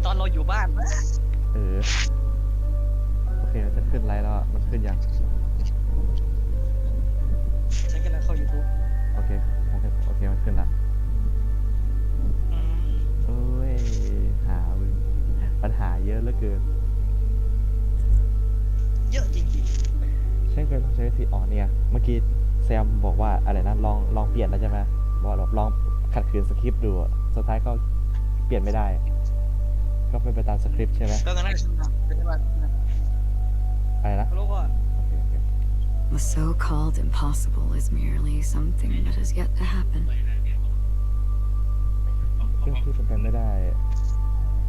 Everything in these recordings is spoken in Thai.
ตอนเราอยู่บ้านนะโอเคมันจะขึ้นไลน์แล้วมันขึ้นยังฉันกำลังเข้า YouTube โอเคมันขึ้นละเอ้ยปัญหาเยอะเหลือเกินเยอะจริงๆฉันเคยต้องใช้วิธีเนี่ยเมื่อกี้แซมบอกว่าอะไรนะลองเปลี่ยนแล้วใช่ไหมบอกลองขัดขืนสคริปต์ดูสุดท้ายก็เปลี่ยนไม่ได้ก็เป็นไปตามสคริปต์ใช่ไหมก็ต้องนั่งเป็นบ้านอะไรนะ The so-called impossible is merely something that has yet to happen. ซึ่งที่เป็นไปไม่ได้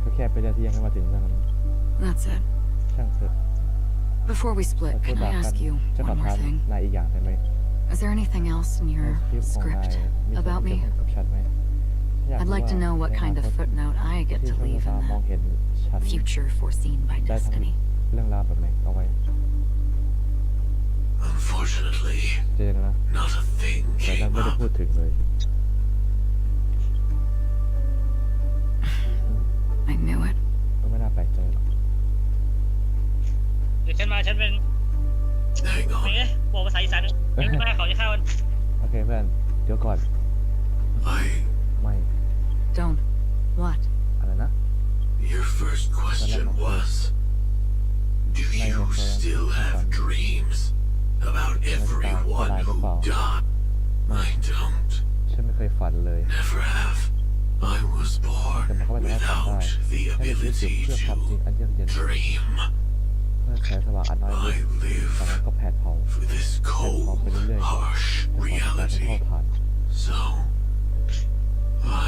ก็แค่เป็นเรื่องที่ยังไม่มาถึงเท่านั้น That's it. ช่างเถอะ Before we split, can I ask you one more thing? นายอีกอย่างได้ไหม Is there anything else in your script about me? I'd like to know what kind of footnote I get to leave in the future foreseen by destiny. เรื่องราวแบบไหนเอาไว้ Unfortunately, not a thing แต่เรา came ไม่ได้ up. พูดถึงเลย I knew it. ก็ไม่น่าแปลกใจหรอก เดี๋ยวฉันเป็น Hang ไง on. บอกภาษาอีสานเดี๋ยวมาเขาจะเข้ากัน โอเคเพื่อนเดี๋ยวก่อน ไม่ Don't. What? อะไรนะ Your first question was, do you still have dreams about everyone who died? I don't. ฉันไม่เคยฝันเลย Never have. I was born แต่มันก็ไม่ได้ทำได้ without the แค่มีชีวิตอยู่ ability เพื่อความจริง to อันเยือกเย็น dream. เพื่อแสงสว่างอันน้อยนิด I จากนั้น live ก็แผดเผา for this แผดเผา cold, ไปเรื่อยๆ harsh จนกว่าจะกลายเป็น reality. เท่าฐาน So,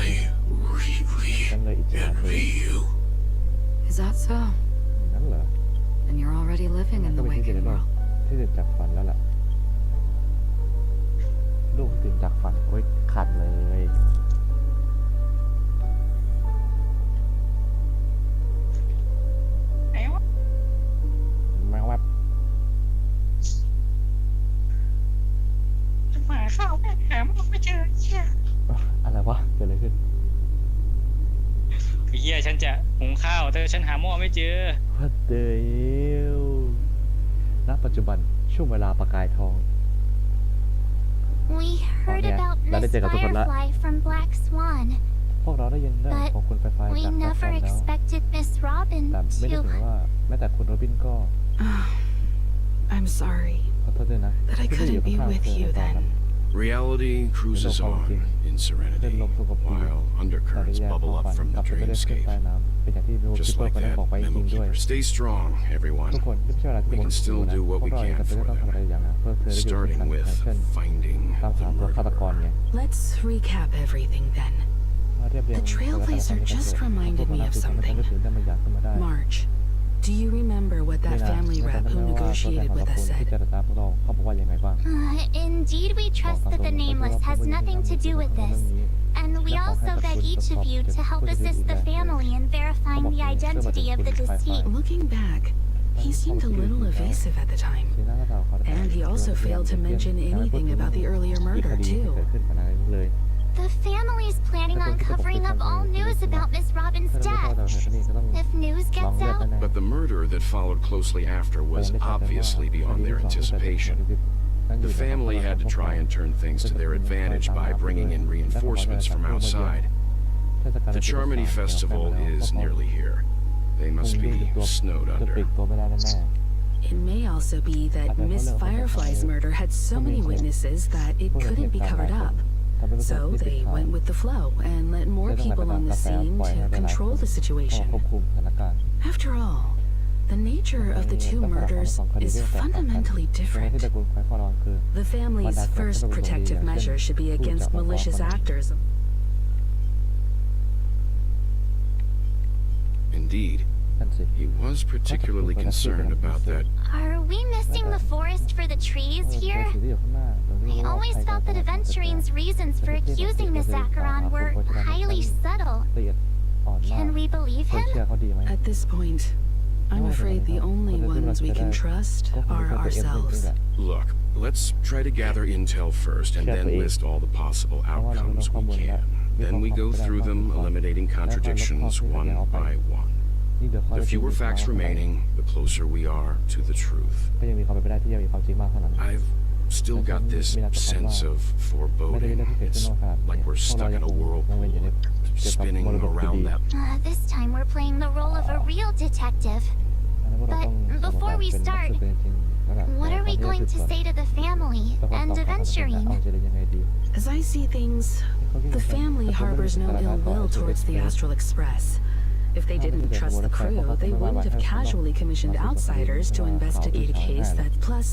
I really ฉันเลยอิจฉาเธอ envy you. Is that so? นั่นเหรอ Then you're already living in ก็ the เป็นที่เดียว waking ในโลก world. ที่ตื่นจากฝันแล้วล่ะลูกตื่นจากฝันโอ๊ยขัดเลยแมวแบบ จะมาข้าวแม่หามันไม่เจอเชี่ย อะไรวะเกิดอะไรขึ้น เฮียฉันจะหุงข้าวแต่ฉันหาหม้อไม่เจอ ว่าเดียวณปัจจุบันช่วงเวลาประกายทอง We heard about Miss Firefly from Black Swan, พวกเราได้ยินเรื่องของคุณไฟฟ้า we จากแฟ never นแล้ว expected Miss Robin แต่ไม่ได้ to. ถึงว่าแม้แต่คุณโรบินก็ I'm sorry ขอโทษด้วยนะ that I ที่ไม่อยู่ couldn't be ข้างๆ with เธอ you ในตอนนั้น then. Reality cruises on in serenity, while undercurrents bubble up from the dreamscape. เป็นอย่างที่ Just คิปเปอ like ร์คนนั้น that, บอกไว้จ Memo ริงด้วย Keeper. Stay strong, everyone. ทุกคนไม่ใช่เวลาที่ We ผม can still นะ do what พว we กเราเอง can ก็จะ for ต้องทำอะไร them. อย่างเพื่อเธอได้อยู่ใน Starting ทัน with เช่น finding ตาม the หาตัวฆาตกร murderer. ไง Let's recap everything then. มาเรียบเรียง The Trailblazer just reminded me of something. March, do you remember what that family rep who negotiated with us said? Indeed, we trust that the Nameless has nothing to do with this. And we also beg each of you to help assist the family in verifying the identity of the deceased. Looking back, he seemed a little evasive at the time. And he also failed to mention anything about the earlier murder, too. The family's planning on covering up all news about Miss Robin's death. If news gets out, But the murder that followed closely after was obviously beyond their anticipation. The family had to try and turn things to their advantage by bringing in reinforcements from outside. The Charmony Festival is nearly here. They must be snowed under. It may also be that Miss Firefly's murder had so many witnesses that it couldn't be covered up. So they went with the flow and let more people on the scene to control the situation. After all, the nature of the two murders is fundamentally different. The family's first protective measure should be against malicious actors. Indeed, he was particularly concerned about that. are we missing the forest for the trees here? I always felt that Aventuring's reasons for accusing Miss Acheron were highly subtle. Can we believe him? At this point, I'm afraid the only ones we can trust are ourselves. Look, let's try to gather intel first and then list all the possible outcomes we can. Then we go through them, eliminating contradictions one by one. ยิ่งเดือดข้อ The ได้จริง fewer มาก facts เท่าไหร่ remaining, the closer we are to the truth. ก็ยังมีความเป็นไปได้ที่จะมีความจริงมากเท่านั้น I've still got this sense of ไม่ได้ foreboding. เรื่องที่เกิดขึ้น It's นอกขนาดนี้ like we're พวกเรา stuck ยั in ง a วงเวียนอยู่ใน whirlpool, เกี่ยวกับ spinning มรดกที่ around ดี that. This time we're playing the role of a real detective. อันนั้นพวกเราต้อง But สม before การ we เป็นนัก start, สืบกันจริงๆแล้วแบบ What are we ตอน going ที่ to สืบสวน say to the family แล้วความ and ต้องการจะเอา Aventurine? จะยังไงดี As I see things, เขาคิด the ว่า family แต่เขาไม่ได้ harbors มี no สถานะ ill ต่อ will ไอ้ towards the Astral Express. If they didn't trust the crew, they wouldn't have casually commissioned outsiders to investigate a case that. Plus,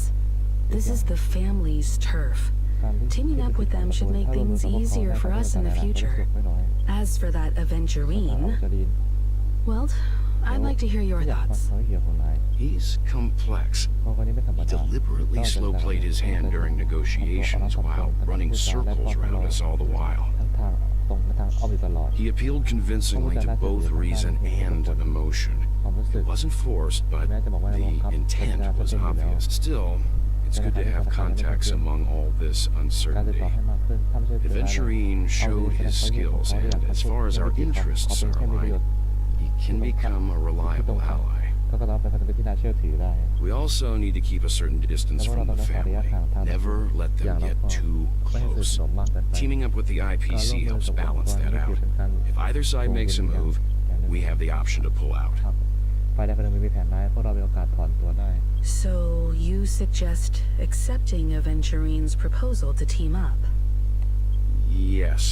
this is the family's turf. การที่ Teaming up with them should make things easier for us in the future. As for that เอา Aventurine, จะดีน well, I'd like to hear your อยากฟัง thoughts. เขาเหี่ยวของนาย He's complex. คนนี้ไม่ธรรม He ดา deliberately slow-played his hand during negotiations while running circles around us all the while. ทั้งทางตรงและทางอ้อมอยู่ตลอด He appealed convincingly to both reason and emotion. ความรู้สึก It wasn't forced, but the intent was obvious. Still, it's good to have contacts among all this การติดต่อ uncertainty. ให้มากขึ้นถ้าไม่ใช่เสือร้าย Aventurine showed his skills, and as far as our interests are aligned, he can become a reliable ally. ก็ต้องเป็นพันธมิตรที่น่าเชื่อถือได้ We also need to keep a certain distance from the family. Never let them get too ไม่ให้สนิท close. สนมมากเกินไป Teaming up with the IPC helps balance that out. If either side makes a move, we have the option to pull out. ครับฝ่ายใดฝ่ายหนึ่งมีแผนร้ายพวกเรามีโอกาสถอนตัวได้ So, you suggest accepting Aventurine's proposal to team up? Yes.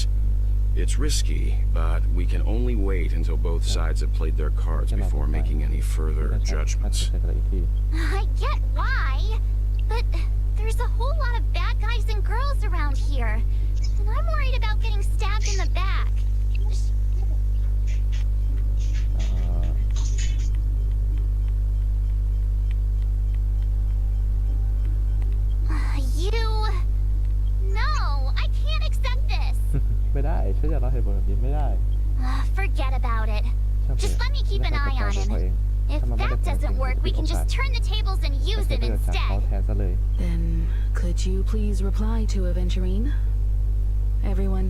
It's risky, but we can only wait until both sides have played their cards before making any further ถ้า judgments. จะกันอีกที I get why, but there's a whole lot of bad guys and girls around here, and I'm worried about getting stabbed in the back. No, I can't accept this. ไม่ได้ฉันจะรับเหตุผลแบบนี้ไม่ได้ Forget about it. ช่างเถอะ Just let me keep an แล้ว eye ก็ on จัดการด้วยตัวเอง him. If ถ้ามันไม่ได้ that ผลจริง doesn't work, ก็ we ปิด can โอกา just ส turn the tables and แต่ use ฉัน him ก็จะจัดเขา instead. แทนซะเลย Then, could you please reply to Aventurine? Everyone,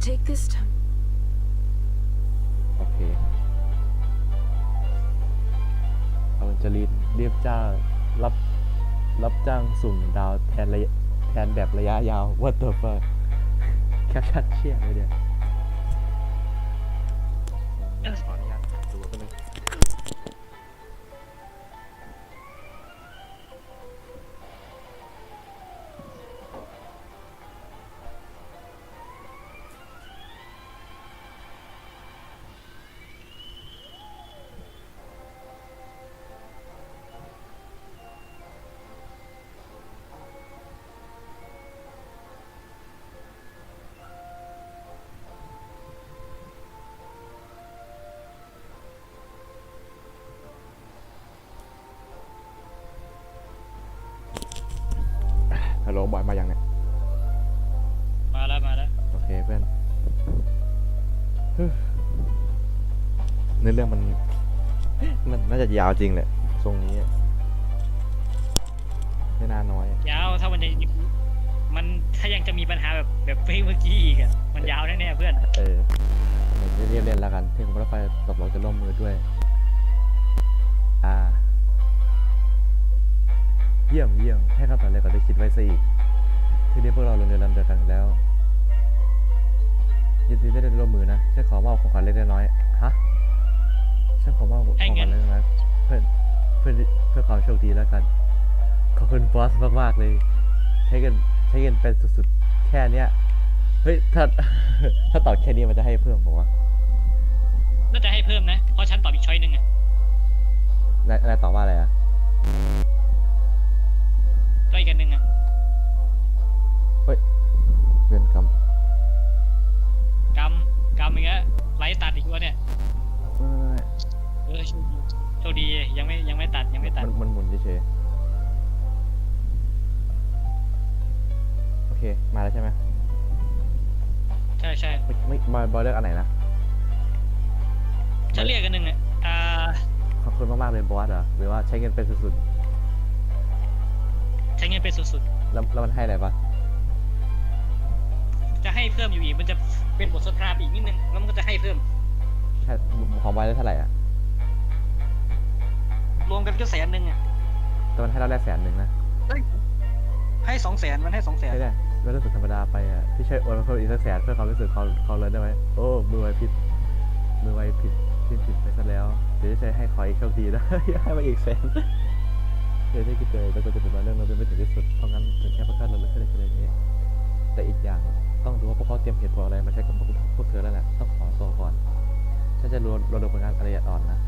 take this time. โอเคเอาจะรีบจ้างรับจ้างสุ่มดาวแทนแบบระยะยาว What the fuck แคปชั่นเชี่ยเลยเนี่ยขออนุญาตดูแป๊บนึง ฮัลโหลบอยมายังเนี่ย มาแล้ว โอเคเพื่อนในเรื่องมันน่าจะยาวจริงแหละทรงนี้ไม่น่าน้อย ยาวถ้ามันถ้ายังจะมีปัญหาแบบเมื่อกี้อีกอ่ะมันยาวแน่ๆเพื่อน เรียบเล่นแล้วกันที่ผมรถไฟตกลงจะร่วมมือด้วยเยี่ยมให้คำตอบเลยก่อนที่คิดไว้ซะอีกที่นี้พวกเราลงเรือลำเดียวกันแล้วยินดีได้ร่วมมือนะฉันขอมอบของขวัญเล็กน้อยฮะฉันขอมอบของขวัญเล็กน้อยเพื่อความโชคดีแล้วกันขอบคุณบอสมากๆเลยใช้เงินเป็นสุดๆแค่เนี้ยเฮ้ยถ้าตอบแค่นี้มันจะให้เพิ่มผมว่า น่าจะให้เพิ่มนะเพราะฉันตอบอีกช้อยหนึ่งอ่ะ นายตอบว่าอะไรอ่ะ ก็อีกอันหนึ่งอ่ะ เฮ้ยเวรกรรม กำอีกแล้วไล่ตัดอีกวะเนี่ยโชคดียังไม่ตัดมันหมุนเฉยๆโอเคมาแล้วใช่ไหม ใช่ ไม่บอยเลือกอันไหนนะ ฉันเรียกอันหนึ่งอ่ะขอบคุณมากๆเลยบอสเหรอหรือว่าใช้เงินเป็นสุด ใช้เงินเป็นสุด ๆแล้วมันให้อะไรปะ ๆจะให้เพิ่มอยู่อีกมันจะเป็นบทสนทนาอีกนิดนึงแล้วมันก็จะให้เพิ่ม แค่ของบอยได้เท่าไหร่อ่ะ รวมกันก็100,000อ่ะ แต่มันให้เราได้100,000นะ ให้200,000มันให้200,000 ใช่ได้ไม่รู้สึกธรรมดาไปอ่ะพี่ช่วยโอนมาเพิ่มอีกสัก100,000เพื่อความรู้สึกเขาเลยได้ไหมโอ้มือไวผิดไปซะแล้วเดี๋ยวจะใช้ให้ขออีกโชคดีนะ ให้มาอีก100,000เดี๋ยวได้คิดเลยแล้วก็จะเป็นว่าเรื่องเราเป็นไปถึงที่สุดเพราะงั้นถึงแค่ประกันเราเลิกอะไรอย่างนี้แต่อีกอย่างต้องดูว่าพวกเขาเตรียมเหตุผลอะไรมาใช้กับพวกเธอแล้วแหละต้องขอตัวก่อนถ้าจะรู้เราดูผลงานอะไรอ่อนนะ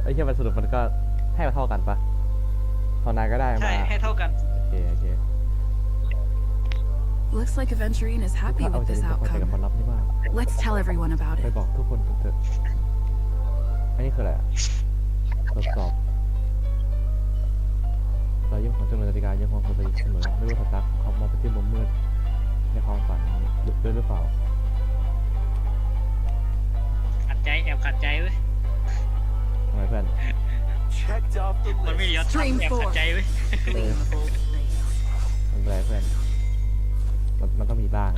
ไอ้ที่มันสรุปมันก็ให้มาเท่ากันปะตอนนายก็ได้มา ใช่ให้เท่ากัน โอเค Looks like Aventurine is ถ้า happy เอา with ใจ this กับผล outcome. ลัพธ์นี่มาก Let's tell everyone about ไป it. บอกทุกคนกันเถอะอันนี้คืออะไรอะทดสอบเรายังคงจำนวนนาฬิกายังคงคงจะอยู่เสมอไม่รู้สตาร์ของเขามองไปที่มุมมืดในความฝันนี้ด้วยหรือเปล่า ขัดใจแอบขัดใจเว้ย ทำไมเพื่อน มันไม่เลี้ยวทับแอบขัดใจเว้ย มันเป็นไรเพื่อนมันต้องมีบ้าง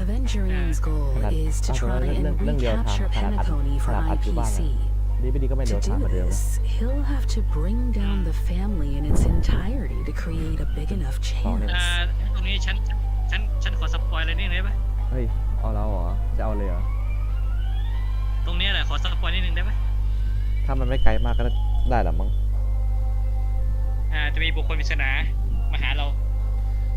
Aventurine's goal is to try and recapture Penacony for IPC. ดีไม่ดีก็ไม่เลี้ยว To ทาง do เหมือนเดิม this, he'll have to bring down the family in its entirety to create a big enough chance. ตรงนี้ฉันขอสปอยอะไรนิดนึงได้ปะ เฮ้ยเอาเราเหรอจะเอาเลยเหรอ ตรงนี้แหละขอสปอยนิดนึงได้ปะ ถ้ามันไม่ไกลมากก็ได้หรอมั้ง จะมีบุคคลปริศนามาหาเรา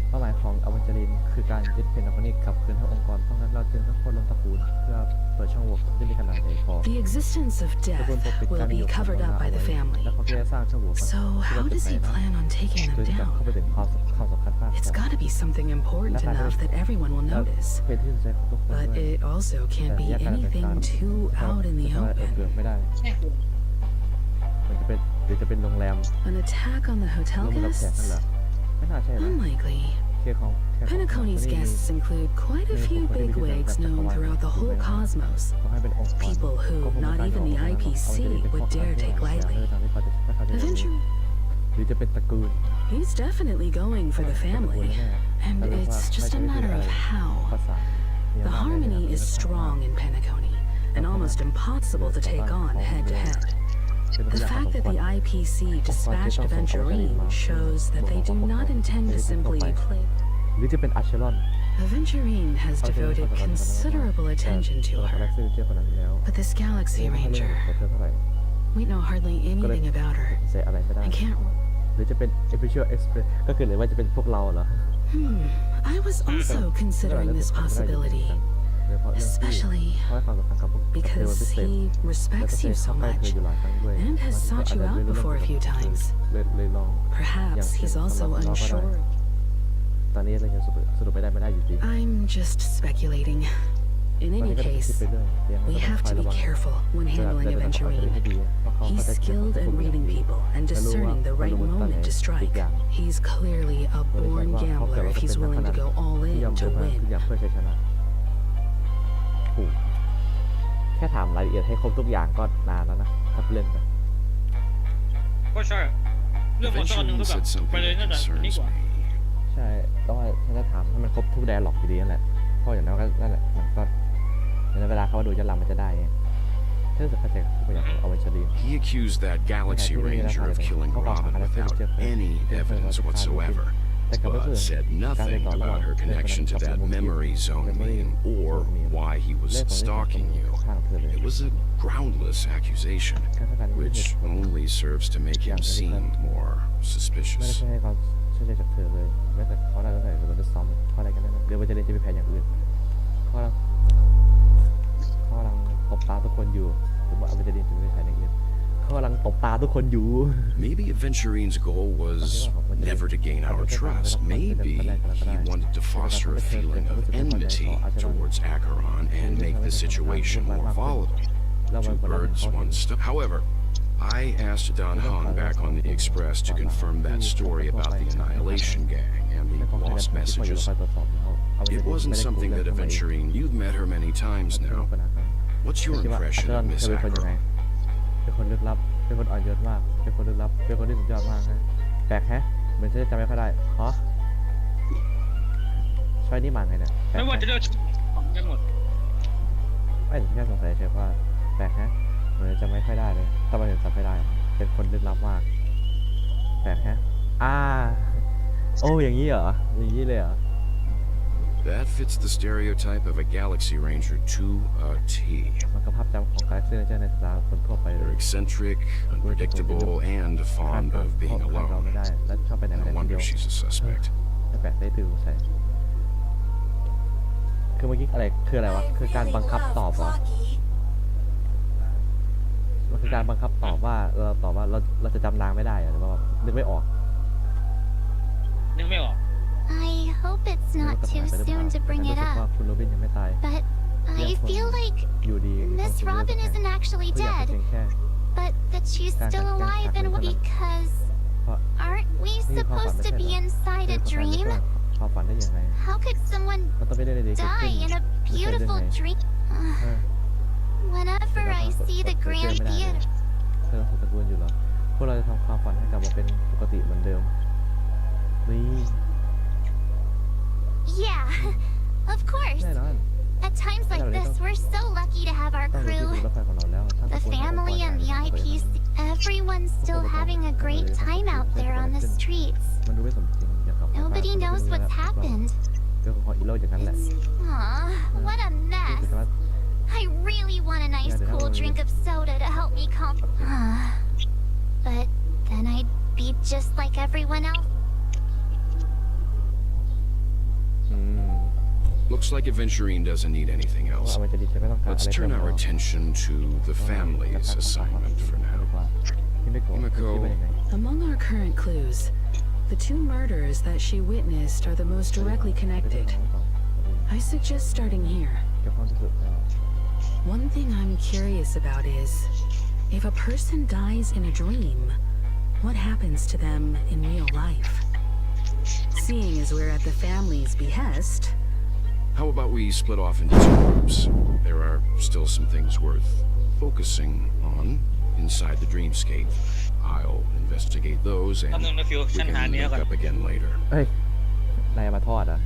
เป้าหมายของอเวนเจอรินคือการยึดเพนอคอนิกกลับคืนให้องค์กรเพราะงั้นเราจึงต้องโค่นลงตระกูลเพื่อเปิดช่องโหว่ที่มีขนาดใหญ่พอ The existence of ตระกูล death ปกปิด will การมี be อยู่ของ covered เรา up เอา by ไว้ the family. แล้วเขาจะสร้างช่องโหว่ So how does he plan on taking โด them ยจะเข้า down? ไปถึงความสำคัญมาก It's gotta be something important enough that everyone will แล้ว notice. เป็นที่สนใจของทุกคน But ด้วย it also แต่ can't be แยกกันเป็น anything การ too out in the เกิ open. ดไม่ได้มันจะเป็นหรือจะเป็นโรงแรม An attack on the โร hotel งแรมรับแขกนั่นเหรอ guests? ไม่น่าใช่นะ Unlikely. แค่ของ Penacony's guests include quite a few bigwigs known throughout the whole cosmos. เขาให้เป็นองค์กร People who not even the IPC would dare take lightly. Eventually, หรือจะเป็นตระกูล he's definitely going for the family. And it's just a matter of how. The harmony is strong in Penacony, and almost impossible to take on head to head. The fact that the IPC dispatched Aventurine shows that they do not intend to simply play. หรือจะเป็นอาเชลอน Aventurine has devoted considerable attention to her, but this Galaxy Ranger, we know hardly anything about her. ใส่อะไรไม่ได้ I can't. หรือจะเป็น Official Express ก็คือหรือว่าจะเป็นพวกเราเหรอ I was also considering this possibility, especially เพราะให้ความสำคัญกับพวกเธอเป็นพิ because เศษ he แล้วก็ respects เคย you เข้า so ใกล้เธอ much, อยู่หลายครั้งด้วย and has sought you out before a few times. เลยลอง Perhaps he's also unsure. ตอนนี้เรายังสรุปไม่ได้อยู่ดี I'm just speculating. In ตอน any นี้ก็คิด case, ไปเรื่อยยัง we ต้อง have คอย to ระ be วัง careful when เพื่อ handling จะต้องให้ Aventurine. ดีเพราะเขา He's จะ skilled at reading people and discerning the right moment to strike. He's clearly a born gambler if he's willing to go all ที่ in ยอม to เดินมาทุก win. อย่างเพื่อชัยชนะโอ้โหแค่ถามรายละเอียดให้ครบทุกอย่างก็นานแล้วนะถ้าเล่นไป ก็ใช่เรื่องมันตอนนึง Eventually ก็แบบ said ไป something เลย that นั่นแหละนี่ concerns กว่า me. ใช่ต้องถ้าถามให้มันครบทุกไดอะล็อกอยู่ดีนั่นแหละเพราะอย่างนั้นก็นั่นแหละมันก็ในเวลาเขาดูย้อนหลังมันจะได้ไงถ้าจะเข้าใจทุกอย่างของเอาไว้เฉลี่ย He accused that Galaxy Ranger of killing Robin without any evidence whatsoever, but said nothing about her connection to that memory zone meme or why he was stalking you. It was a groundless accusation, which only serves to make him seem more ไม่ได้ suspicious. ช่วยให้เขาช่วยจากเธอเลยแม้แต่เขาได้ตั้งแต่เราได้ซ้อมเขาอะไรกันนั่นเดี๋ยวมันจะเล่นจะไปแพ้อย่างอื่นเขากำลังตบตาทุกคนอยู่หรือว่าเอาไปจะเล่นจะไปแพ้อย่างอื่นเขากำลังตบตาทุกคนอยู่ Maybe Aventurine's goal was never to gain our trust. Maybe he wanted to foster a feeling of enmity towards Acheron and make the situation more volatile. Two birds, one stone. However, I asked Don Han back on the Express to confirm that story about the Annihilation Gang and the lost messages. It wasn't something that Aventurine... You've met her many times now. What's your impression of Miss เป็นคนยังไง Acheron? เป็นคนลึกลับเป็นคนอ่อนโยนมากเป็นคนลึกลับเป็นคนที่สุดยอดมากนะแปลกแฮะเหมือนจะจำไม่ค่อยได้ฮะช่วยนี่มาไงเนี่ยแปลก ไม่ว่าจะเลือกได้หมด ไม่ถึงแค่สงสัยเฉยว่าแปลกแฮะเหมือนจะไม่ค่อยได้เลยทำไมถึงจำไม่ได้ เป็นคนลึกลับมากแปลกแฮะโอ้อย่างนี้เหรออย่างนี้เลยเหรอ That fits the stereotype of a Galaxy Ranger to a T. มันก็ภาพจำของการเสื้อเจ้าในสตาร์คนทั่วไปเลย They're eccentric, unpredictable, and คาด fond เดา of being เรา alone. ไม่ได้และชอบไปไหน No คนเดี wonder ยว she's a suspect. ไม่แปลกได้ตื่นใส่คือเมื่อกี้อะไรคืออะไรวะคือการบังคับตอบเหรอมันคือการบังคับตอบว่าเราตอบว่าเราจะจำนางไม่ได้หรือว่าแบบนึกไม่ออก นึกไม่ออก I hope it's หรือ not ว่า too กระหายไปหรือเป soon ล่า to แต่ bring รู้ it สึกว่า up, คุณโรบินยังไม่ตาย but I feel like อยู่ดี Miss Robin isn't actually ก็อยาก dead, เป็นแค่ but that she's still alive and because aren't we supposed to be inside a dream? ความฝันได้ยังไง How could someone มันต้องไม่ได้ในเด็ก die in a beautiful dream? Whenever I see the Grand Theater, เธอถูกตะกูลอยู่เหรอพวกเราจะทำความฝันให้กลับมาเป็นปกติเหมือนเดิมนี่ yeah, of course. แน่นอน At times like this, we're so lucky to have our ตั้งอยู่ที่ crew, รถไฟของเราแล้ว the family and the IPC. Everyone's still having a great time out there on the streets. มันดูไม่สมจริงอย่างกับ Nobody knows what's happened. เรื่องของอีโร่อย่างนั้นแหละ Aw, what a คือ mess. แต่ว่า I really want a nice cool drink of soda to help me calm. But then I'd be just like everyone else. อืม Looks like Aventurine doesn't need anything ว่า else. มันจะดีฉันไม่ต้องการอะไร Let's เพิ่ม turn แล้ว our attention to the family's assignment for ดี now. กว่าที่ไม่โกรธคิดว่ายังไง Among our current clues, the two murders that she witnessed are the most directly connected. I suggest starting here. เกี่ยวข้องที่สุดแล้ว One thing I'm curious about is, if a person dies in a dream, what happens to them in real life? Seeing as we're at the family's behest, How about we split off into two groups? There are still some things worth focusing on inside the dreamscape. I'll investigate those and คำนึงนะฟิว we ฉันหา can เนื้อ link ก่อน up again later. เอ้ยนายเอามาทอดอ่ะ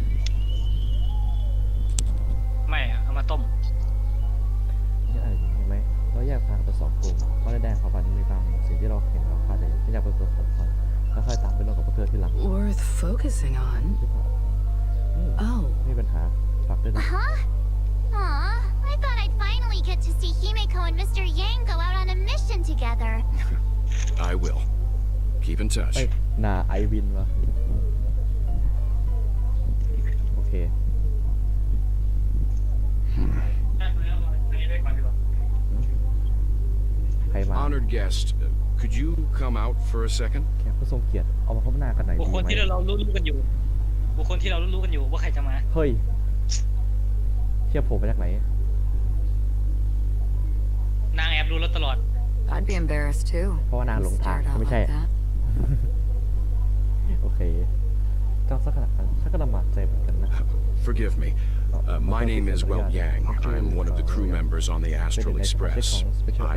ไม่อะเอามาต้ม นี่อะไรอย่างนี้ไหมเราแยกทางเป็นสองกลุ่มเพราะในแดนของฝันมีบางสิ่งที่เราเห็นเราคาดเดาที่อยากเป็นตัวคนก่อนแล้วค่อยตามไปลงกับพวกเธอที่หลัง worth focusing on. ไม่มีปัญหาฝากด้วยนะ Huh? Aw, I thought I'd finally get to see Himeko and Mr. Yang go out on a mission together. I will. Keep in เอ้ย touch. นาไอวินวะโอเค ใครมา Honored guest, could you come out for a second? แขกผู้ทรงเกียรติเอามาพบหน้ากันหน่อย บุค ดี คล ไหม ที่เรารู้กันอยู่ บุคคลที่เรารู้กันอยู่ว่าใครจะมา เฮ้ยเทียบผมมาจากไหน นางแอบดูรถตลอด I'd be embarrassed too. เพราะว่านางหลงทาง Stared out ไม่ like ใช่ that. โอเคเจ้าสักขนาดนั้นสักกระดำหมัดใจเหมือนกันนะ Forgive me. My name is Welt Yang. I'm one of the crew members on the Astral Express.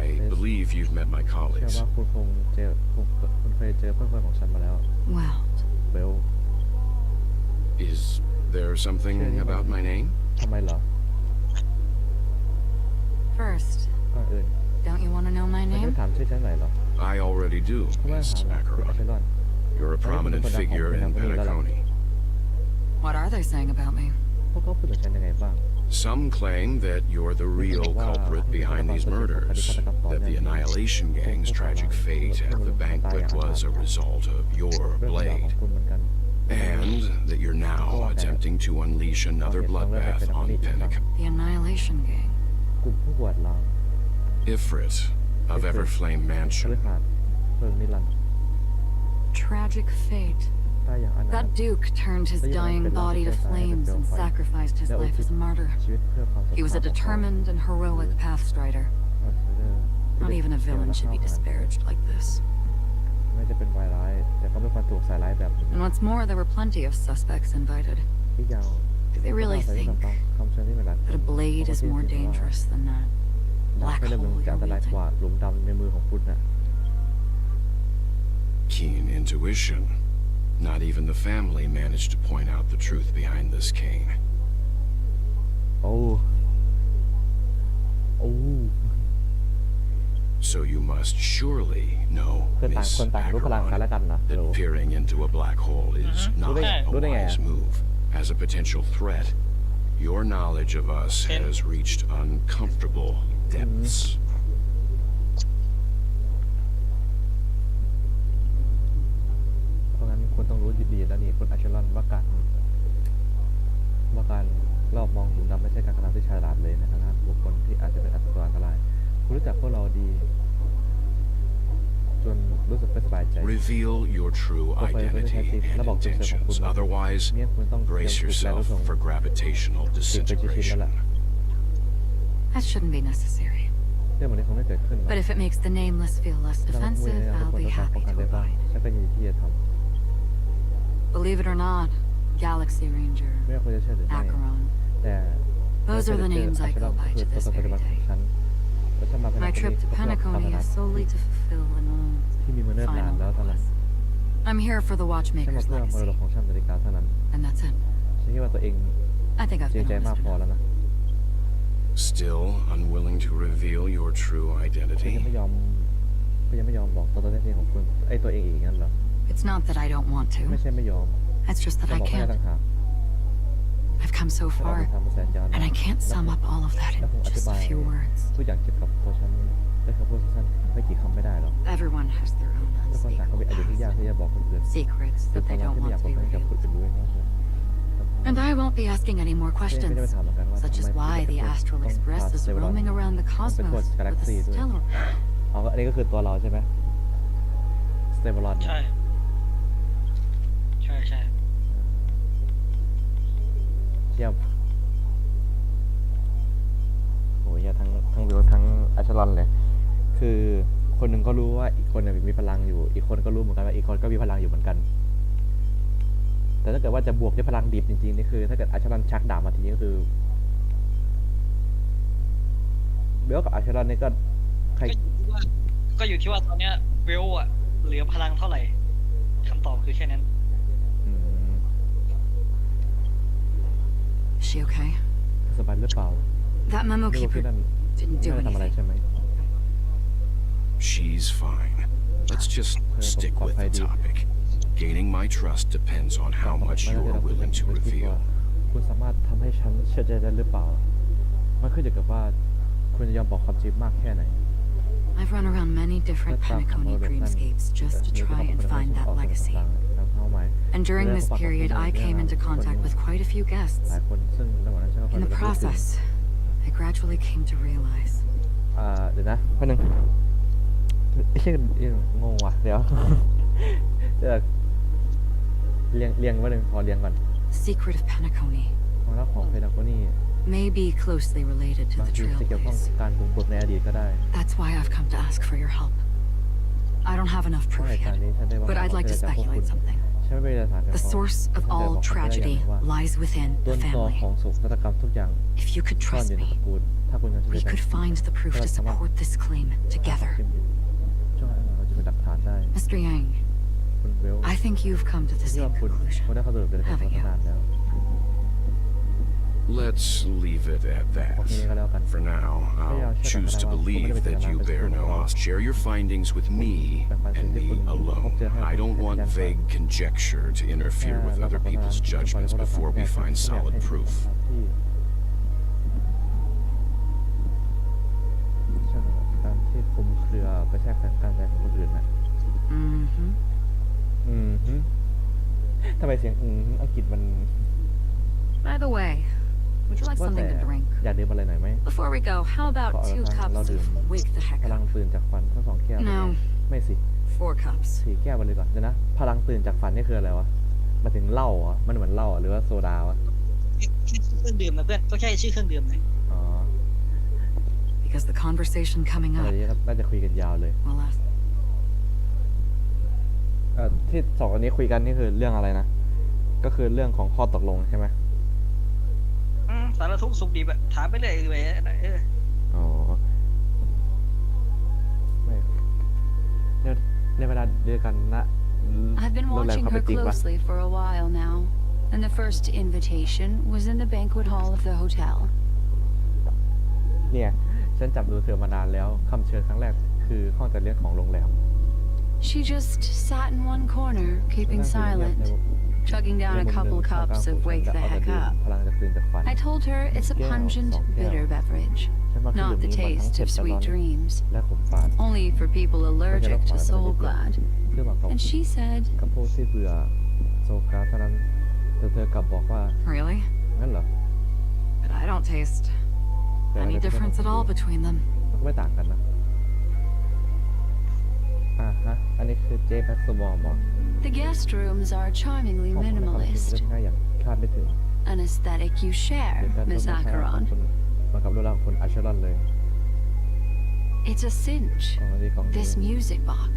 I believe you've met my เชื่อ colleagues. ว่าคุณคงเจอคุณเคยเจอเพื่อนๆของฉันมาแล้ว Well, เบล Is there something about my name? ทำไมเหรอ first, ก็อื่น don't you want to know my ไม่ได้ name? ถามชื่อฉันหน่อยเหรอ I already do, เพราะว่า Miss ถามว่าคุณอั Acheron. ชรอน You're a prominent figure in Penacony. What are they saying about me? พวกเขาพูดถึงฉันยังไงบ้าง Some claim that you're the real culprit behind these murders, that the Annihilation Gang's tragic fate at the banquet was a result of your เรื่องราวของ blade, คุณเหมือนกัน and that you're now attempting to unleash another bloodbath on Penacony. The Annihilation Gang. กลุ่มผู้บวชล้าง Ifrit of Everflame คฤ Mansion. หาสน์เพลิงนิรันดร์ Tragic fate. ใต้อย่างอนาถ That Duke turned his dying body to flames and sacrificed his life as a martyr. ชีวิตเพื่อความศรัทธา He was a determined and heroic pathstrider. Not even a villain should be disparaged like this. ไม่จะเป็นวายร้าย แต่ก็ไม่ควรถูกใส่ร้ายแบบนี้ And what's more, there were plenty of suspects invited. อีกอย่าง Do they really think คำเชิญที่เป็นหลัก that a blade is more dangerous than that ดาบ black ไม่ได้ hole มันจะอั you're นตรายกว่า wielding? หลุมดำในมือของคุณน่ะ Keen intuition. Not even the family managed to point out the truth behind this cane. โอ้ So you must surely know, คือต่าง Miss คนต่างรู้พลังกันและ Acheron, กันนะ that รู้ peering into a black hole is not a wise move. As a potential threat, your knowledge of us has reached uncomfortable depths. เพราะงั้นคุณต้องรู้ดีๆแล้วนี่คุณอาชลอนว่าการรอบมองหลุมดำไม่ใช่การกระทำที่ฉลาดเลยในฐานะบุคคลที่อาจจะเป็นอันตรายคุณรู้จักพวกเราดีจนรู้สึกไม่สบายใจ Reveal your true identity and intentions. Otherwise, brace yourself for gravitational disintegration. That shouldn't be necessary. เรื่องแบบนี้คงไม่เกิดขึ้นหรอก But if it makes the nameless feel less ถ้าเราคุย defensive, เนี่ยเรา I'll ควร be จะป้อง happy กัน to ได้บ้าง abide. ฉันก็ยินดีที่จะท Believe it or not, Galaxy ำ Ranger, ไม่ว่าคุณจะเชื่อหรือไม่ Acheron, แต่ those are the names I go by คือ to ตัว this ตนปัจจุ very บันของ day. ฉันและฉันมาเป็น My trip to เพื่อทำ Penacony งาน is solely to fulfill an old ที่มีมาเนิ่นนาน final แล้วเท่านั้น request. I'm here for the ฉันมา Watchmaker's เพื่อมรด legacy, กของฉันนาฬิกาเท่านั้น and that's it. ฉันคิดว่าตัวเอง I think I've จริง been ใจมาก honest พอ enough. แล้วนะ Still unwilling to reveal your true คุณยัง identity? ไม่ยอมบอกตัวตนแท้จริงของคุณตัวเองอีกงั้นเหรอ It's not that I don't want ไม่ to. ใช่ไม่ยอม It's just ฉั that น I บอกไม่ได้ can't. ต่างหาก I've come so ฉันออก far, เดินทางมาแสนยาวนาน and I can't sum up all of that และ in คงอธิ just บา a ย few words. ทุกอย่างเกี่ยวกับตัวฉันได้คำพูดสั้นๆไม่กี่คำไม่ได้หรอก Everyone has their own ทุกคนต่างก็มีอดีตที่ยาก unspeakable ที่จะบอกคนอื่น secrets คือ that ความ they ลับ don't ที่ไม่อยาก want บ to อก be ให้กับคน revealed. อื่นด้วยนอกจาก And I won't be asking any more ไม่ได้ questions, ไปถามเหมือนกันว่า such ทำ as ไม why the Astral ต้อง Express พา is เซเวรอน roaming around the ไปทั่ว cosmos กาแล็ก with a ซี่ด้วย stellar. อ๋ออันนี้ก็คือตัวเราใช่ไหมสเตเบรอน ใช่ เยี่ยมโหยทั้งวิวทั้งอัชรอนเลย คือคนหนึ่งก็รู้ว่าอีกคนเนี่ยมีพลังอยู่ อีกคนก็รู้เหมือนกันว่าอีกคนก็มีพลังอยู่เหมือนกัน แต่ถ้าเกิดว่าจะบวกด้วยพลังดิบจริงๆนี่คือ ถ้าเกิดอัชรอนชักดาบมาทีก็คือเบลกับอัชรอนนี่ก็ใคร ก็อยู่ที่ว่าตอนเนี้ยเวลอะเหลือพลังเท่าไหร่คำตอบคือแค่นั้น อืม Is she okay? สบายหรือเปล่า That memo ไม่รู้ keeper ที่นั่น didn't ไม่ do ได้ทำอะไร anything. ใช่ไหม She's fine. Let's just stick with the topic. Gaining my trust depends on how much you're willing to reveal. คุณสามารถทำให้ฉันเชื่อใจได้หรือเปล่า มันขึ้นอยู่กับว่าคุณจะยอมบอกความจริงมากแค่ไหน I've run around many different Penacony dreamscapes just to try and find that legacy. And during this period, I came into contact with quite a few guests. หลายคนซึ่งระหว่างนั้นฉันก็ค่อย In the process, I gradually came to realize เดี๋ยวนะแป๊บนึงไอ้เชี่ยงงว่ะเดี๋ยวเรียงไว้หนึ่งขอเรียงก่อน the secret of Penacony ความลับของเพดาโกนี่ may be closely related to บาง the ทีจะเกี่ยวข้อง Trailblaze. กับการบุกเบิกในอดีตก็ได้ That's why I've come to ask for your help. I don't have enough เพราะ proof เหตุการ yet, ณ์นี้ฉันได้ว่า but I'd like to จากพวกคุณ speculate something. ฉันไม่ได้สาร The source of all tragedy lies within ต้ the นตอ family. ของโศกนาฏกรรมทุกอย่าง If you could ซ่อน trust อยู่ใน me, ตระกูลถ้าคุณยังช่วย we กัน could find the proof to support this claim together. ช่วยเราจะเป็นหลักฐานได้ Mr. Yang, คุณเวล I think you've come to the ที่ same ว่าคุณ conclusion. ได้เข้าสู่เป็นการพัฒนาแล้ว Let's leave it at โอเค that. ก็แล้วกัน For now, I'll choose to believe that you bear no loss. Share your findings with me and me alone. I don't want vague conjecture to interfere with other people's judgments before we find solid proof. การที่คลุมเครือไปแทรกแซงการใจของคนอื่นนะ Mm-hmm. ทำไมเสียงอังกฤษมัน By the way, would you like ว่าแต่ something to drink? อยากดื่มอะไรหน่อยไหม Before we go, how ขอ about 2 cups of wake the พ heck ลัง up? ตื่นจากฝันทั้ง2 แก้ว No, ไม่สิ 4 cups. 4 แก้วไปเลยก่อนเดี๋ยวนะพลังตื่นจากฝันนี่คืออะไรวะมาถึงเหล้าเหรอมันเหมือนเหล้าหรือว่าโซดาวะ แค่ชื่อเครื่องดื่มนะเพื่อนก็แค่ชื่อเครื่องดื่มเลย อ๋อ Because the conversation coming อะไร up นี้น่าจะคุยกันยาวเลย will last. ที่2 อันนี้คุยกันนี่คือเรื่องอะไรนะก็คือเรื่องของข้อตกลงใช่ไหม สารทุกข์สุขดีแบบถามไปเรื่อยเลยอ๋อไม่ในเวลาเดียวกันนะ I've been โรงแรม watching เขา her เป็นจริงปะ closely for a while now, and the first invitation was in the banquet hall of the hotel. เนี่ยฉันจับดูเธอมานานแล้วคำเชิญครั้งแรกคื คือห้องจัดเลี้ยงของโรงแรม She just sat in one corner, keeping silent, chugging down a couple cups of Wake the Heck Up. พลังจะคืนจากควัน I told her it's a pungent, bitter beverage, ฉันว่าเครื่อง not ดื่ the มนี้มันทั้ง taste เผ็ด of และร้อ sweet น dreams, และขมฝาด only for people allergic to soul glad. ซึ่งบาง And she said, กับพวกที่เบื่อโซกราเท่านั้นแต่เธอกลับบอกว่า Really? งั้นเหรอ But I don't taste any difference at all between them. มันก็ไม่ต่างกันนะฮะอันนี้คือเจแบ็กสวอร์มบอก the guest rooms are charmingly ห้องพักนะครับ minimalist, เรียบง่ายอย่างคาดไม่ถึง an aesthetic you ห share, รือการ Miss ทำให้ Acheron. มากับรูปร่างของคุณอัชรอนเลย It's a cinch. ของที่ของ This music box.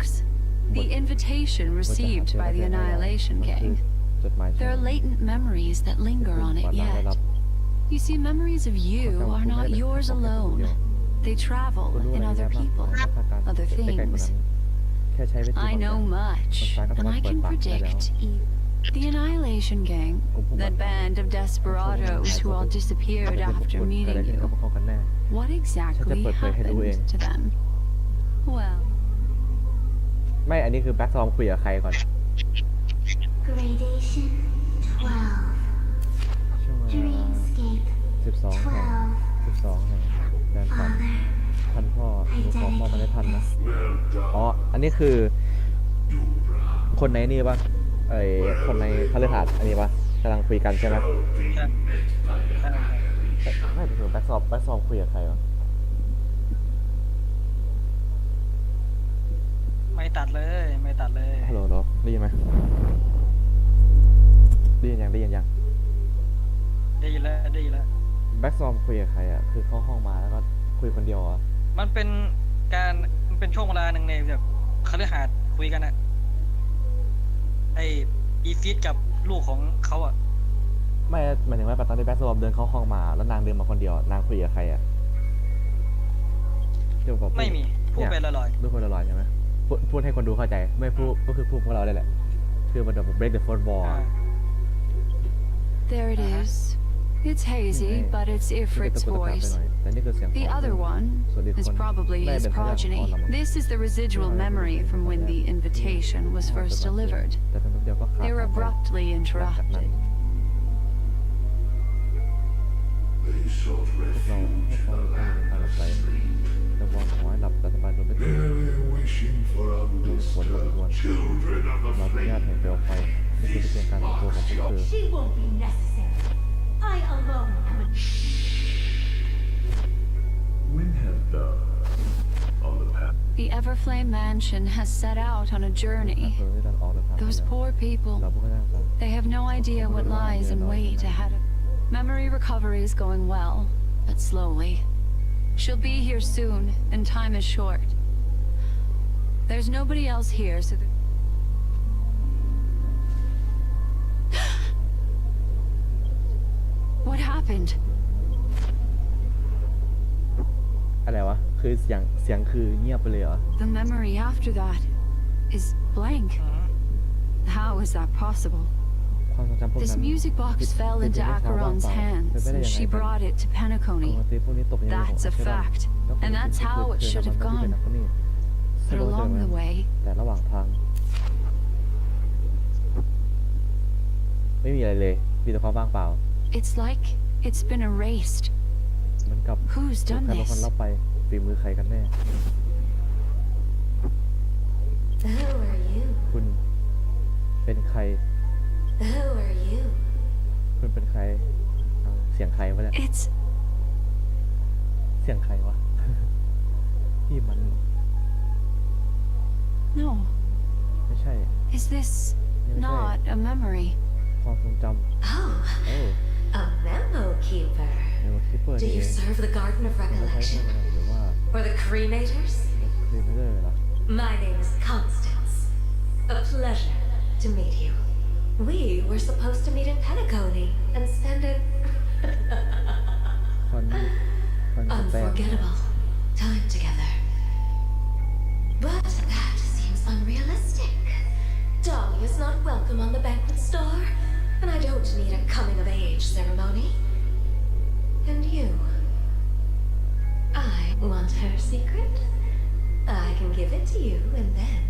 The invitation received by the Annihilation Gang. จดหมาย There are latent memories that linger on it yet. You see, memories of you are not yours alone. They travel in other people, other things. I know much, and I can predict the Annihilation Gang, that band of desperados who all disappeared after meeting you. What exactly happened to them? Well, ไม่ อันนี้คือแบ็กซอมคุยกับใครก่อน Gradation ช่วงเว 12. ลา Dreamscape 12 แห่ง 12 แห่งแดนฝัน ท่านพ่อหนูขอมอบมาให้ท่านนะ อ๋อ อันนี้คือ คนในนี่ปะคนในคฤหาสน์อันนี้ปะกำลังคุยกันใช่ไหมไม่เป็นแบ็กซอมคุยกับใครวะ ไม่ตัดเลย ไม่ตัดเลย ฮัลโหลได้ยินไหมได้ยินยัง ได้ยินแล้ว ได้ยินแล้ว แบ็กซอมคุยกับใครอ่ะ คือเข้าห้องมาแล้วก็คุยคนเดียวอ่ะ มันเป็นช่วงเวลาหนึ่งในแบบคฤหาสน์คุยกันอะไออีฟิตกับลูกของเขาอะ ไม่หมายถึงว่าตอนที่แบ็กซอมเดินเข้าห้องมาแล้วนางเดินมาคนเดียวนางคุยกับใครอ่ะเดี๋ยวบอก ไม่มี พูดไปลอย ดูคนลอยๆใช่ไหมพูดให้คนดูเข้าใจ ไม่พูดก็คือพูดพวกเราได้แหละ คือมันแบบ break the fourth wall อะ there it is. It's hazy, but it's ไม่ตะ Ifrit's กุกตะกักไป voice. หน่อยแต่นี่คือเสียง The ของ other one ส่วนอีก is คน probably น่า his จะเป็นพยานของ progeny. เรามั้ง This is the residual memory from when the invitation was first delivered. แต่เป็นแป๊บเดียวก็ขาด They were หายไป abruptly หลังจากนั้น interrupted. พวกเราให้เขาอยู่ในการหลับไปแต่วอนขอให้หลับแต่สบายลงไม่ถึง wishing for ดูฝนลงวน children of เราเป็นญาติแห่งเปลวไฟนี่คือเพียงการตัวของพวกเธอ She won't be necessary. I alone am a When have thou on the path The Everflame Mansion has set out on a เธ journey. อได้ดันออกเดินทางไป Those แล้ว poor people, เราพวกก็น่าสงสาร they have no idea what lies in wait ahead of. Memory recovery is going well, but slowly. She'll be here soon, and time is short. There's nobody else here, so What happened? อะไรวะ คือเสียงคือเงียบไปเลยเหรอ The memory after that is blank. How is that possible? ความทรงจำพวก This นั้น music box fell into Acheron's hands, and she brought it to ป Penacony. กติพวกนี้ตกในมือของ That's a อาเชรอน fact, แล้วคน and that's ที่ how it เคย should นำ have มาที่เป็น gone. คนนี้ But along the way, แต่ระหว่างทาง ไม่มีอะไรเลย มีแต่ความว่างเปล่า it's like it's been erased. เหมือนกับ Who's ถูก done ใครบางคน this? เล่าไปฝีมือใครกันแน่ Who are you? คุณเป็นใคร Who are you? คุณเป็นใครอ้าวเสียงใครวะเนี่ย It's เสียงใครวะ ที่มัน no. ไม่ใช่ Is this not a memory? ความทรงจ Oh, ำโอ้ a memo keeper. เนวคิปเปอร์ Do นี่เอ you ง serve the Garden of คุณมาใช้ Recollection? พวกมันหรือว่า Or the Cremators? ครีมเมอร์เหรอ My name is Constance. A pleasure to meet you. We were supposed to meet in Penacony and spend an คอนสแตน unforgettable time together. But that seems unrealistic. Dolly is not welcome on the banquet store, and I don't need a coming-of-age ceremony. And you? I want her secret. I can give it to you, and then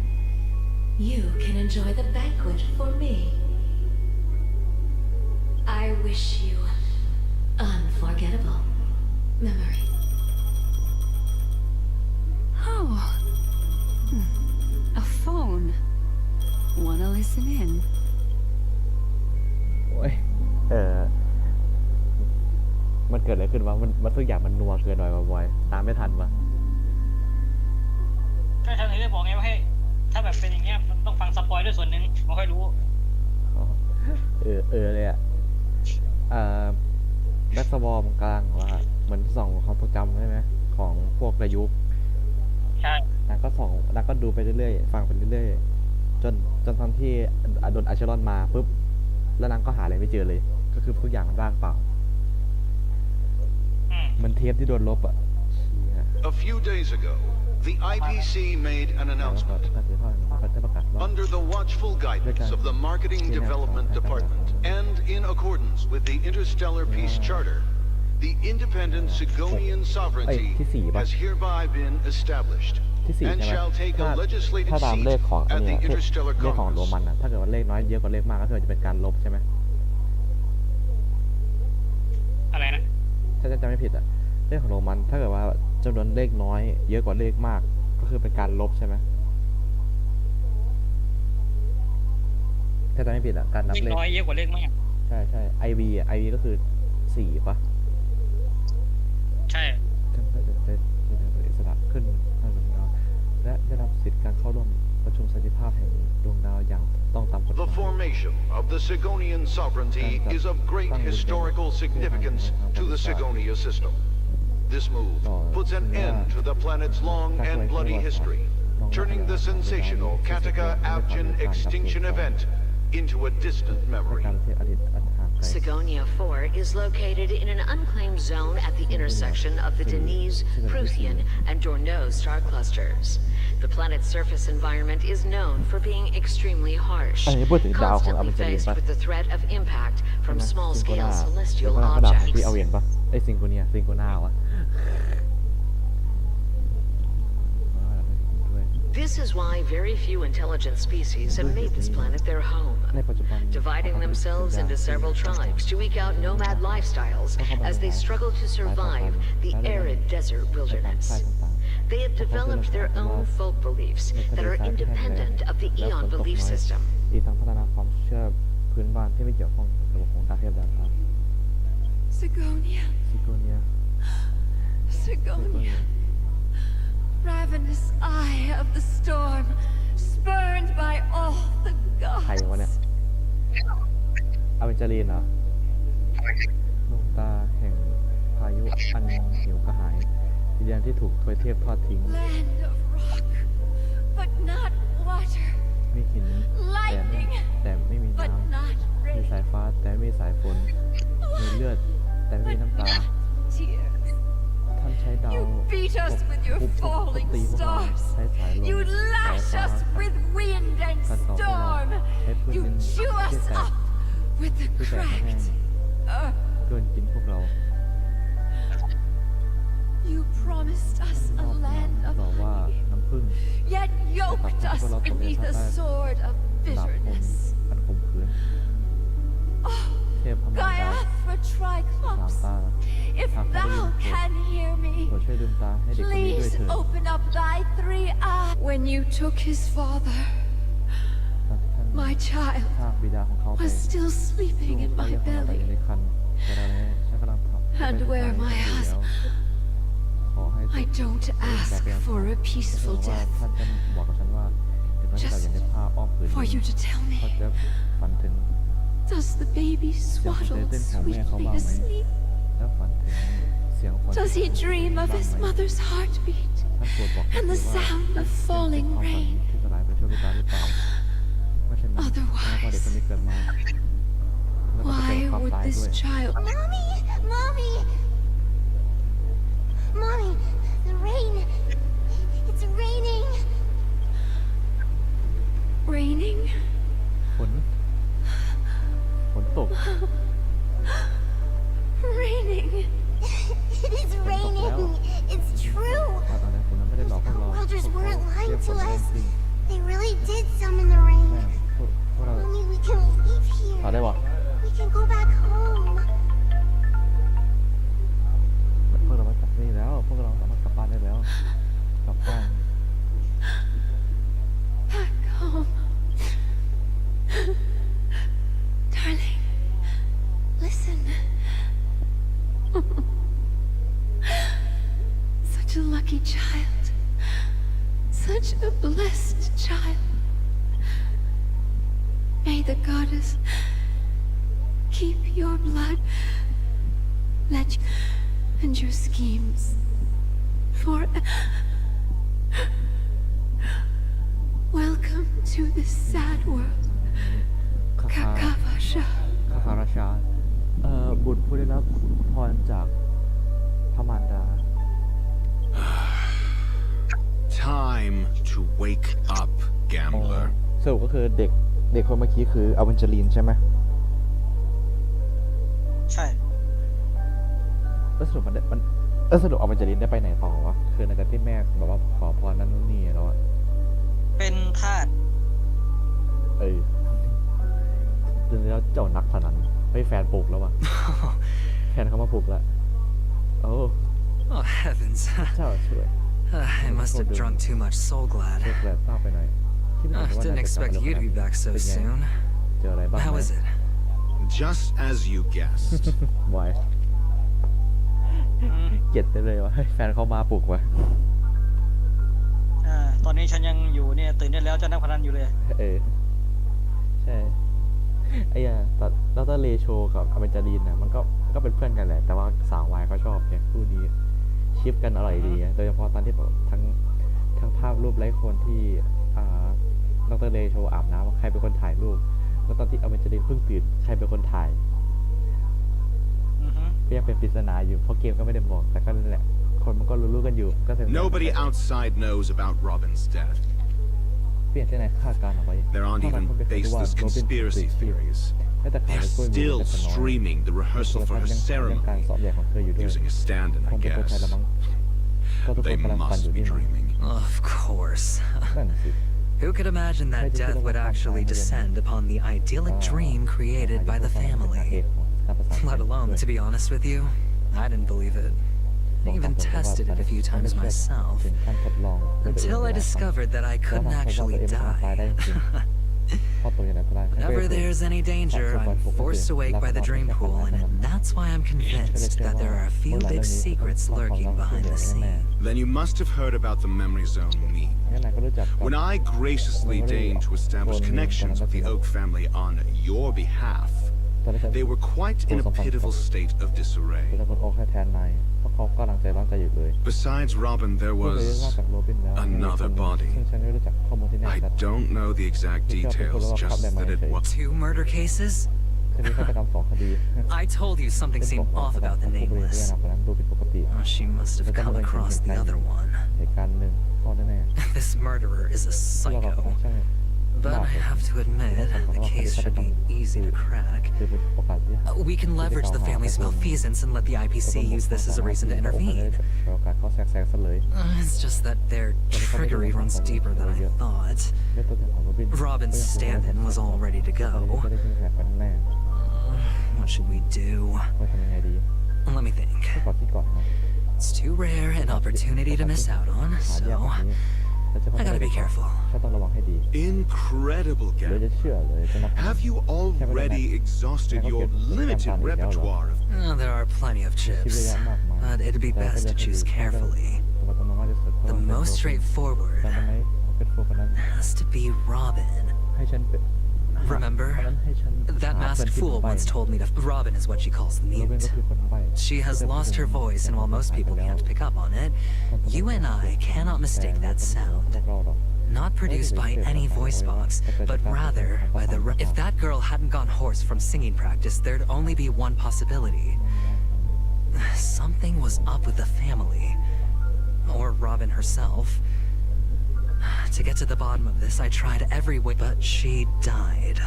you can enjoy the banquet for me. I wish you unforgettable memory. Oh. A phone. Wanna listen in? โอ้ยมันเกิดอะไรขึ้นวะมันทุกอย่างมันนัวเกินหน่อยว่ะบอยตามไม่ทันวะ ก็ฉันถึงได้บอกไงว่าให้ถ้าแบบเป็นอย่างเงี้ยมันต้องฟังสปอยด้วยส่วนหนึ่งไม่ค่อยรู้ เลยอ่ะแบ็กสบอมกลางว่าเหมือนส่องความทรงจำใช่ไหมของพวกประยุกต์ ใช่ นางก็ส่องนางก็ดูไปเรื่อยๆฟังไปเรื่อยๆจนตอนที่โดนอาเชรอนมาปุ๊บแล้วนางก็หาอะไรไม่เจอเลยก็คือทุกอย่างมันว่างเปล่ามันเทปที่โดนลบอ่ะ A few days ago, the IPC made an announcement. Under the watchful guidance of the Marketing Development Department and in accordance with the Interstellar Peace Charter, the independent Sigonian sovereignty has hereby been established and shall take a legislative ถ้าตาม seat เลขของ at เนี่ the ยเลข Interstellar ของโร Congress. มันนะถ้าเกิดว่าเลขน้อยเยอะกว่าเลขมากก็คือจะเป็นการลบใช่ไหม อะไรนะ ถ้าจะไม่ผิดอะเลขของโรมันถ้าเกิดว่าจำนวนเลขน้อยเยอะกว่าเลขมากก็คือเป็นการลบใช่ไหมถ้าจะไม่ผิดอะการนับ เลข เลข น้อยเยอะกว่าเลขมาก ใช่IV ก็คือ4ป่ะ ใช่ ท่านก็จะได้อิสระขึ้นทางดวงดาวและได้รับสิทธิการเข้าร่วมประชุมสันติภาพแห่งดวงดาวอย่างต้องตามกฎห The มาย formation of the Sigonian sovereignty is of great historical significance to the Sigonia system. This move puts an end to the planet's long and bloody history, turning the sensational Kataka-Abjin extinction event into a distant และ memory. การประเทศอดีตอันห่างไกล Sigonia 4 is located in an unclaimed zone at the intersection of the Denise, Prothean, and Dorneau star clusters. The planet's surface environment is known for being extremely harsh, อันนี้พูดถึงดาวของอ constantly เมริกา faced ป่ะ with the threat of impact ใช่ from ไหม small-scale ซิง celestial โกนาดาวของ objects. ที่เอาเวียนป่ะไอ้ซิงโกนาวะ This is why very few intelligent species have made this planet their home, ในปัจจุบัน dividing themselves into several tribes to eke out nomad lifestyles as they struggle to survive the arid desert wilderness. They have developed their own folk beliefs that are independent of the Eon belief system. อีกทั้งพัฒนาความเชื่อพื้นบ้านที่ไม่เกี่ยวข้องกับระบบของดาวเทียมดาวครับ Sigonia, ซิโกเนีย Sigonia, ravenous eye of the storm, spurned by all the ใครวะเนี่ย gods. อเวนเจอรีนเหรอดวงตาแห่งพายุอันหิวกระหายดินแดนที่ถูกทวยเทพทอดทิ้ง Land of rock, but not water. มีหินแต่ไม่มี But น้ำ not มี rain. สายฟ้าแต่ไม่มีสายฝนมีเลือดแต่ไม่มี But น้ำตา not tears. ท่านใช้ดาว You beat us with your ทุบ falling ตีพวกเรา stars. ใช้สายลม You สาย lash ฟ้า us with wind and กันต่อพวกเรา storm. ใช้พื้น You ดิน chew ที่ us แตก up with the ที่แตกแห้ง cracked earth. เกินกินพวกเรา You promised us ม a อบ land of บอกว่า honey, น้ำผึ้ง yet yoked us beneath a sword of ดาบคม bitterness. อันคมขืน Oh, เทพพมารดา Gaiathra สาม Triclops, ตา if thou can hear โปรด me, ช่วยลืมตาให้เด็กคนนี้ด้วย please เถิด open up thy 3 eyes. When you took his father, ตอนที่ท่าน my child พรากบิดาของเขาไป was still ลู sleeping ก in ก็ my ยังคงหลับอยู่ใน belly. ครรภ์แต่ตอนนี้ฉันกำลังทำ And where my husband, ขอให้ I don't ask for a peaceful ว่า death, ท่านจะบอกกับฉันว่าเดี๋ยวท่านจะอยู่ในผ้าอ้อมผืน for you to tell เขา me, จะฝันถึง does the baby swaddle sweetly to sleep? แล้วฝันถึงเสียงฝน Does he dream of his mother's heartbeat ท่านโปรดบอก and the ว่า sound of เสียง falling เป็นความฝัน rain? ที่สลายไปชั่วพริบตาหรือเปล่าไม่ใช่นั้นถ้าพอเด็กคนนี้เกิดมาแล้วก็จะเจอ Why ความ would ตาย this ด้วย child? Mommy! Mommy! Mommy! The rain! It's raining! Raining? ฝนตก Raining? It is raining! It's true! ตอนนั้นฝนนั้นไม่ได้หลอกพวกเรา Our world is worth a blessed child. May the goddess keep your blood, let you, and your schemes for. Welcome to this sad world, คา Kakavasha. คาราชาบุตรผู้ได้รับพรจากพระมารดา Time to wake up, gambler. สรุปก็คือเด็กคนเมื่อกี้คืออเวนเจลีนใช่ไหม ใช่ แล้วสรุปสรุปอเวนเจลีนได้ไปไหนต่อวะคือหลังจากที่แม่แบบว่าขอพรนั่นนู่นนี่แล้วอะ เป็นทาส จนแล้วเจ้านักพนันไม่แฟนปลุกแล้ววะ แฟนเขามาปลุกแล้วโอ้ Oh heavens. เจ้าช่วย I must have drunk too much soul glad. เช็คแลเศร้าไปหน่อยคิดไม่ถึงว่า Didn't น่าจะกลับ expect มา you to be back so เป็นไง soon. เจออะไรบ้างไหม How is it? Just as you guessed. วายเกลียดไปเลยวะให้แฟนเขามาปลุกวะ ตอนนี้ฉันยังอยู่เนี่ยตื่นได้แล้วเจ้านักพนันอยู่เลย ใช่ไอ้ดรเลโชกับอเมจารีนนะมันก็เป็นเพื่อนกันแหละแต่ว่าสาววายเขาชอบเนี่ยคู่นี้ชิปกันอร่อยดีโดยเฉพาะตอนที่แบบทั้งภาพรูปไร้คนที่ดรเลโชอาบน้ำใครเป็นคนถ่ายรูปแล้วตอนที่อเมจารีนเพิ่งตื่นใครเป็นคนถ่ายก็ยังเป็นปริศนาอยู่เพราะเกมก็ไม่ได้บอกแต่ก็นั่นแหละคนมันก็รู้กันอยู่ก็ Nobody outside knows about Robin's death. เปลี่ยนที่ไหนคาดการณ์เอาไว้ There aren't even baseless conspiracy theories. They're still streaming the rehearsal for her ceremony using a stand-in, I guess. They must be dreaming. Of course. นั่นสิ Who could imagine that death would actually descend upon the idyllic dream created by the family? Let alone, to be honest with you, I didn't believe it. I even tested it a few times myself, until I discovered that I couldn't actually die. Whenever there's any danger, I'm forced awake by the dream pool, and that's why I'm convinced that there are a few big secrets lurking behind the scene. Then you must have heard about the memory zone meme. When I graciously deigned to establish connections with the Oak family on your behalf, they were quite in a pitiful state of disarray. Besides Robin, there was another body. I don't know the exact details, just that it was... 2 murder cases? I told you something seemed off about the nameless. Oh, she must have come across the other one. This murderer is a psycho. But I have to admit, the case should be easy to crack. We can leverage the family's malfeasance and let the IPC use this as a reason to intervene. It's just that their trickery runs deeper than I thought. Robin's stand-in was all ready to go. What should we do? Let me think. It's too rare an opportunity to miss out on, so I gotta be careful. Incredible, Gavin. Have you already exhausted your limited repertoire of... There are plenty of chips, but it'd be best to choose carefully. The most straightforward has to be Robin. Remember? That masked fool once told me Robin is what she calls the mute. She has lost her voice, and while most people can't pick up on it, you and I cannot mistake that sound. Not produced by any voice box, but rather by the... If that girl hadn't gone hoarse from singing practice, there'd only be one possibility. Something was up with the family. Or Robin herself. To get to the bottom of this, I tried every way, but she died.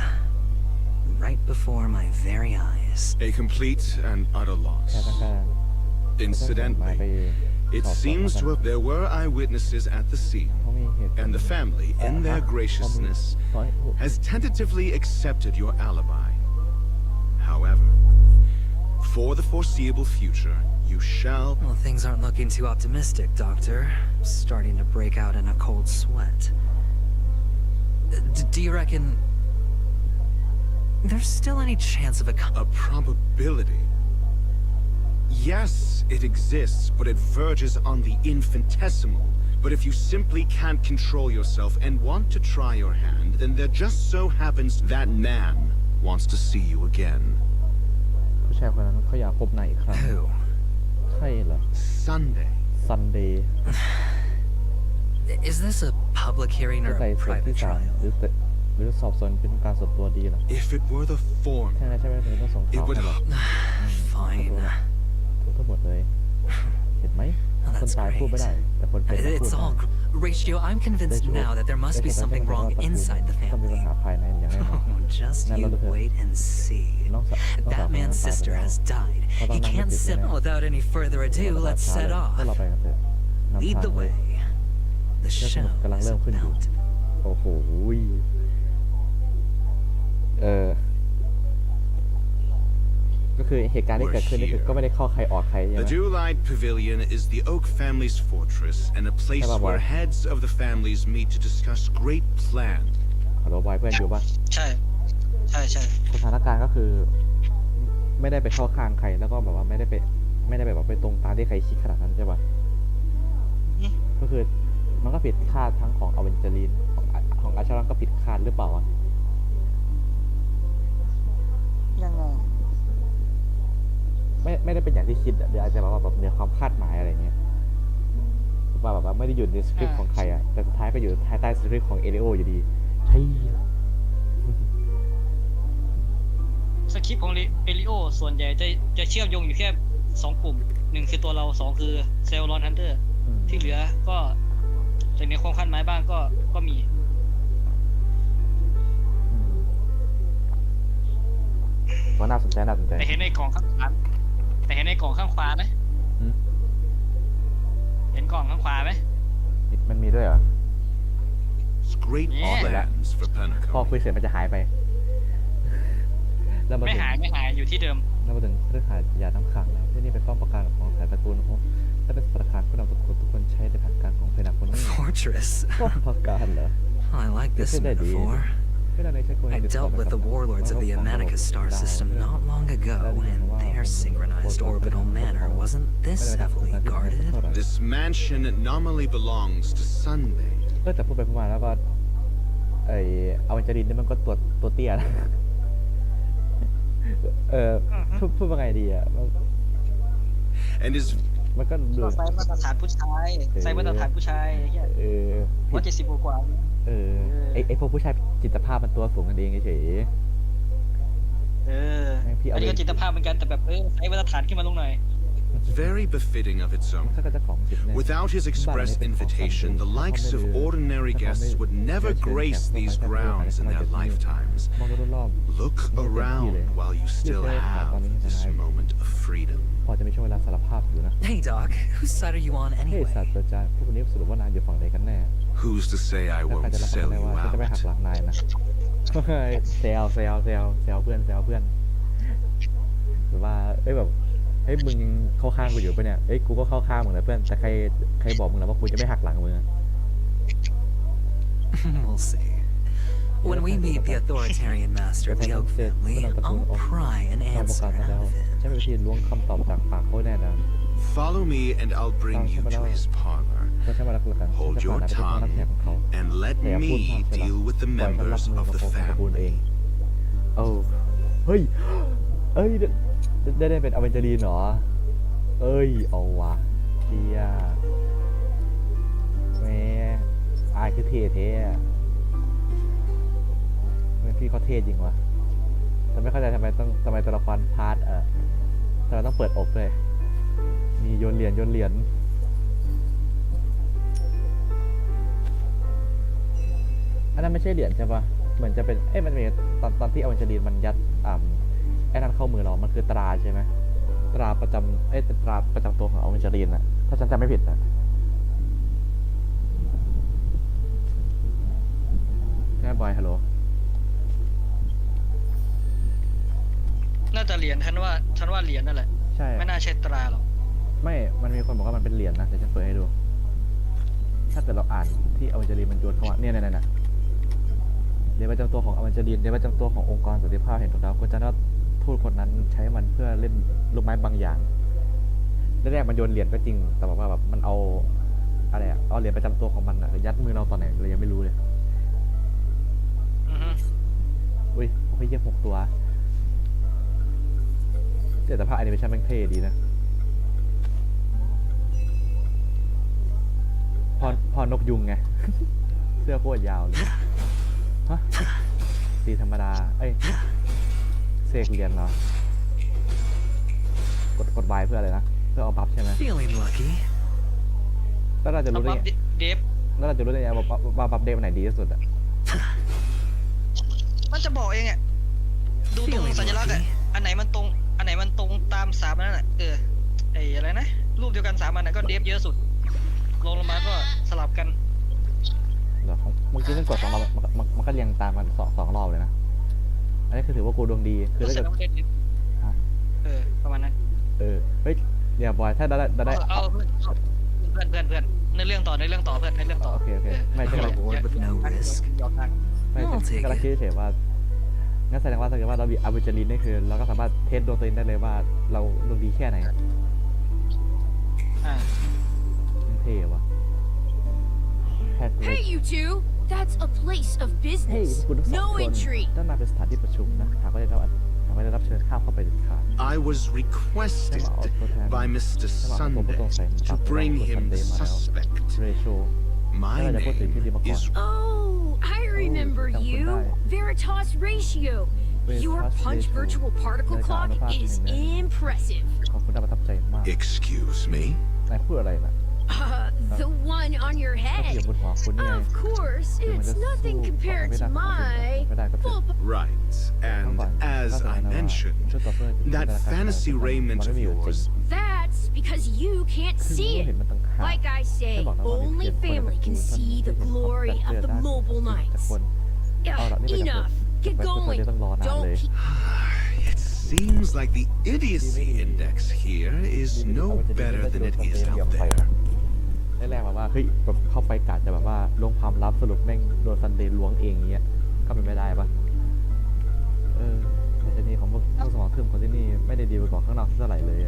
Right before my very eyes. A complete and utter loss. Incidentally, it seems to have... There were eyewitnesses at the scene, and the family, in their graciousness, has tentatively accepted your alibi. However, for the foreseeable future, you shall... Well, things aren't looking too optimistic, Doctor. I'm starting to break out in a cold sweat. Do you reckon... there's still any chance of a probability? Yes, it exists, but it verges on the infinitesimal But if you simply can't control yourself and want to try your hand, then there just so happens that man wants to see you again. ผู้ชายคนนั้นเขาอยากพบนายอีกครั้ง Who? ใช่เหรอ Sunday. Sunday Is this a public hearing จะ or ไต่ a สวนที่ private ศาล trial? หรือสอบสวนเป็นการส่วนตัวดีเหรอ If it were the form, ใช่ไหมใช่ไหมถึงต้องส่ง it ข่าว would ให้เหรอ Fine. ถูกทั้งหมดเลย เห็นไหม Oh, คน that's ตายพูดไม่ได้ great. แต่คนเป็นพูด It's ได้ all ratio. I'm convinced now that there must be something wrong inside the ต้องมีปัญ family. หาภายในอย่างแน่นอน Oh, just Now you look at wait and see. น้องสาว That man's sister has died. He can't sit without any further ado. Let's set พวกเรา off. ไปกันเถอะนำ Lead ทาง the เลย way. The เรื่อง show กำลัง is เริ่มขึ้นอยู่ about. โอ้โหก็คือเหตุการณ์ที่เกิดขึ้นนี่คือก็ไม่ได้เข้าใครออกใครใช่ไห the ม Dewlight Pavilion is the Oak family's fortress and a place Hello, boy. where heads of the families meet to discuss great plans. ฮัลโหลบอยเพื่อนอยู่ปะ ใช่สถานการณ์ก็คือ ไม่ได้ไปเข้าข้างใครแล้วก็แบบว่าไม่ได้แบบว่าไปตรงตามที่ใครคิดขนาดนั้นใช่ปะก็คือมันก็ผิดคาดทั้งของอเวนเจอรีนของอาชารันก็ผิดคาดหรือเปล่าอะ ยังไง ไม่ได้เป็นอย่างที่คิดอะเดี๋ยวอาจจะแบบเหนือความคาดหมายอะไรเงี้ยว่าแบบว่าไม่ได้อยู่ในสคริปต์ของใครอะแต่สุดท้ายก็อยู่ภายใต้สคริปต์ของเอลิโออยู่ดีใช่ สคริปต์ของเอลิโอส่วนใหญ่จะเชื่อมโยงอยู่แค่2 กลุ่ม1คือตัวเรา2คือเซลล์รอนฮันเตอร์ที่เหลือก็จะมีความคาดหมายบ้างก็มี ก็น่าสนใจแต่เห็นในกล่องข้างขวาไหมเห็นกล่องข้างขวาไหม มันมีด้วยเหรอ Great plans for พอ Penacony. คุยเสร็จมันจะหายไปแล้วมา ไม่ ถึง หายอยู่ที่เดิม แล้วมาถึงเรื่องขายยาน้ำขังแล้วที่นี่เป็นป้อมปราการของสายตระกูลของและเป็นประการผู้นำตระกูลทุกคนใช้ในแผนการของเพนาคนนี้ Fortress. ป้อมปราการเหรอ I like this metaphor. ไม่ได้ในใช้กล I dealt with the warlords of the Amanicus star system not long ago, and their synchronized orbital manor wasn't this heavily guarded. This mansion nominally belongs to Sunday. แต่พูดไปพูดมาแล้วก็เอาวันจรินนี่มันก็ตัวเตี้ยนะพูดว่าไงดีอ่ะ And his มันก็ดู ใส่มาตรฐานผู้ชายว่า70 กว่า ไอพวกผู้ชายจิตภาพมันตัวสูงกันเองเฉย อันนี้ก็จิตภาพเหมือนกันแต่แบบใช้มาตรฐานขึ้นมาลงหน่อย very befitting of its own. ถ้าก็จะของจิตเนี่ย Without his express invitation, the likes of ordinary guests would never grace these grounds in their lifetimes. มองรอบๆ Look around while you still have this moment of freedom. พอจะมีช่วงเวลาสารภาพอยู่นะ Hey, Doc. Whose side are you on เฮ้ย anyway? ศาสตราจารย์พวกนี้สรุปว่านายอยู่ฝั่งไหนกันแน่ Who's to say I แล้วใคร won't จะรับประกัน sell ได้ you ว่าฉันจะไม่หัก out? หลังนายนะเซลเพื่อนหรือว่าแบบมึงเข้าข้างกูอยู่ปะเนี่ยกูก็เข้าข้างมึงนะเพื่อนแต่ใครบอกมึงแล้วว่ากูจะไม่หักหลังมึง We'll see. When we meet the authoritarian master of the Oak family, I'll pry an ตามประ answer กาศมาแล้ว out of ใช้ him. วิธีล้วงคำตอบจากปากเขาแน่นอน Follow me and I'll bring you to his parlor. ก็ใช้มาลักกัน Hold จะ your พาไปเป็นรับแขกของเขา tongue and let แต่อย่าพูด me มากใช่ไหม deal with the ปล่อยฉันรับ members มือ of กับ the คนของตระกูลเอง family. เฮ้ยได้เป็นอเวนเจอรีนเหรอเอาวะเชียแม่อายคือเท่แม่พี่เขาเท่จริงวะแต่ไม่เข้าใจทำไมตัวละครพาร์ททำไมต้องเปิดอกด้วยมีโยนเหรียญอันนั้นไม่ใช่เหรียญใช่ปะเหมือนจะเป็นมันมีตอนที่อเวนเจอรีนมันยัดไอ้นั่นเข้ามือเรามันคือตราใช่ไหมตราประจำตราประจำตัวของอเวนเจอรีนนะถ้าฉันจำไม่ผิดนะแค่บอยฮัลโหล น่าจะเหรียญฉันว่าเหรียญนั่นแหละ ใช่ ไม่น่าใช่ตราหรอก ไม่มันมีคนบอกว่ามันเป็นเหรียญนะเดี๋ยวฉันเปิดให้ดูถ้าเกิดเราอ่านที่อเวนเจอรีนมันโยนเข้ามาเนี่ยเดี๋ยวประจำตัวของอเวนเจอรีนเดี๋ยวประจำตัวขององค์กรสันติภาพแห่งดวงดาวก็จะน่าทูตคนนั้นใช้มันเพื่อเล่นลูกไม้บางอย่างแรกๆมันโยนเหรียญก็จริงแต่บอกว่าแบบมันเอา อะไรอะเอาเหรียญประจำตัวของมันอะยัดมือเราตอนไหนเรายังไม่รู้เลย อือฮึ อุ้ยโอ้ยเยี่ยม6 ตัวแต่ภาพแอนิเมชั่นแม่งเท่ดีนะพอนกยุงไง เสื้อโคตรยาวเลยฮะตีธรรมดาเอ้ยเสกเหรียญเหรอกดYเพื่ออะไรนะเพื่อเอาบัฟใช่ไหม Feeling lucky. แล้วเราจะ เอา รู้ได้ บัฟ ไง เดฟ แล้วเราจะรู้ได้ไงว่าบัฟเดฟไหนดีที่สุดอะ มันจะบอกเองอ่ะดูตรงสัญลักษณ์อ่ะอันไหนมันตรงตาม3อันนั้นอ่ะไอ้อะไรนะรูปเดียวกัน3อันน่ะก็เดฟเยอะสุดลงมาก็สลับกัน เดี๋ยวเมื่อกี้นั่นกด2 รอบมันก็เรียงตามกันสองรอบเลยนะอันนี้คือถือว่ากูดวงดีคือถ้าเกิด ประมาณนั้น เฮ้ยเดี๋ยวบอยถ้าได้ เอาเพื่อนในเรื่องต่อเพื่อนในเรื่องต่อ โอเคไม่ใช่ Reward with no risk. ไม่กำลังคิดเฉยๆว่างั้นแสดงว่าถ้าเกิดว่าเรามีอาร์บิจารินนี่คือเราก็สามารถเทสดวงตัวเองได้เลยว่าเราดวงดีแค่ไหน อ่า เท่ว่ะHey you two! That's a place of เฮ้ย business. คุณทั้งสอง No คน entry. ด้านหน้าเป็นสถานที่ประชุมนะหากไม่ได้รับเชิญข้ามเข้าไปเด็ดขาด I was requested by Mr. Sunday to bring him the suspect. เรโช My name is Oh, I remember you. Veritas Ratio. Your punch virtual particle clock is impressive. ขอบคุณน่าประทับใจมาก Excuse me? นายพูดอะไรนะ The one on your ถ้าเทียบ head. บนหัวคุณนี่ไง Of course, คือมัน it's จะสู้ nothing ไม่ compared ได้ to my ไม่ได้ก็เถอะ full. Right. And as I mentioned, that fantasy raiment of yours That's because you can't คือ see เห็น it. มันตั้งขา Like I say, only family can see the glory of the mobile แต่ nights. คน Enough. Get ไป going. ต้องรอนานเลย Don't keep. It seems like the idiocy index here is no better than it is out there. แรกๆแบบว่าเฮ้ยแบบเข้าไปกะจะแบบว่าล้วงความลับสรุปแม่งโดนซันเดย์ล้วงเองอย่างเงี้ยก็เป็นไม่ได้ปะในชนีของพวกสมองทึมคนที่นี่ไม่ได้ดีไปกว่าข้างนอกเท่าไหร่เลย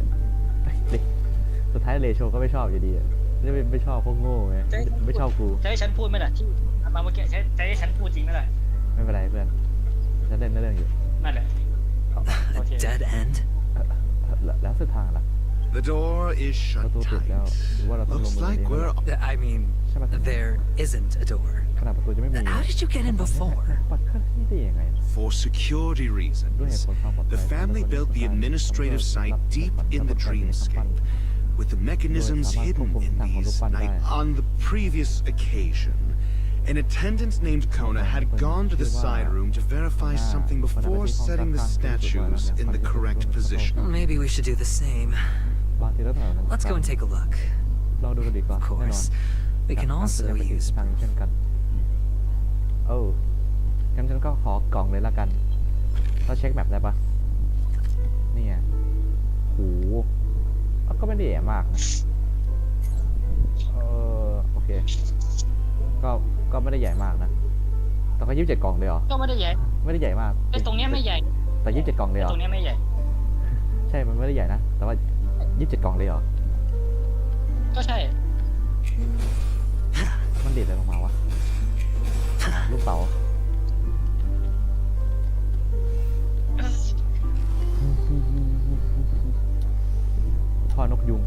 สุดท้ายเลโชก็ไม่ชอบอยู่ดีไม่ชอบพวกโง่ไงไม่ชอบกู จะให้ฉันพูดไหมล่ะที่มาเมื่อกี้จะให้ฉันพูดจริงไหมล่ะ ไม่เป็นไรเพื่อนฉันเล่นเรื่องอยู่ นั่นแหละ A dead end? แล้วสุดทางล่ะ The door is ป shut ระตูปิดแล้ว tight. หรือว่าเราต้องลง Looks มือ like เอง we're I mean, there isn't a door. ขนาดประตูจะไม่มี How did you get in before? ปัดขึ้นนี่ได้ยังไง for security ด้วยเหตุ reasons. ผลความปลอดภัย The family built the administrative site deep in the dreamscape, with the mechanisms hidden in these night. On the previous occasion, an attendant named Kona had gone to the side room to verify something before setting the statues in the correct position. Well, maybe we should do the same. บางทีแล้ว Let's go and take a look. ลองดูกันดีกว่า Of แน่นอน course. We can also use ทางเช่นกันงั้นฉันก็ขอกล่องเลยละกันเราเช็คแบบได้ปะนี่ไงโหก็ไม่ได้แย่มากนะโอเคก็ไม่ได้ใหญ่มากนะแต่ก็27 กล่องเลยเหรอ ก็ไม่ได้ใหญ่ ไม่ได้ใหญ่มาก ไอ้ตรงเนี้ยไม่ใหญ่ แต่27 กล่องเลยเหรอ ตรงเนี้ยไม่ใหญ่ ใช่มันไม่ได้ใหญ่นะแต่ว่า27 กล่องเลยเหรอ ก็ใช่ มันเด็ดอะไรลงมาวะลูกเต๋าพ่อนกยุง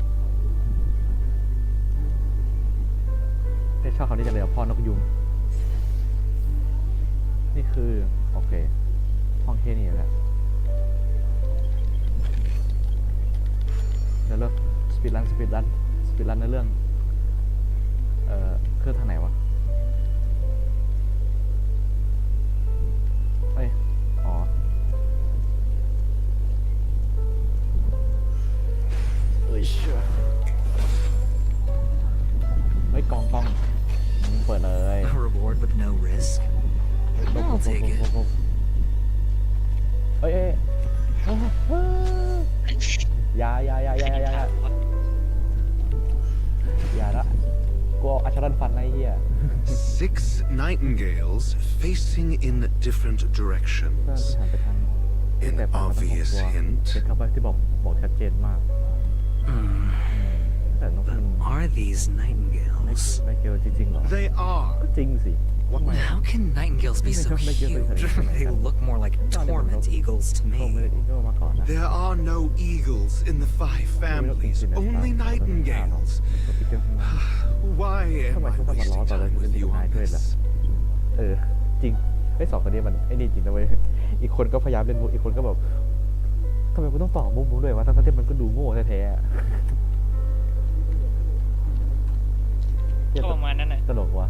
ชอบคำนี้จังเลยพ่อนกยุงนี่คือโอเคห้องแค่นี้แหละเดี๋ยวเลิกสปีดรันในเรื่องเครื่องทางไหนวะอ๋อเชื่อกล่องเปิดเลย a reward with no risk. I'll take it. อย่าละกูเอาอัชรันฟันไอ้เหี้ย 6 nightingales facing in different เพื่อน directions. หันไปทาง An แต่ฟันมันต้อง obvious ตัว hint. เป็นคำใบ้ที่บอกชัดเจนมาก แต่นกมัน Are these ไม nightingales? เคิลจริงๆเหรอ They are. ก็จริงสิว่าไง How can nightingales be so huge? They look more like torment eagles to คงไม่ me. ได้อีโก้มาก่อนนะ There are no eagles in the five families, only nightingales. ก็ปิดเครื่องข้างหน้า Why ทำ am ไม I เขาต้องมาล้อ wasting ตอนแรก time เป็น with ดี you นาย on ด้วยล่ะ this? จริงไอ้สองคนนี้มันไอ้นี่จริงนะเว้ยอีกคนก็พยายามเล่นมุกอีกคนก็แบบทำไมกูต้องต่อมุกด้วยวะทั้งที่มันก็ดูโง่แท้ๆ ก็ประมาณนั้นแหละ ตลกว่ะ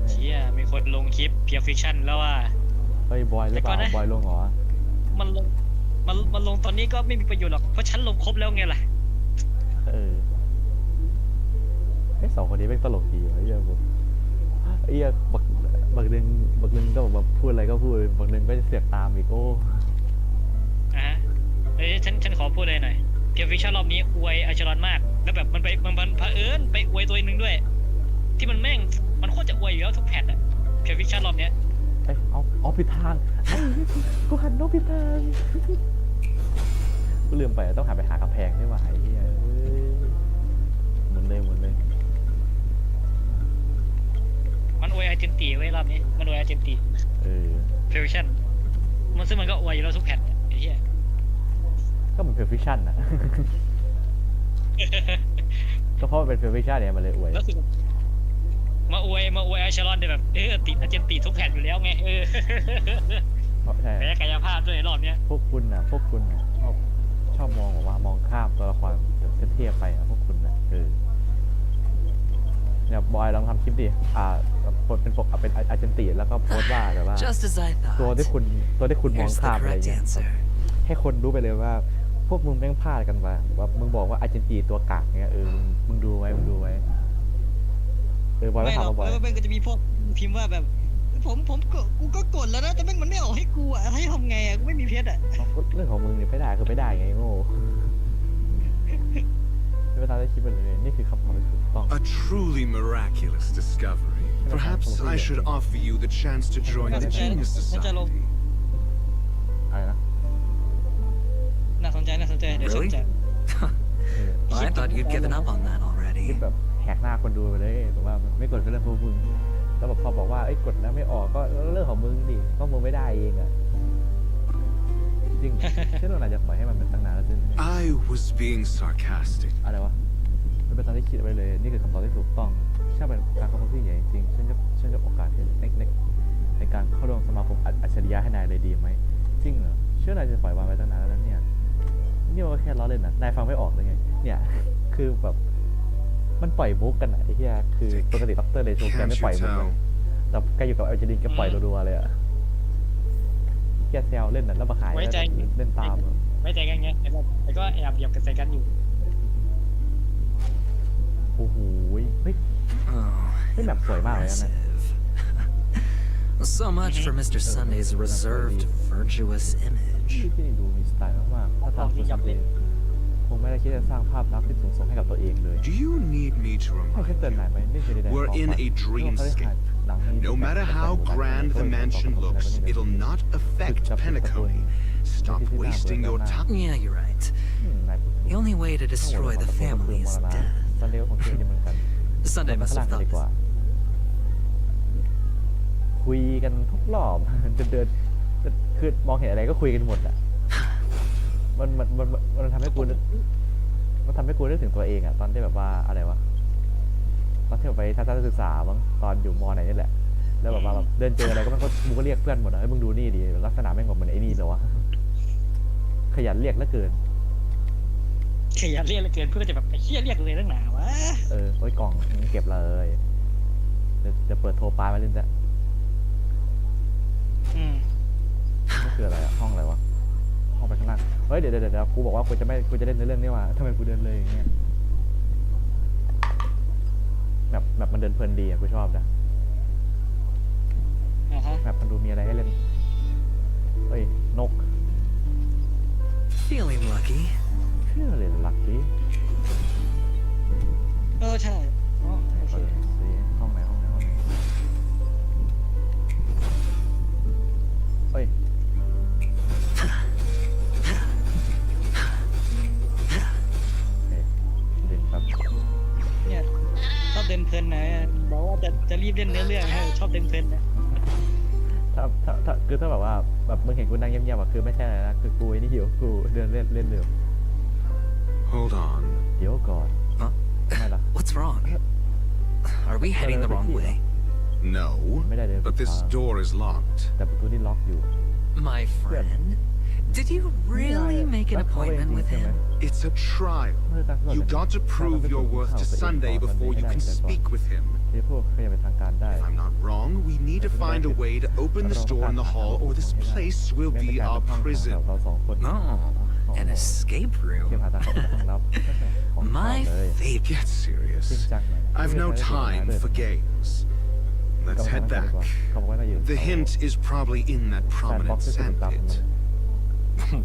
เชี่ยมีคนลงคลิปเพียร์ฟิคชั่นแล้วว่า เฮ้ยบอยหรือเปล่าบอยลงเหรอ มันลงมันลงตอนนี้ก็ไม่มีประโยชน์หรอกเพราะฉันลงครบแล้วไงล่ะ ไอ้สองคนนี้เป็นตลกดีวะไอ้เหี้ยผมไอ้เหี้ยบักนึงก็แบบพูดอะไรก็พูดบักนึงก็จะเสียบตามอีกโอ้ เอ้ยฉันขอพูดเลยหน่อยเพียร์ฟิคชั่นรอบนี้อวยอาชรอนมากแล้วแบบมันเผอิญไปอวยตัวนึงด้วย ที่มันแม่งมันโคตรจะอวยอยู่แล้วทุกแพทอะเพียร์ฟิคชั่นรอบเนี้ย เอาผิดทางกูหันนกผิดทางกูลืมไปต้องหันไปหากำแพงนี่หว่าไอ้เหี้ยหมุนเลยมันอวยอาร์เจนตีไว้รอบนี้มันอวยอาร์เจนตีเพียร์ฟิคชั่นมันซึ่งมันก็อวยอยู่แล้วทุกแพทไอ้เหี้ย ก็เหมือนเพอร์ฟิชั่นนะ ก็เพราะมันเป็นเพอร์ฟิชั่นเนี่ยมันเลยอวยแล้วคือมาอวยอาชารอนเนี่ยแบบติดอาร์เจนตีทุกแพทอยู่แล้วไงแพ้กายภาพด้วยรอบเนี้ยพวกคุณชอบมองแบบว่ามองข้ามตัวละครเทียบไปพวกคุณเนี่ยบอยลองทำคลิปดิเป็นปกเป็นอาร์เจนตีแล้วก็โพสต์ว่าแบบว่าตัวที่คุณมองข้ามอะไรเงี้ยให้คนรู้ไปเลยว่าพวกมึงแม่งพลาดกันว่ามึงบอกว่าอาร์เจนตีตัวกากเงี้ยมึงดูไว้บอยก็ถามมาบ่อยแล้วมันก็จะมีพวกพิมพ์ว่าแบบกูก็กดแล้วนะแต่แม่งมันไม่ออกให้กูอะให้ทำไงอะกูไม่มีเพชรอะเรื่องของมึงเนี่ยไม่ได้คือไม่ได้ไงโง่ไม่ตามได้คิดไปเลยนี่คือคำตอบที่ถูกต้อง A truly miraculous discovery. Perhaps I should offer you the chance to join the Genius Society. อะไรนะ น่าสนใจเดี๋ยวฉัน Really? จะ I thought you'd given up on that คลิ already. ปแบบแหกหน้าคนดูไปเลยแบบว่าไม่กดก็เรื่องพวกมึงแล้วแบบพอบอกว่าไอ้กดแล้วไม่ออกก็เรื่องของมึงดิก็มึงไม่ได้เองอะจริงเช่นเราอาจจะปล่อยให้มันเป็นตั้งนานแล้วจน I was being sarcastic. อะไรวะไม่เป็นตามที่คิดไว้เลยนี่คือคำตอบที่ถูกต้องถ้าเป็นการเข้าร่วมที่ใหญ่จริงฉันจะโอกาสในการเข้าร่วมสมาคมอัจฉริยะให้นายเลยดีไหมจริงเหรอเชื่อนายจะปล่อยวางไว้ตั้งนานแล้วเนี่ยนี่มันก็แค่ล้อเล่นนะนายฟังไม่ออกเลยไงเนี่ยคือแบบมันปล่อยมุกกันอะไอ้เหี้ยคือปกติด็อกเตอร์เลโชแกไม่ปล่อยมุกเลยแต่แกอยู่กับเอลเจลินแกปล่อยรัวๆเลยอะแกแซวเล่นน่ะแล้วมาขายเล่นตามไว้ใจกันไงแต่ก็แอบเหยียบกันใส่กันอยู่ โอ้โหเฮ้ยแบบสวยมากเลยนะ So much for Mr. Sunday's reserved, virtuous image. ที่นี่ดูมีสไตล์มากๆถ้าตามตัวซันเดย์คงไม่ได้คิดจะสร้างภาพลักษณ์ที่สูงส่งให้กับตัวเองเลย Do you need me to ให้ remind แค่เตือนหน่อยไหมนี่คือ We're in a dreamscape. No matter how grand the mansion looks, it'll not affect Penacony. Stop wasting your time. Yeah, you're right. The only way to destroy the family is death. ซันเดย์ของเชื่อเหมือนกัน Sunday must have thought. คุยกันทุกรอบเดินคือมองเห็นอะไรก็คุยกันหมดอ่ะมันทำให้กูนึกถึงตัวเองอ่ะตอนที่แบบว่าอะไรวะตอนที่ไปทัศนศึกษาบ้างตอนอยู่ม.ไหนนี่แหละแล้วแบบว่าเดินเจออะไรก็มึงก็เรียกเพื่อนหมดเลยมึงดูนี่ดิลักษณะแม่งแบบเหมือนไอ้นี่เลยวะขยันเรียกเหลือเกินเพื่อจะแบบไอ้เหี้ยเรียกเลยตั้งหนาวะโอ้ยกล่องเก็บเลยจะเปิดโทรปลายมาเล่นจ้ะนี่คืออะไรอะห้องอะไรวะห้องไปข้างล่างเฮ้ยเดี๋ยวกูบอกว่ากูจะเล่นในเรื่องนี้ว่ะทำไมกูเดินเลยอย่างเงี้ยแบบมันเดินเพลินดีอะกูชอบนะแบบมันดูมีอะไรให้เล่นเฮ้ยนก Feeling lucky. Feeling lucky. ใช่ห้องไหนเฮ้ย ปเล่นเนื้อเรื่องชอบดึงเพลินนะ ถ้าแบบว่าแบบมึงเห็นกูนั่งเงียบๆอะคือไม่ใช่นะคือกูนี่หิวกูเดินเล่นเร็ว Hold on. เดี๋ยวก่อน Huh? ไม่ล่ะ What's wrong? Are we heading the wrong way? No, ไม่ได้เดิน but this door is locked. แต่ประตูนี่ล็อกอยู่ My friend, did you really make an appointment with him? It's a trial. You got to prove your worth to Sunday before you can speak with him. ที่พวกเคยเป็นทางการได้ If I'm not wrong, we need to find a way to open this door in the hall, or this place will be our prison. เราสองคน Oh, an escape เกี่ยว room. หาทางเข้าห้องลับของเขา My เลย favorite. Get จริง serious. จังเลย I've no time for games. Let's head back. เขาบอกว่าน่าอยู่ The hint is probably in that แซนบ็อก prominent ซ์ที่ถูกกลับ sandpit.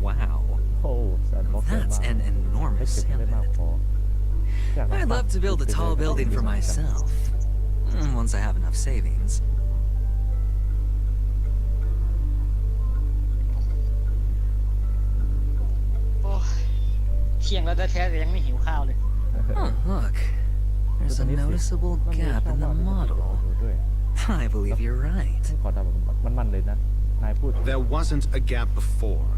Wow. โอ้แซนบ็อกซ์ That's an ให้ enormous เก็บไม่มาก sandpit. พอ I'd love to build a tall building for myself. Once I have enough savings. โอ้เที่ยงแล้วแท้ๆแต่ยังไม่หิวข้าวเลย Oh, look. There's a noticeable gap in the model. I believe you're right. ขอทำมันเลยนะ นายพูด There wasn't a gap before.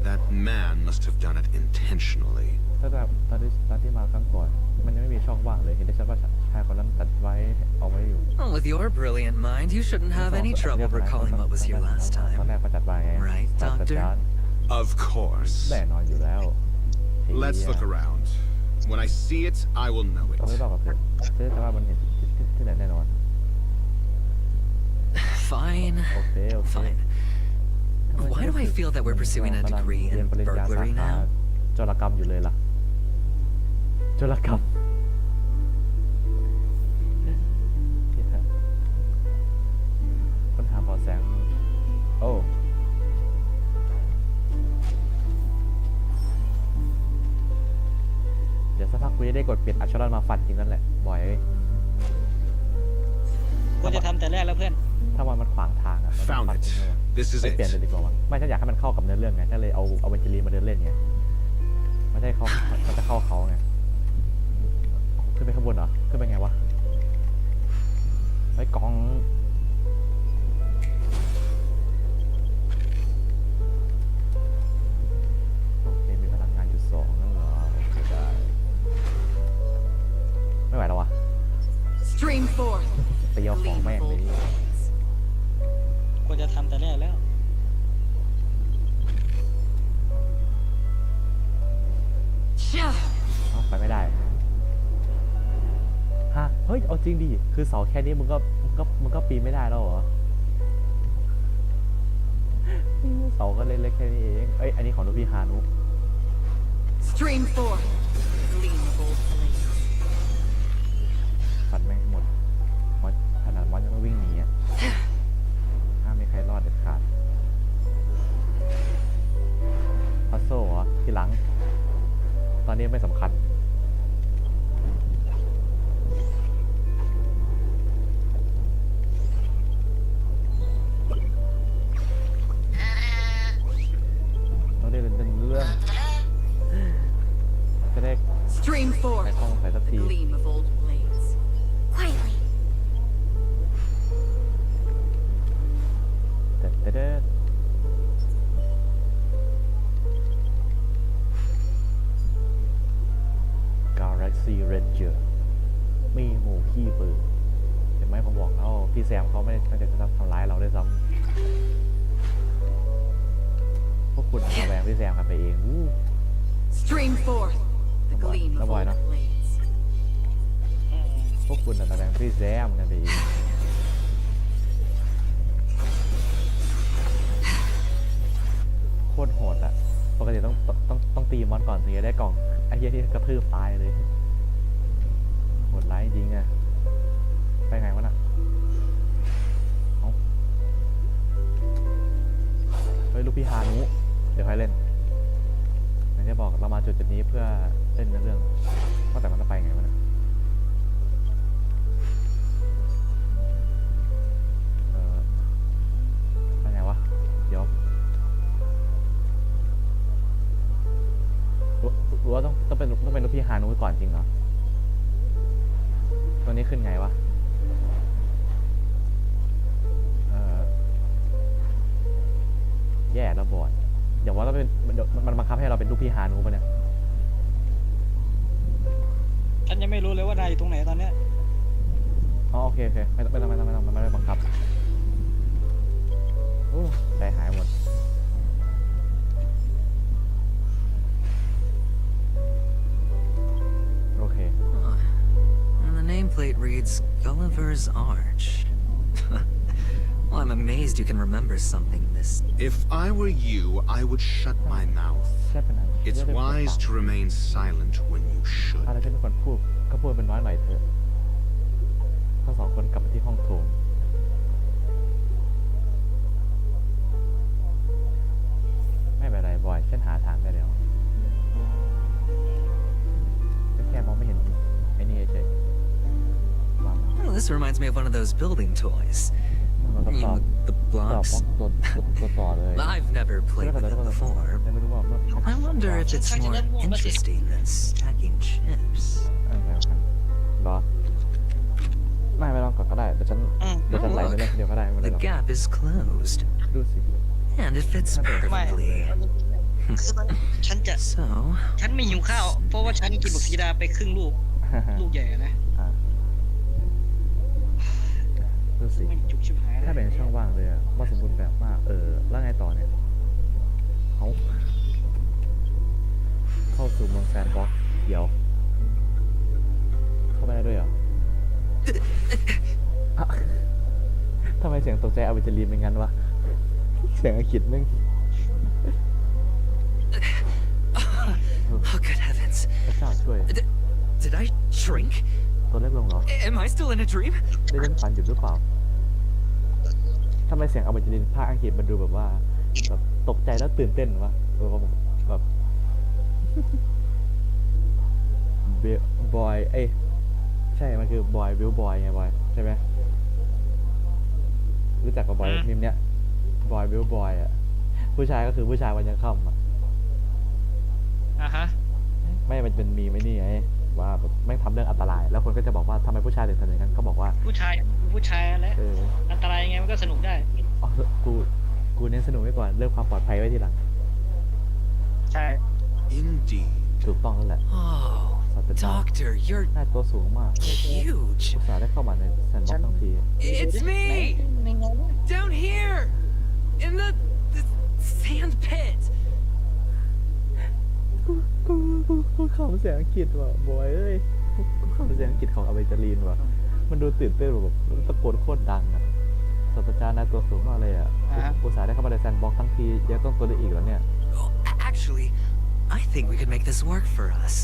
That man must have done it intentionally. ถ้าแบบตอนที่มาครั้งก่อน มันยังไม่มีช่องว่างเลย เห็นได้ชัดว่าชายคนนั้นตัดไว้เอาไว้อยู่ Well, with your brilliant mind, you shouldn't have any trouble recalling what was here last ตอน time. แรกประจัดไว้ไง Right, ศาสตราจารย์ Of course. แน่นอนอยู่แล้ว Let's look around. When I see it, I will know เราไม่ it. บอกกับเธอแต่ว่ามันเห็นที่ไหนแน่นอน Fine. โอเค Fine. Why do I feel that we're pursuing a degree in burglary now? โจรกรรมอยู่เลยล่ะโจรกรรมค้นหาเบาะแสโอ้เดี๋ยวสักพักกูจะได้กดเปลี่ยนอัชรอนมาฟันจริงนั่นแหละบ่อยเอ้ย ควรจะทำแต่แรกแล้วเพื่อน ถ้ามันขวางทางอ่ะมัน Found ฟัน it. จริงเลย This is ไม่เปลี่ยน it. เลยดีกว่าวะไม่ฉันอยากให้มันเข้ากับเนื้อเรื่องไงถ้าเลยเอาเวนเจลีมาเดินเล่นไงไม่ใช่เขามันจะเข้าเขาไงขึ้นไปข้างบนเหรอขึ้นไปไงวะไอ้กองโอเคมีพลังงานอยู่2นั่นเหรอโอเคได้ไม่ไหวแล้ววะ Stream forth. ไปเอาของแม่งเลย ควรจะทำแต่แรกแล้ว เอาไปไม่ได้ฮะเฮ้ยเอาจริงดิคือเสาแค่นี้มึงก็ปีนไม่ได้แล้วเหรอเสาก็เล็กๆแค่นี้เองเอ้ยอันนี้ของลูกพี่ฮานุ Stream forth. Gleam of old blades. ฟันแม่งหมดมันขนาดมันยังต้องวิ่งหนีอ่ะห้ามมีใครรอดเด็ดขาดพัซโซ่เหรอทีหลัง ตอนนี้ไม่สำคัญต้องได้เล่นเรื่องจะได้ Stream ไป forth. ห้องใส่สัก The ที gleam of old blades. Quietly. แต่Galaxy Ranger มีหมู่ขี้ปืนเห็นไหมผมบอกแล้วพี่แซมเขาไม่ได้ทำร้ายเราด้วยซ้ำพวกคุณระแวงพี่แซมกันไปเอง Stream forth. The gleam of Давай, old да. blades. พวกคุณระแวงพี่แซมกันไปเองโคตรโหดอ่ะปกติต้องตีมอนก่อนถึงจะได้กล่องไอ้เหี้ยที่กระทืบตายเลยโหดร้ายจริงอ่ะไปไงวะน่ะเอ้าเฮ้ยลูกพี่ฮานุเดี๋ยวใครเล่นมันจะบอกเรามาจุดนี้เพื่อเล่นเรื่องว่าแต่มันจะไปไงวะน่ะไปไงวะเดี๋ยวรู้ว่าต้องเป็นลูกพี่ฮานุก่อนจริงเหรอตัวนี้ขึ้นไงวะ มันบังคับให้เราเป็นลูกพี่ฮานูปะเนี่ย ฉันยังไม่รู้เลยว่านายอยู่ตรงไหนตอนเนี้ย อ๋อโอเคไม่ต้องมันไม่ได้บังคับโอ้ใจหายหมดโอเค And the nameplate reads Gulliver's Arch. Well, I'm amazed you can remember something this. If I were you, I would shut my mouth. It's wise to remain silent when you should. ถ้าเราเป็นคนพูดก็พูดเป็นน้อยหน่อยเถอะทั้งสองคนกลับไปที่ห้องโถงไม่เป็นไรบอยฉันหาทางได้แล้วแค่มองไม่เห็นไอ้นี่เฉย Oh, this reminds me of one of those building toys. I mean, the blocks. I've never played with it before. I wonder if it's more interesting than stacking chips. รอไม่ลองก่อนก็ได้เดี๋ยวฉันใส่ไปเลยเดี๋ยวก็ได้ The gap is closed. ดูสิ And it fits perfectly. ฉันไม่หิวข้าวเพราะว่าฉันกินบักซีดาไปครึ่งลูกใหญ่นะ ดูสิถ้าเป็นช่องว่างเลยอะว่าสมบูรณ์แบบมากแล้วไงต่อเนี่ยเข้าสู่เมืองแซนด์บ็อกซ์เดี๋ยวเข้าไปได้ด้วยเหรอทำไมเสียงตกใจเอาไปจะรีนเป็นงั้นวะเสียงอังกฤษมึง Oh, good heavens. พระเจ้าช่วย Did I shrink? ตัวเล็กลงเหรอ Am I still in a dream? ได้เล่นฝันอยู่หรือเปล่าทำไมเสียงเอาไปจะรีนภาคอังกฤษมันดูแบบว่าแบบตกใจแล้วตื่นเต้นวะแบบบอยใช่มันคือบอยวิวบอยไงบอยใช่ไหมรู้จักกับบอยมิมเนี้ยบอยวิวบอยอ่ะผู้ชายก็คือผู้ชายวันยังค่ำอ่ะฮะไม่มันเป็นมีไม่นี่ไงว่าแบบไม่ทำเรื่องอันตรายแล้วคนก็จะบอกว่าทำไมผู้ชายถึงทำอย่างนั้นก็บอกว่าผู้ชายแล้วอันตรายยังไงมันก็สนุกได้อ๋อกูเน้นสนุกไว้ก่อนเรื่องความปลอดภัยไว้ทีหลังใช่ Indeed ถูกต้องแล้วแหละ Doctor, you're หน้าตัวสูงมาก huge. อุตส่าห์ได้เข้ามาในแซนด์บ็อกซ์ทั้งที It's me! Down here! In the sand pit! กูขำเสียงอังกฤษว่ะบอยเอ้ยกูขำเสียงอังกฤษของอเวจารีนว่ะมันดูตื่นเต้นแบบตะโกนโคตรดังอ่ะศาสตราจารย์หน้าตัวสูงมากเลยอ่ะอุตส่าห์ได้เข้ามาในแซนด์บ็อกซ์ทั้งทียังต้องตัวได้อีกแล้วเนี่ย Actually, I think we could make this work for us.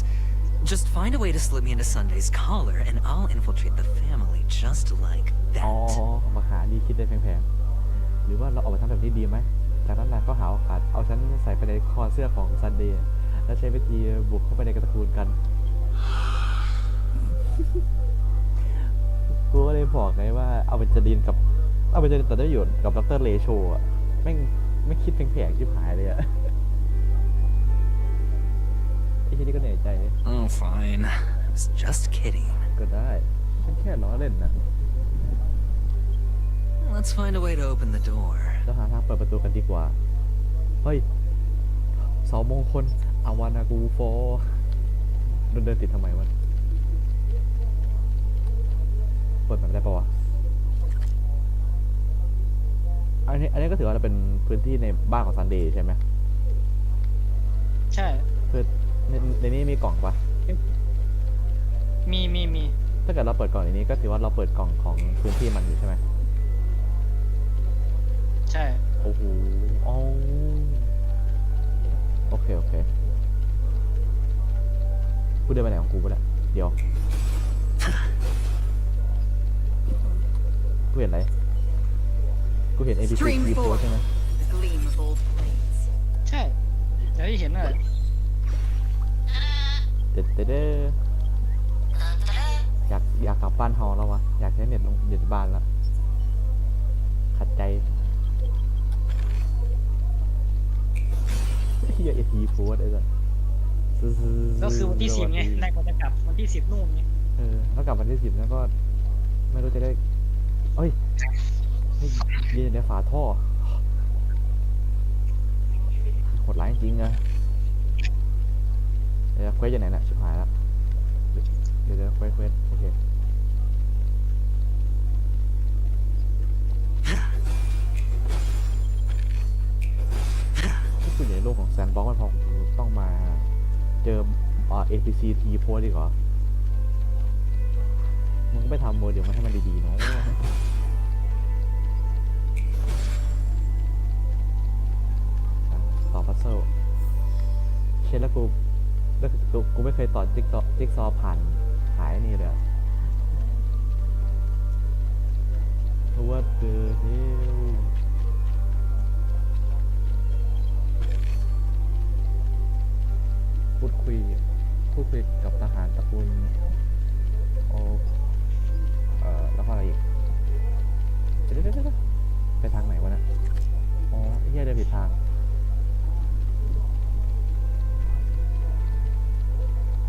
Just find a way to slip me into Sunday's collar, and I'll infiltrate the family just like that. อ๋อมาหาดีคิดได้แพงๆหรือว่าเราออกมาทำแบบนี้ดีไหมจากนั้นนายก็หาโอกาสเอาฉันใส่ไปในคอเสื้อของซันเดย์แล้วใช้วิธีบุกเข้าไปในกระตูนกันกูก็เลยบอกไงว่าเอาไปจะดินแต่ได้อยู่กับดร.เลโชอ่ะไม่คิดแพงๆชิบหายเลยอ่ะไอ้ที่นี่ก็เหนื่อยใจ Oh, fine. I was just kidding. ก็ได้ฉันแค่ล้อเล่นนะ Let's find a way to open the door. เราหาทางเปิดประตูกันดีกว่าเฮ้ยเสามงคลอาวานากูโฟเดินติดทำไมวะเปิดมันได้ปะวะอันนี้ก็ถือว่าเราเป็นพื้นที่ในบ้านของซันเดย์ใช่ไหมใช่คือในนี้มีกล่องปะมีถ้าเกิดเราเปิดกล่องในนี้ก็ถือว่าเราเปิดกล่องของพื้นที่มันอยู่ใช่ไหมใช่โอ้โหโอเคกูเดินไปไหนของกูไปแล้วเดี๋ยวกูเห็นอะไรกูเห็น ABC รีโพสใช่ไหมใช่เดี๋ยวที่เห็นน่ะอยากกลับบ้านฮอแล้ววะอยากใช้เน็ตบ้านแล้วขัดใจเฮียทีโพสไอ้สัสก็คือวันที่10ไงนายก็จะกลับวันที่10นู่นไงแล้วกลับวันที่10แล้วก็ไม่รู้จะได้เอ้ยยืนในฝาท่อ หดร้ายจริงอะเดี๋ยวเควสอยู่ไหนน่ะชิบหายแล้วเดี๋ยวเควสโอเคที่อยู่ในโลกของแซนบ็อกซ์มันพอต้องมาเจอNPC ทีโพสดีกว่ามึงก็ไปทำโมเดลมาให้มันดีๆเนาะต่อพัซเซิลเช่นแล้วกูไม่เคยต่อจิ๊กซอผ่านหายนี่เลยเพราะว่าพูดคุยกับทหารตระกูลแล้วก็อะไรอีกเดี๋ยวไปทางไหนวะเนี่ยอ๋อเฮียเดินผิดทาง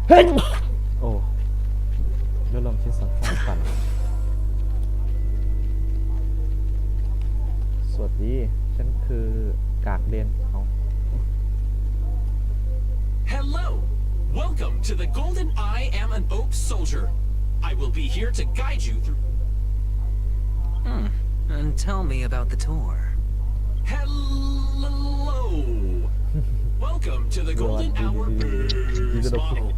เฮ้ยโอ้เรื่องลมชิ้นสังขารปั่นสวัสดีฉันคือกากเดนเอา Hello! Welcome to the Golden I Am an Oak Soldier. I will be here to guide you through... And tell me about the tour. Hello! Welcome to the Golden Hour Birds model.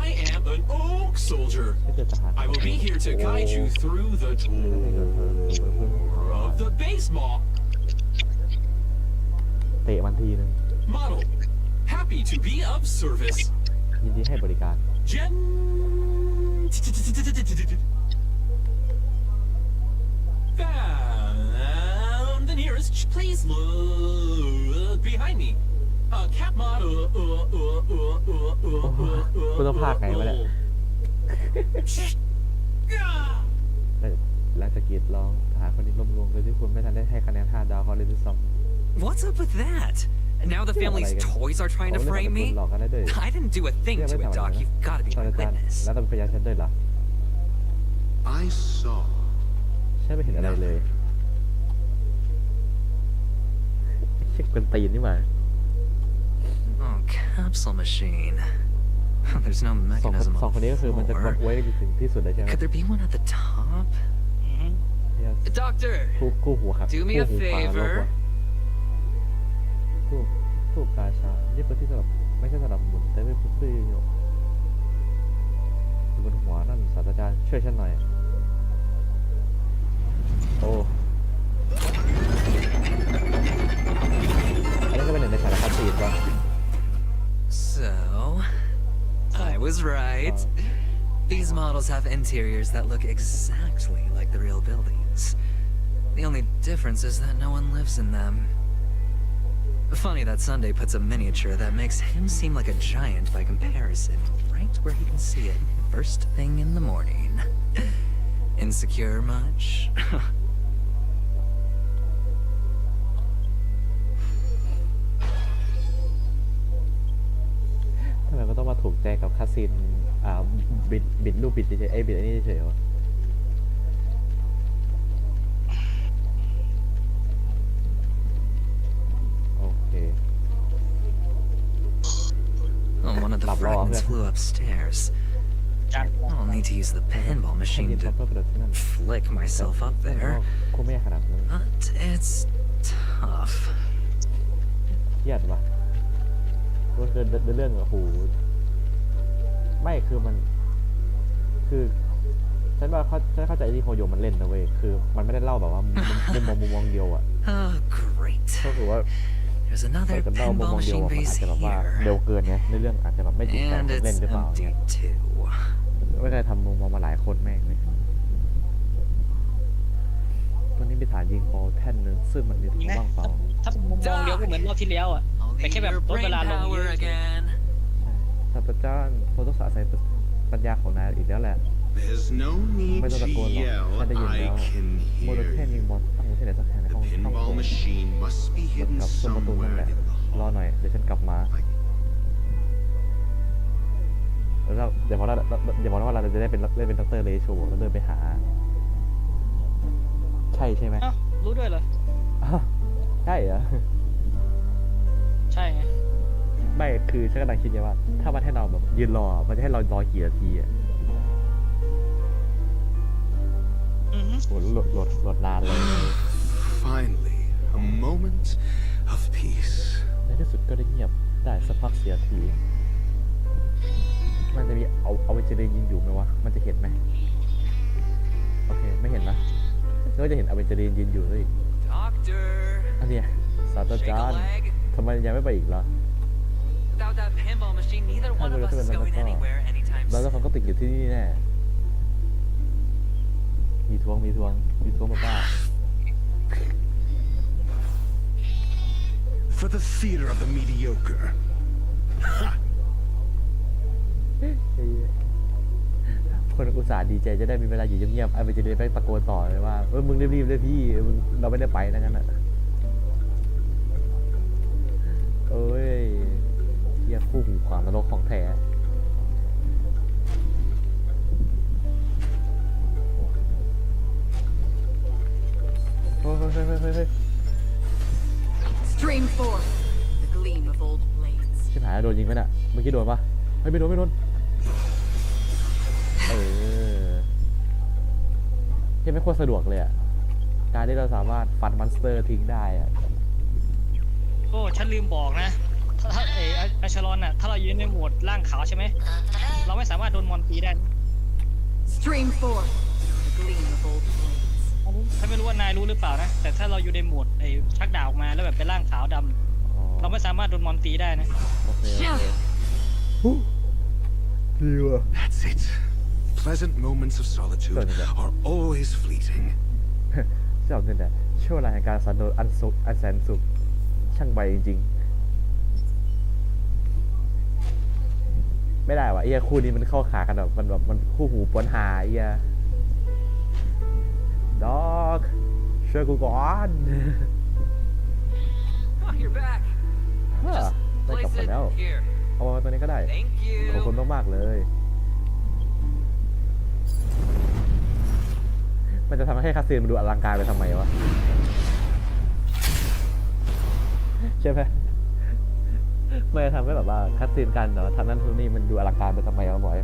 I am an Oak Soldier. I will be here to guide you through the tour of the base mall. เตะมันทีนึง Model, happy to be of service. ยินดีให้บริการ Found the nearest. Please look behind me. Cap model. กูต้องพากไงวะเนี่ยและสกิดลองหาคนนี้รวมๆโดยที่คุณไม่ทันได้ให้คะแนน5 ดาวเขาเลยด้วยซ้ำ What's up with that? Now the family's toys are trying to frame me? I didn't do a thing to it, Doc. You've got to be my witness. แล้วต้องเป็นพยานฉันด้วยเหรอ I saw. ฉันไม่เห็นอะไรเลยเช็คเป็นตีนนี่มา Oh, capsule machine. There's no mechanism สองคนนี้ก็คือมันจะกดไว้ถึงที่สุดเลยใช่ไหม Could there be one at the top? Doctor, คู่หัวครับ do me a favor. ทูบกาชานี่เป็นที่สำหรับไม่ใช่สำหรับหมุนแต่เป็นพื้นอยู่บนหัวนั่นศาสตราจารย์ช่วยฉันหน่อยโอ้อันนี้ก็เป็นหนึ่งในสารคดีป่ะ So, I was right. These models have interiors that look exactly like the real buildings. The only difference is that no one lives in them. Funny that Sunday puts a miniature that makes him seem like a giant by comparison, right where he can see it first thing in the morning. Insecure much? ทำไมก็ต้องมาถูกใจกับคาสินบิดรูปบิดเฉยบิดอันนี้เฉยวะโอเค One of the fragments flew upstairs. I'll need to use the pinball machine to flick myself up there. But it's tough. เครียดวะมันคือเรื่องโอ้โหไม่คือมันคือฉันว่าฉันเข้าใจที่โฮโยมันเล่นนะเว้ยคือมันไม่ได้เล่าแบบว่ามุมมองเดียวอ่ะ Oh, great. ก็คือว่า There's another เล่ามุมม pinball องเดียว machine มันอาจ base จะแบบว่า here. เร็วเกินไงในเรื่องอาจจะแบบไม่จิตใจ And เล่น it's หรือเปล่า empty เนี่ย too. ไม่เคยทำมุมมองมาหลายคนแม่งเลยตัวนี้มีฐานยิงบอลแท่นหนึ่งซึ่งมันมีถุงว่างเปล่า ถ้ามุมมองเดียวก็เหมือนรอบที่แล้วอ่ะ แต่แค่แบบลดเวลาลงเยอะ ศาสตราจารย์ผมต้องอาศัยปัญญาของนายอีกแล้วแหละ There's no need ไม่ต้อง to ตะโกนหรอก yell. ฉันได้ยินแล้ว I can โมโด hear แท่นยิง you. บอลตั้งไว้ที่ไหนสักแห่งใน The ห้อง pinball machine must be มัน hidden กับซุ้มประตูนั่นแห somewhere ละ in the รอ hall. หน่อยเดี๋ยวฉันกลับมาแล้วเดี๋ยวพอว่าเราจะได้เป็นเล่นเป็นดรเลโชแล้วเดินไปหาใช่ไหม เอ้า รู้ด้วยเหรอ ใช่เหรอ ใช่ไง ไม่คือฉันกำลังคิดว่าถ้ามันให้เราแบบยืนรอมันจะให้เรารอกี่นาทีอ่ะโหโหลดนานเลย Finally, a moment of peace. ในที่สุดก็ได้เงียบได้สักพักเสียทีมันจะมีเอาเวจเดนยืนอยู่ไหมวะมันจะเห็นไหมโอเคไม่เห็นนะแล้วก็จะเห็นเอาเวจเดนยืนอยู่เลยอันเนี้ยศาสตราจารย์ทำไมยังไม่ไปอีกเหรอถ้าดูแล้วถ้าเป็นนั้นแล้วก็ก็ติดอยู่ที่นี่แน่มีทวงมาป้า For the theater of the mediocre. คนอุตส่าห์ดีใจจะได้มีเวลาอยู่เงียบๆไอ้มันจะได้ไปตะโกนต่อเลยว่ามึงรีบๆเลยพี่มึงเราไม่ได้ไปนะงั้นอ่ะเอ้ยเฮียคู่หูความนรกของแท้เฮ้ย Stream forth the gleam of old blades. ชิบหายโดนยิงไหมน่ะเมื่อกี้โดนปะไม่โดนยังไม่ควรสะดวกเลยอ่ะการที่เราสามารถฟันมอนสเตอร์ทิ้งได้อ่ะ โอ้ฉันลืมบอกนะถ้าอัชรอนน่ะถ้าเรายืนในโหมดร่างขาวใช่ไหมเราไม่สามารถโดนมอนตีได้ Stream forth the gleam of old blades. ถ้าไม่รู้ว่านายรู้หรือเปล่านะแต่ถ้าเราอยู่ในโหมดชักดาบออกมาแล้วแบบเป็นร่างขาวดำเราไม่สามารถโดนมอนตีได้นะ โอเคดีว่ะ That's it. Pleasant moments of solitude are always fleeting. เจ้าเนี่ยแหละช่วงเวลาแห่งการสันโดษอันแสนสุขช่างใบจริงๆไม่ได้ว่ะไอ้คู่นี้มันเข้าขากันแบบมันคู่หูปวนหาไอ้ด็อกช่วยกูก่อน You're back. ได้กลับมาแล้วเอามาตัวนี้ก็ได้ขอบคุณมากๆเลยมันจะทำให้คาซีนมันดูอลังการไปทำไมวะใช่ไหมไม่ทำให้แบบว่าคาซีนกันเนาะทำนั้นทุกนี่มันดูอลังการไปทำไมวะบอย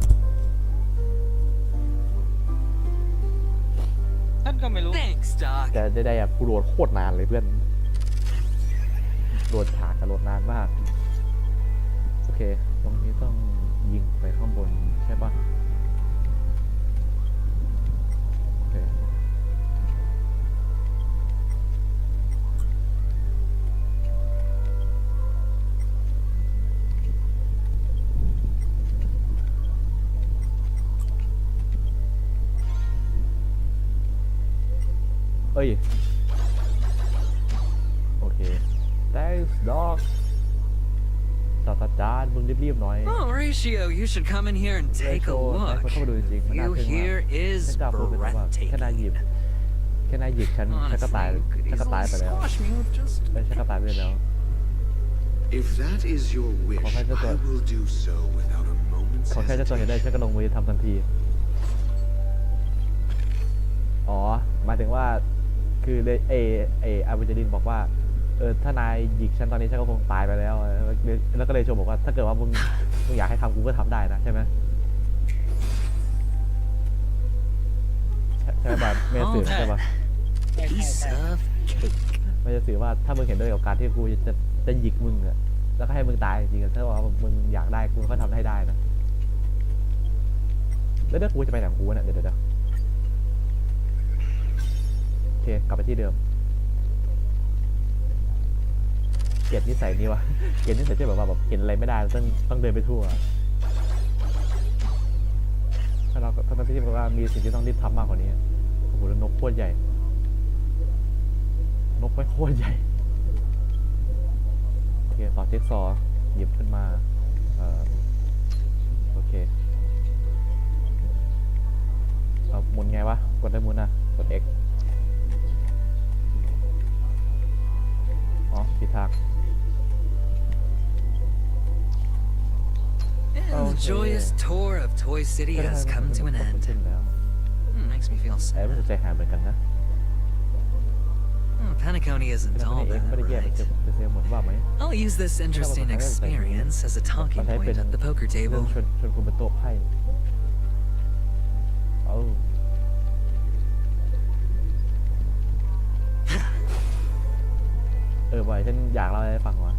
ท่านก็ไม่รู้ แต่ได้ๆกูโหลดโคตรนานเลยเพื่อนโหลดฉากกับโหลดนานมากโอเคตรงนี้ต้องยิงไปข้างบนใช่ปะโอเคเอ้ยโอเค thanks dog ศาสตราจารย์มึงรีบๆหน่อย Oh, Ratio, you should come in here and take a look. View here is breathtaking. แค่นายหยิบฉันก็ตายไปแล้วฉันก็ตายไปแล้ว If that is your wish, I will do so without a moment's ขอแค่เจ้าตัวเห็นได้ฉันก็ลงมือทำทันทีอ๋อหมายถึงว่าคืออาวิจดินบอกว่าถ้านายหยิกฉันตอนนี้ฉันก็คงตายไปแล้วแล้วก็เลยโชว์บอกว่าถ้าเกิดว่ามึงอยากให้ทำกูก็ทำได้นะใช่ไหมใช่ป่ะไม่สื่อใช่ป่ะไม่จะสื่อว่าถ้ามึงเห็นด้วยกับการที่กูจะหยิกมึงอะแล้วก็ให้มึงตายจริงๆถ้าว่ามึงอยากได้กูก็ทำให้ได้นะแล้วเดี๋ยวกูจะไปไหนของกูเนี่ยเดี๋ยวโอเคกลับไปที่เดิมเกลียดนิสัยนี้วะเกลียดนิสัยที่แบบว่าแบบเห็นอะไรไม่ได้ต้องเดินไปทั่วถ้าที่แบบว่ามีสิ่งที่ต้องรีบทำมากกว่านี้โอ้โหแล้วนกโคตรใหญ่นกไม่โคตรใหญ่โอเคต่อเจ็กซอหยิบขึ้นมาโอเคหมุนไงวะกดได้หมุนนะกด X อ๋อผิดทางAnd the joyous tour of Toy City has come to an end. Makes me feel sad. ใจหายเหมือนกันนะ Penacony isn't แต่ all เอง bad, ไม่ได้แยกไป right? เซลล์หมดว่าไหม I'll use this interesting experience as a talking point at the poker เรื่อง table. ชวนคุณบนโต๊ะไพ่บ่อยฉันอยากเล่าให้ฟังว่า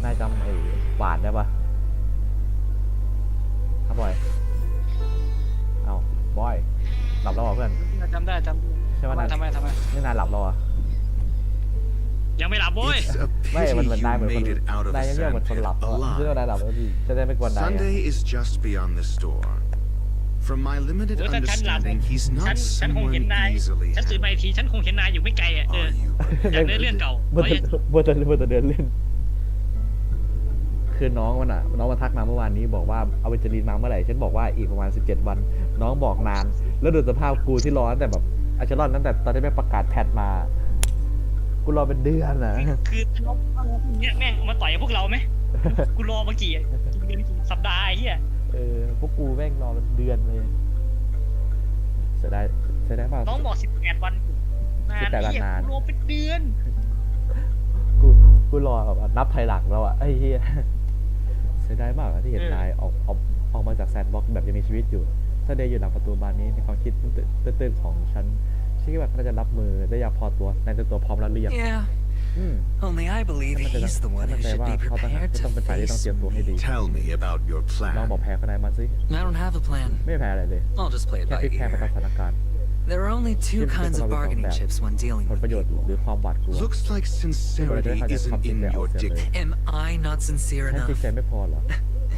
นายจำไอ้หวานได้ปะครับบอยเอาบอยหลับแล้วเหรอเพื่อน จำได้ใช่ไหมนาย ทำไม นี่นายหลับแล้วเหรอ ยังไม่หลับโว้ย It's a ไม่ pity มันนาย you เหมือนคน made it out of นาย the ยังเรียกเหมือนคน sandpit หลับเชื่อว่านายหลับ alive. แล้วพี่จะได้ไม่กวนนาย Sunday is just beyond the store. From my limited โอ้ยถ้าฉันหลับ understanding, he's ฉัน not คงเห็น someone นาย easily ฉันตื่นมาอีกทีฉันคงเห็นนายอยู่ไม่ไกลอ่ะAre you? อยากเดินเรื่องเก่า เมื่อจะเดินเล่นคือน้องมันทักมาเมื่อวานนี้บอกว่าเอาเวจลีนมาเมื่อไหร่ฉันบอกว่าอีกประมาณ17 วันน้องบอกนานแล้วดูสภาพกูที่รอตั้งแต่แบบอาชรอนตั้งแต่ตอนที่แม่ประกาศแพทมากูรอเป็นเดือนนะ คือน้องเนี่ยแม่งมาต่อยกับพวกเราไหมกูรอมากี่เดือนกี่สัปดาห์ไอ้เหี้ย พวกกูแม่งรอเป็นเดือนเลยเสียดายมาก น้องบอก18 วันนานไอ้เหี้ยกูรอเป็นเดือน กูรอแบบนับถอยหลังแล้วอ่ะไอ้เหี้ยเสียดายมากที่เห็นนายออกมาจากแซนด์บ็อกซ์แบบยังมีชีวิตอยู่ถ้าเดย์อยู่หลังประตูบานนี้ในความคิดตื่นของฉันคิดว่าน่าจะรับมือได้อย่างพอตัวในตัวพร้อมแล้วหรือยัง Yeah. Only I believe he's the one who should be prepared to face me. Tell me about your ลอง plan. บอกแพ้ก็ได้มาสิ I don't have a plan. ไม่แพ้อะไรเลย I'll just play it แค่ by พลิกแพ้ไปตามส ear. ถานการณ์ There are only two kinds of bargaining chips when dealing ผล with ประโยชน์ people. หรือความหวาดกลัว Looks like sincerity isn't in your dick. Am I not sincere แค่จริง enough? ใจไม่พอเหรอ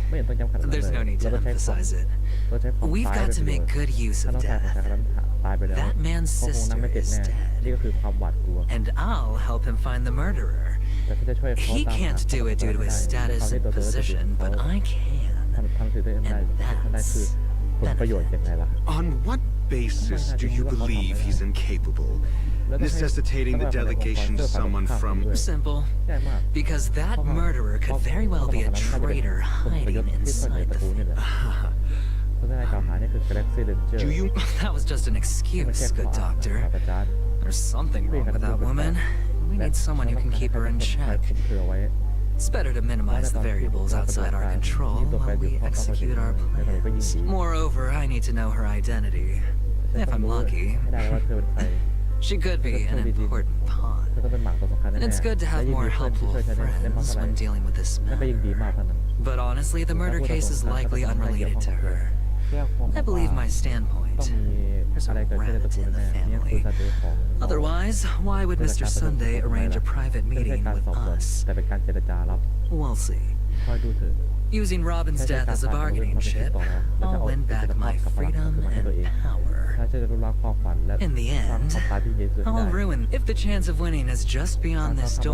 ไม่เห็นต้องย้ำขนาดนั้นเลย There's no need เรา to ต้องใช้ความ emphasize it. เราใช้ความ We've ตาย got ไป to ประโย make ชน์ good use ถ้า of น้องชายของชาย death. คนนั้นตายไปแล้ว That man's เขาคงนั่ง sister ไม่ติด is แน่ นี่ dead. ก็คือความหวาดกลัว And I'll help him find the murderer. แต่ฉันจะช่วยเขา He ตามหา can't do it due to his ความ status ที่ and ตัวเธอจะ position, but I can. ทำสิ่งที่ได้ And ได้คือผลประโยชน์ยังไงล่ะ On what basis do you believe he's incapable, necessitating the delegation to someone from... Simple. ง่ายมาก Because that murderer could very well be a traitor hiding inside the thing. เพราะฉะนั้นกล่าวหานี่คือ Galaxy Ranger Do you... That was just an ไม่ excuse, ใช่ข้อ good อ้าง doctor. ศาสตราจารย์ There's something wrong with that woman. We need someone who can keep her in check. เธอไว้ It's better to minimize the variables outside our control while we execute our plans. Moreover, I need to know her identity. If I'm lucky, ไม่ได้ว่าเธอเป็นใคร she could be an important pawn. เธอต้องเป็นหมากตัวสำคัญแน่ And it's good to have more helpful friends when dealing with this นั่นก็ยิ่งดี matter. มากเท่านั้น But honestly, the murder case is likely unrelated to her. I believe my ต้อง standpoint. มี There's อะไร a เกิดขึ้นในตระ rat กูล in the แน่นี่คือ family. สเตย์ของ Otherwise, why would Mr. Sunday arrange a private ไม่ใช่ meeting การ with สอบสวน us? แต่เป็นการเจรจารับ We'll see. คอยดูเถอะ Using Robin's ใช้ death การ as a ผ่านอาวุธ bargaining มาเป็น chip, ต่อรองและจะ I'll เอา win เอก back ภาพ my กับพลัง freedom มาให้ตัวเอง and power. ถ้าจะได้รู้รักความฝันและ In the ความ end, ตายที่ยิ่งสุดได้ I'll ruin. If the chance of winning is just การ beyond ทำ this ทำโอ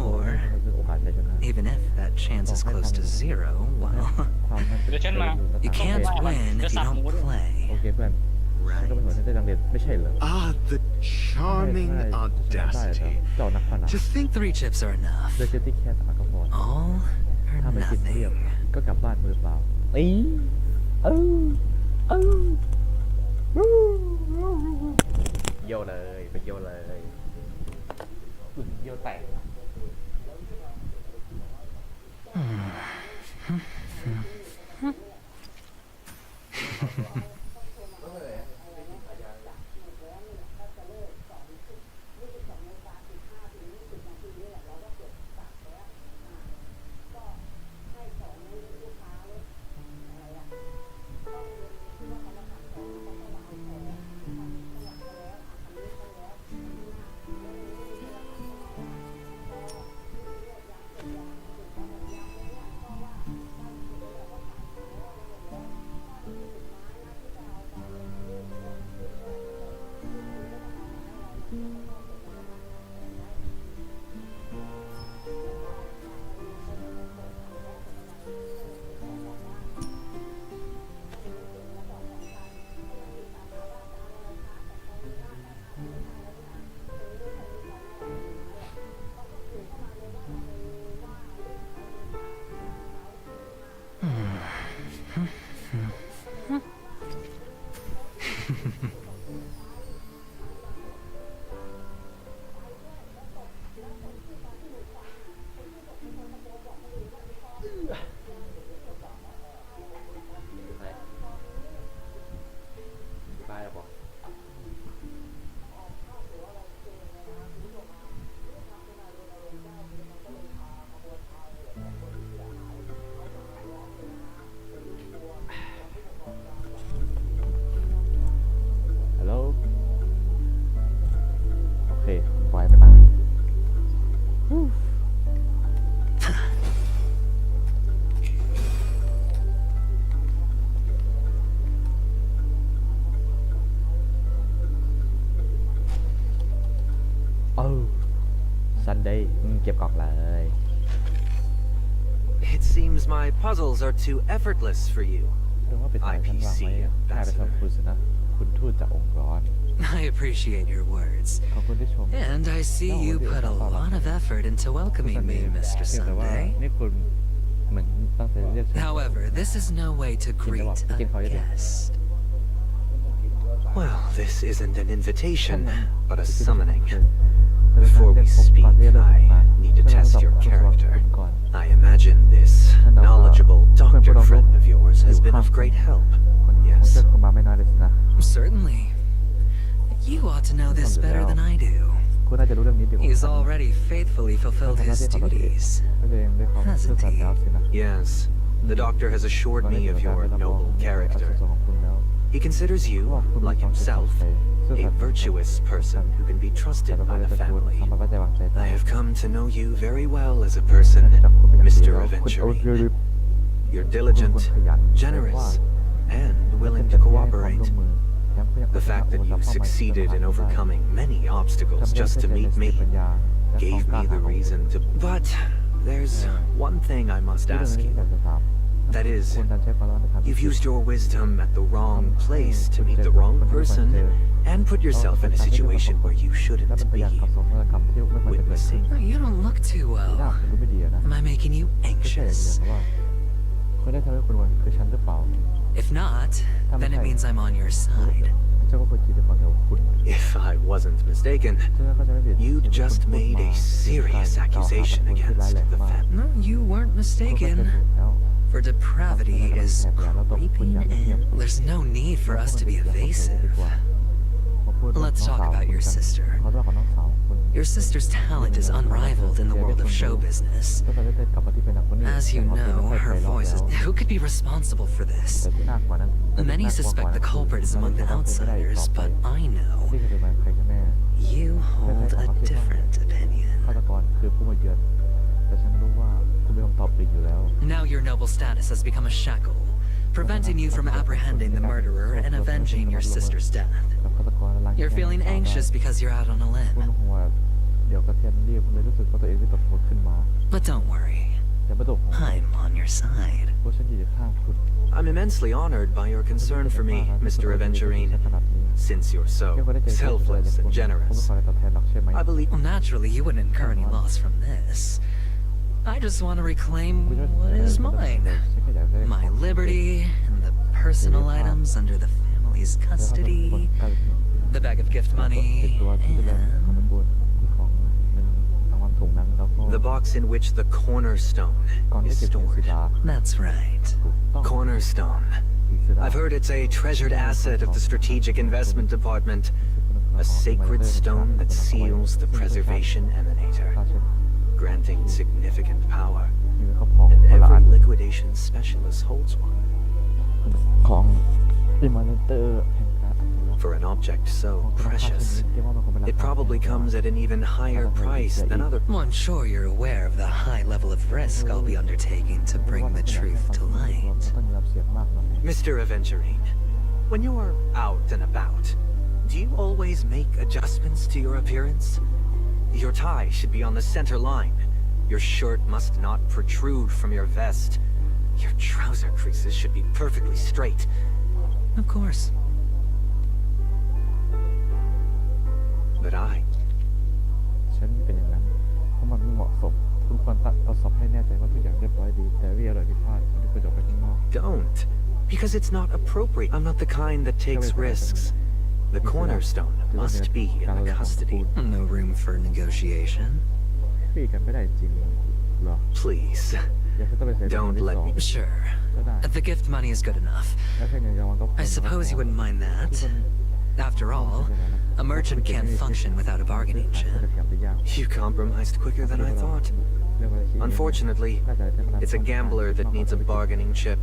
กา door, สชัยชนะ even if that chance is close to zero, ให้ well, ความมั่นใจ เดี๋ยวฉันมา you can't win if you don't โอ play. เคเพื่อนมันก็เป็นหัวใจดังเด่นไม่ใช่เหรอ Ah, the charming ได้ audacity. เจ้านักพนัน To think 3 chips are enough. โดยเจตที่แค่สากล All ถ้า or ไม่กินเรียบ nothing. ก็กลับบ้านมือเปล่าเยี่ยวเลยไปเยี่ยวเลยเยี่ยวแตก ได้เก็บกล่องเลย It seems my puzzles are too effortless for you. ดูว่าเป็นสายชั้นวางไว้ได้ไปสำหรับคุณสินะคุณทูตจากองค์กร I appreciate your words. ขอบคุณที่ชม And I see you put a lot of effort into welcoming me, Mr. แต่ว่า Sunday. นี่คุณเหมือนตั้งใจเรียกฉัน However, this is no way to greet a guest. Well, this isn't an invitation, but a summoning. Before we speak, I need to test your character. I imagine this knowledgeable doctor friend of yours has been of great help. ผมเชื่อคุณมาไม่น้อยเลยสินะ Certainly. You ought to know this better than I do. คุณน่าจะรู้เรื่องนี้ดีกว่า He's already faithfully fulfilled his duties, ตัวเองด้วยความซื่อสัตย์แล้วสินะ Yes, the doctor has assured me of your noble character. He considers you, like himself, a virtuous person who can be trusted by the family. I have come to know you very well as a person, Mr. Aventurine. You're diligent, generous, and willing to cooperate. The fact that you succeeded in overcoming many obstacles just to meet me gave me the reason to... But there's one thing I must ask you. That is, you've used your wisdom at the wrong place to meet the wrong person and put yourself in a situation where you shouldn't be witnessing. You don't look too well. Am I making you anxious? If not, then it means I'm on your side. If I wasn't mistaken, you'd just made a serious accusation against the family. No, you weren't mistaken. For depravity is creeping in. There's no need for us to be evasive. Let's talk about your sister. Your sister's talent is unrivaled in the world of show business. As you know, her voice is... Who could be responsible for this? Many suspect the culprit is among the outsiders, but I know you hold a different opinion. Now your noble status has become a shackle, preventing you from apprehending the murderer and avenging your sister's death. You're feeling anxious because you're out on a limb. But don't worry, I'm on your side. I'm immensely honored by your concern for me, Mr. Aventurine. Since you're so selfless and generous, I believe... Well, naturally, you wouldn't incur any loss from this. I just want to reclaim what is mine. My liberty and the personal items under the family's custody, the bag of gift money, and... the box in which the cornerstone is stored. That's right. Cornerstone. I've heard it's a treasured asset of the Strategic Investment Department. A sacred stone that seals the preservation emanator, granting significant power, and every liquidation specialist holds one. For an object so precious, it probably comes at an even higher price than other... Well, I'm sure you're aware of the high level of risk I'll be undertaking to bring the truth to light. Mr. Aventurine, when you're out and about, do you always make adjustments to your appearance? Your tie should be on the center line. Your shirt must not protrude from your vest. Your trouser creases should be perfectly straight. Of course. But I... ฉันเป็นอย่างนั้นเพราะมันไม่เหมาะสมคุณควรตรวจสอบให้แน่ใจว่าทุกอย่างเรียบร้อยดีแต่วิอะไรผิดพลาดคุณควรจะออกไปข้างนอก Don't. Because it's not appropriate. I'm not the kind that takes risks. The cornerstone must be in the custody. No room for negotiation. คุยกันไม่ได้จริงเหรอ Please. Don't let me... Sure. The gift money is good enough. I suppose you wouldn't mind that. After all, a merchant can't function without a bargaining chip. You compromised quicker than I thought. Unfortunately, it's a gambler that needs a bargaining chip,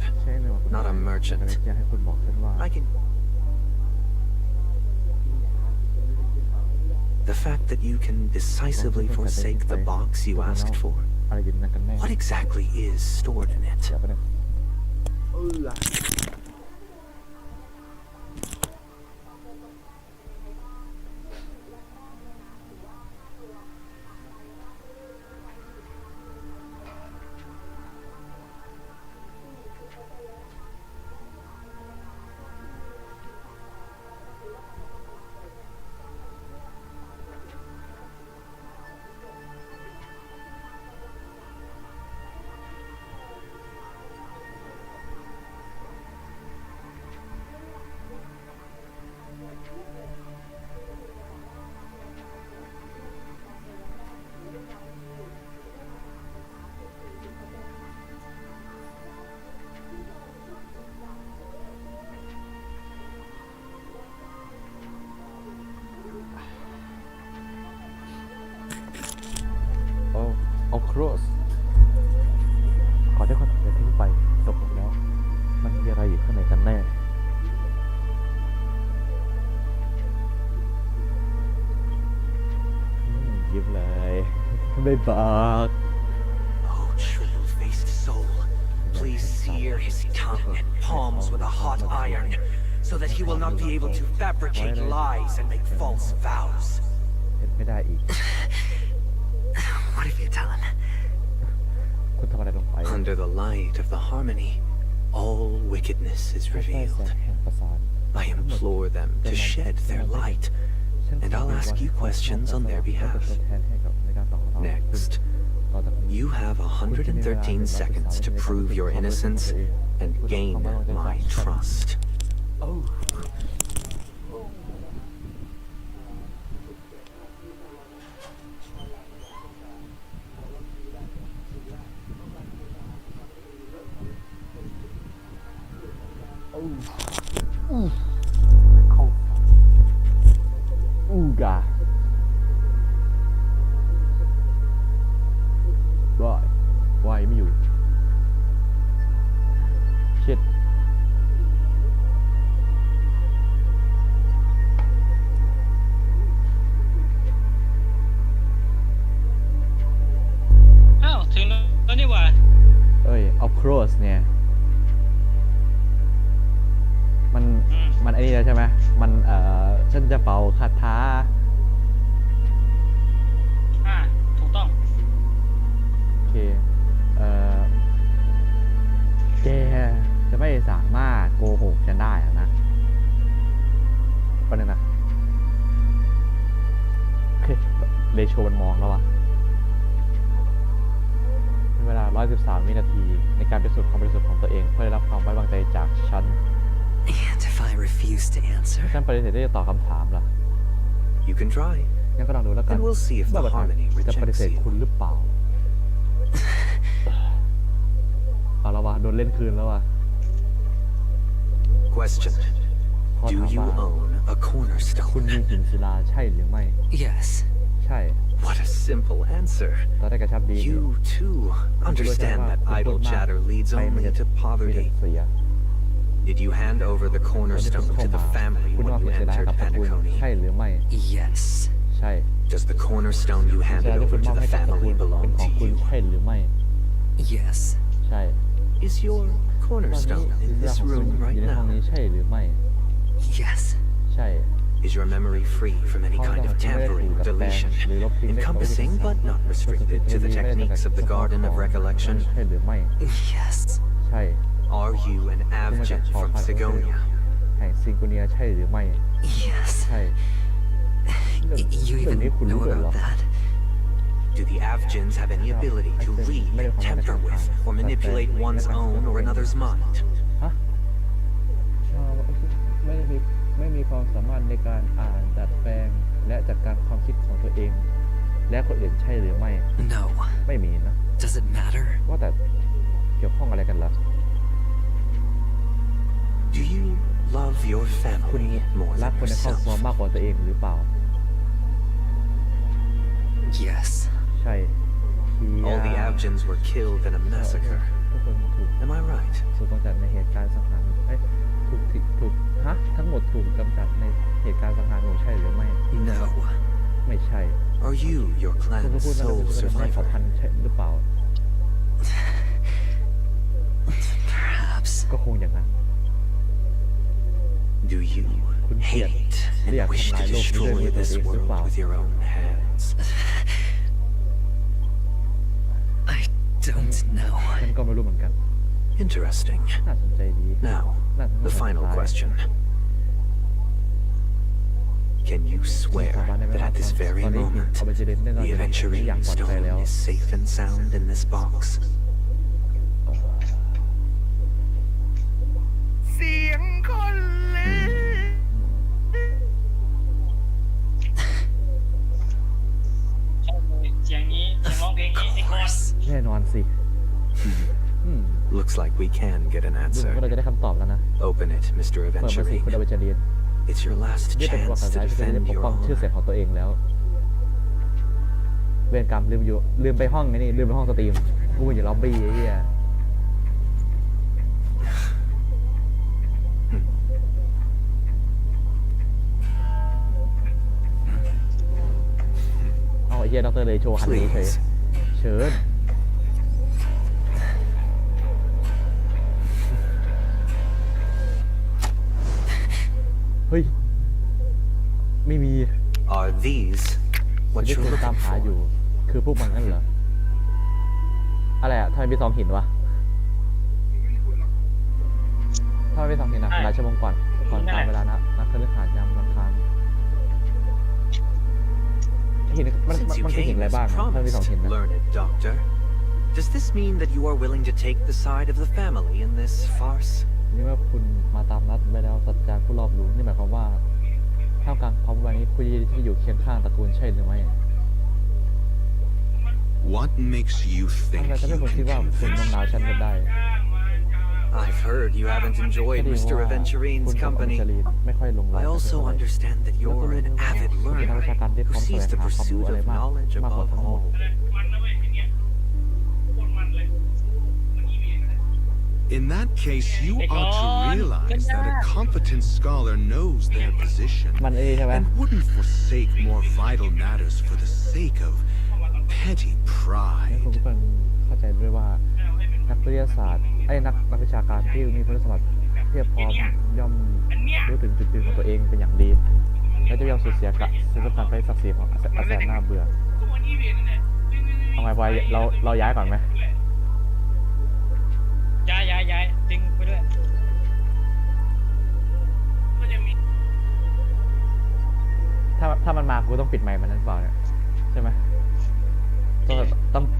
not a merchant. I can... The fact that you can decisively forsake the box you asked for. What exactly is stored in it? cross ก่อนที่คนจะทิ้งไปจบลงแล้วมันมีอะไรอยู่ข้างในกันแน่ยิ้มเลยไม่บอก Oh, shrivel-faced soul, please sear his tongue and palms with a hot iron, so that he will not be able to fabricate lies and make false vows. ไม่ได้อีก What have you done? คุณทำอะไรลงไป Under the light of the harmony, all wickedness is แส revealed. งแห่งประสาน I implore them to shed their light, and I'll ask you questions on their behalf. Next, you have 113 seconds to prove your innocence and gain my trust. Oh. Ooga. Why ไม่อยู่ Shit. อ้าวถึงแล้วนี่หว่า เอ้ย of course เนี่ยมันไอ้นี่แล้วใช่ไหมมันฉันจะเป่าคาถา ถูกต้อง โอเคแกจะไม่สามารถโกหกฉันได้อะนะประเด็นนะโอเคเลโชมันมองแล้ววะมีเวลา113 วินาทีในการพิสูจน์ความบริสุทธิ์ของตัวเองเพื่อได้รับความไว้วางใจจากฉัน And if I refuse to answer, ฉันปฏิเสธที่จะตอบคำถามล่ะ You can try, งั้นก็ลองดูแล้วกัน and we'll see if ว่า the ประธาน harmony จะปฏิเส rejects ธคุณ you. หรือเปล่าเอาละวะโดนเล่นคืนแล้ววะ Question: ข้อ Do ถาม you ว่า own a คุณ cornerstone? มีหินศิลาใช่หรือไม่ yes. ใช่ What a simple answer. ตอนได้กระชับดี You too understand that idle chatter leads only to มีแต่ poverty. เสีย Did you hand over the cornerstone to the family คุณ when มอบ you หินศิลาให้ entered กับตระกูลใช่ Paniconi? หรือไม่ Yes. ใช่ Does the cornerstone you หินศิลา handed ที่คุ over ณมอ to บ the ให้กับตระกู family ลเป็น belong ของ to คุณ you? ใช่หรือไม่ Yes. ใช่ Is your ตอนนี้ cornerstone หิน in ศิลา this ของคุณ room อยู่ right ในห้อง now? นี้ใช่หรือไม่ Yes. ใช่ Is your memory free from any ห้อง kind ที่ of คุณไม่ได้ถู tampering ก or ดัดแปลง deletion, หรือลบทิ้งได้กับวิธี encompassing but not restricted to the techniques of the Garden of Recollection? ใช่หรือไม่ Yes. ใช่ Are you an คุณมาจาก Avgin เผ่า from พันธุ์ Sigonia? แห่งซิงโกเนียใช่หรือไม่ Yes. ใช่ You เรื่อง even นี้คุณ know รู้ด้วยเหรอ about that? Do the Avgins have any ability to read, tamper with, or manipulate one's own or another's mind? ฮะไม่มีความสามารถในการอ่านดัดแปลงและจัดการความคิดของตัวเอง และคนอื่นใช่หรือไม่ No. ไม่มีนะ Does it matter? ว่าแต่เกี่ยวข้องอะไรกันล่ะ Do you love your คุณ family more รัก than คนในครอบครัว yourself? มากกว่าตัวเองหรือเปล่า Yes. ใช่ All the Avgins were killed in a massacre. ทุกคนถูก Am I right? ถูกกำจัดในเหตุการณ์สังหารถูกทั้งหมดถูกกำจัดในเหตุการณ์สังหารหมู่ใช่หรือไม่ No. ไม่ใช่ Are you your คุณก็ clan's พูดว่า sole เป็นคนในเผ่า survivor? พันธุ์ใช่หรือเปล่า Perhaps. ก็คงอย่างนั้น Do you hate and wish to destroy this world with your own hands? I don't know. ฉันก็ไม่รู้เหมือนกัน Interesting. น่าสนใจดี Now, the final question. Can you swear that at this very moment, the Aventurine stone is safe and sound in this box? เสียงคนเล่น เสียงนี้เสียงร้องเพลงนี้ไอ้คอร์ส แน่นอนสิ Looks like we can get an ดูว่าเรา answer. จะได้คำตอบแล้วนะ Open it, Mr. เปิดมาสิคุณ Aventurine. อเวจเรียน It's your last นี่เป็นประวั chance ติ to ศาสตร์ที่จะได้ defend ปก your ป้องชื่อเสียง honor. ของตัวเองแล้ว เวรกรรมลืมไปห้องไงนี่ลืมไปห้องสตรีมกูอยู่ล็อบบี้ไอ้เหี้ยเอาไอ้เหี้ยดร.เลยโชว์หันดูเชิญเฮ้ยไม่มี Are these what you're looking ตามหาอยู่คือพวกมันนั่นเหรออะไรอะทำไมไปซ้อมหินวะทำไมไปซ้อมหินนะหลายชั่วโมงก่อนตามเวลานะนักเคลื่อนขายามวันคานหินมันคือหินอะไรบ้างทำไมไปซ้อมหินนะ learned doctor. Does this mean that you are willing to take the side of the family in this farce? นี่ว่าคุณมาตามนัดไปแล้วสัจจาผู้รอบรู้นี่หมายความว่าท่ามกลางความวันนี้คุณจะอยู่เคียงข้างตระกูลใช่หรือไม่ What makes you ทำ think ไมฉันเป็นคนคิด you ว่าคุณ can โน้มน้าวฉันก็ได้ I've heard you haven't enjoyed Mr. Aventurine's company. ไม่ค่อยลงรอย I also understand that you're an avid learner who sees the pursuit of knowledge above all. In that case, you ought to realize that a competent scholar knows their position มันใช่ไหม and wouldn't forsake more vital matters for the sake of petty และ pride. คุณก็เข้าใจด้วยว่านักวิทยาศาสตร์นักวิชาการที่มีคุณสมบัติเพียบพร้อมย่อมรู้ถึงจุดยืนของตัวเองเป็นอย่างดีและจะยอมสูญเสียการไปศักดิ์ศรีของอาแสนหน้าเบื่อเอาไงบอยเราย้ายก่อนไหมย้ายดึงไปด้วยถ้ามันมากูต้องปิดไมค์มันนั่นเปล่าเนี่ยใช่ไหม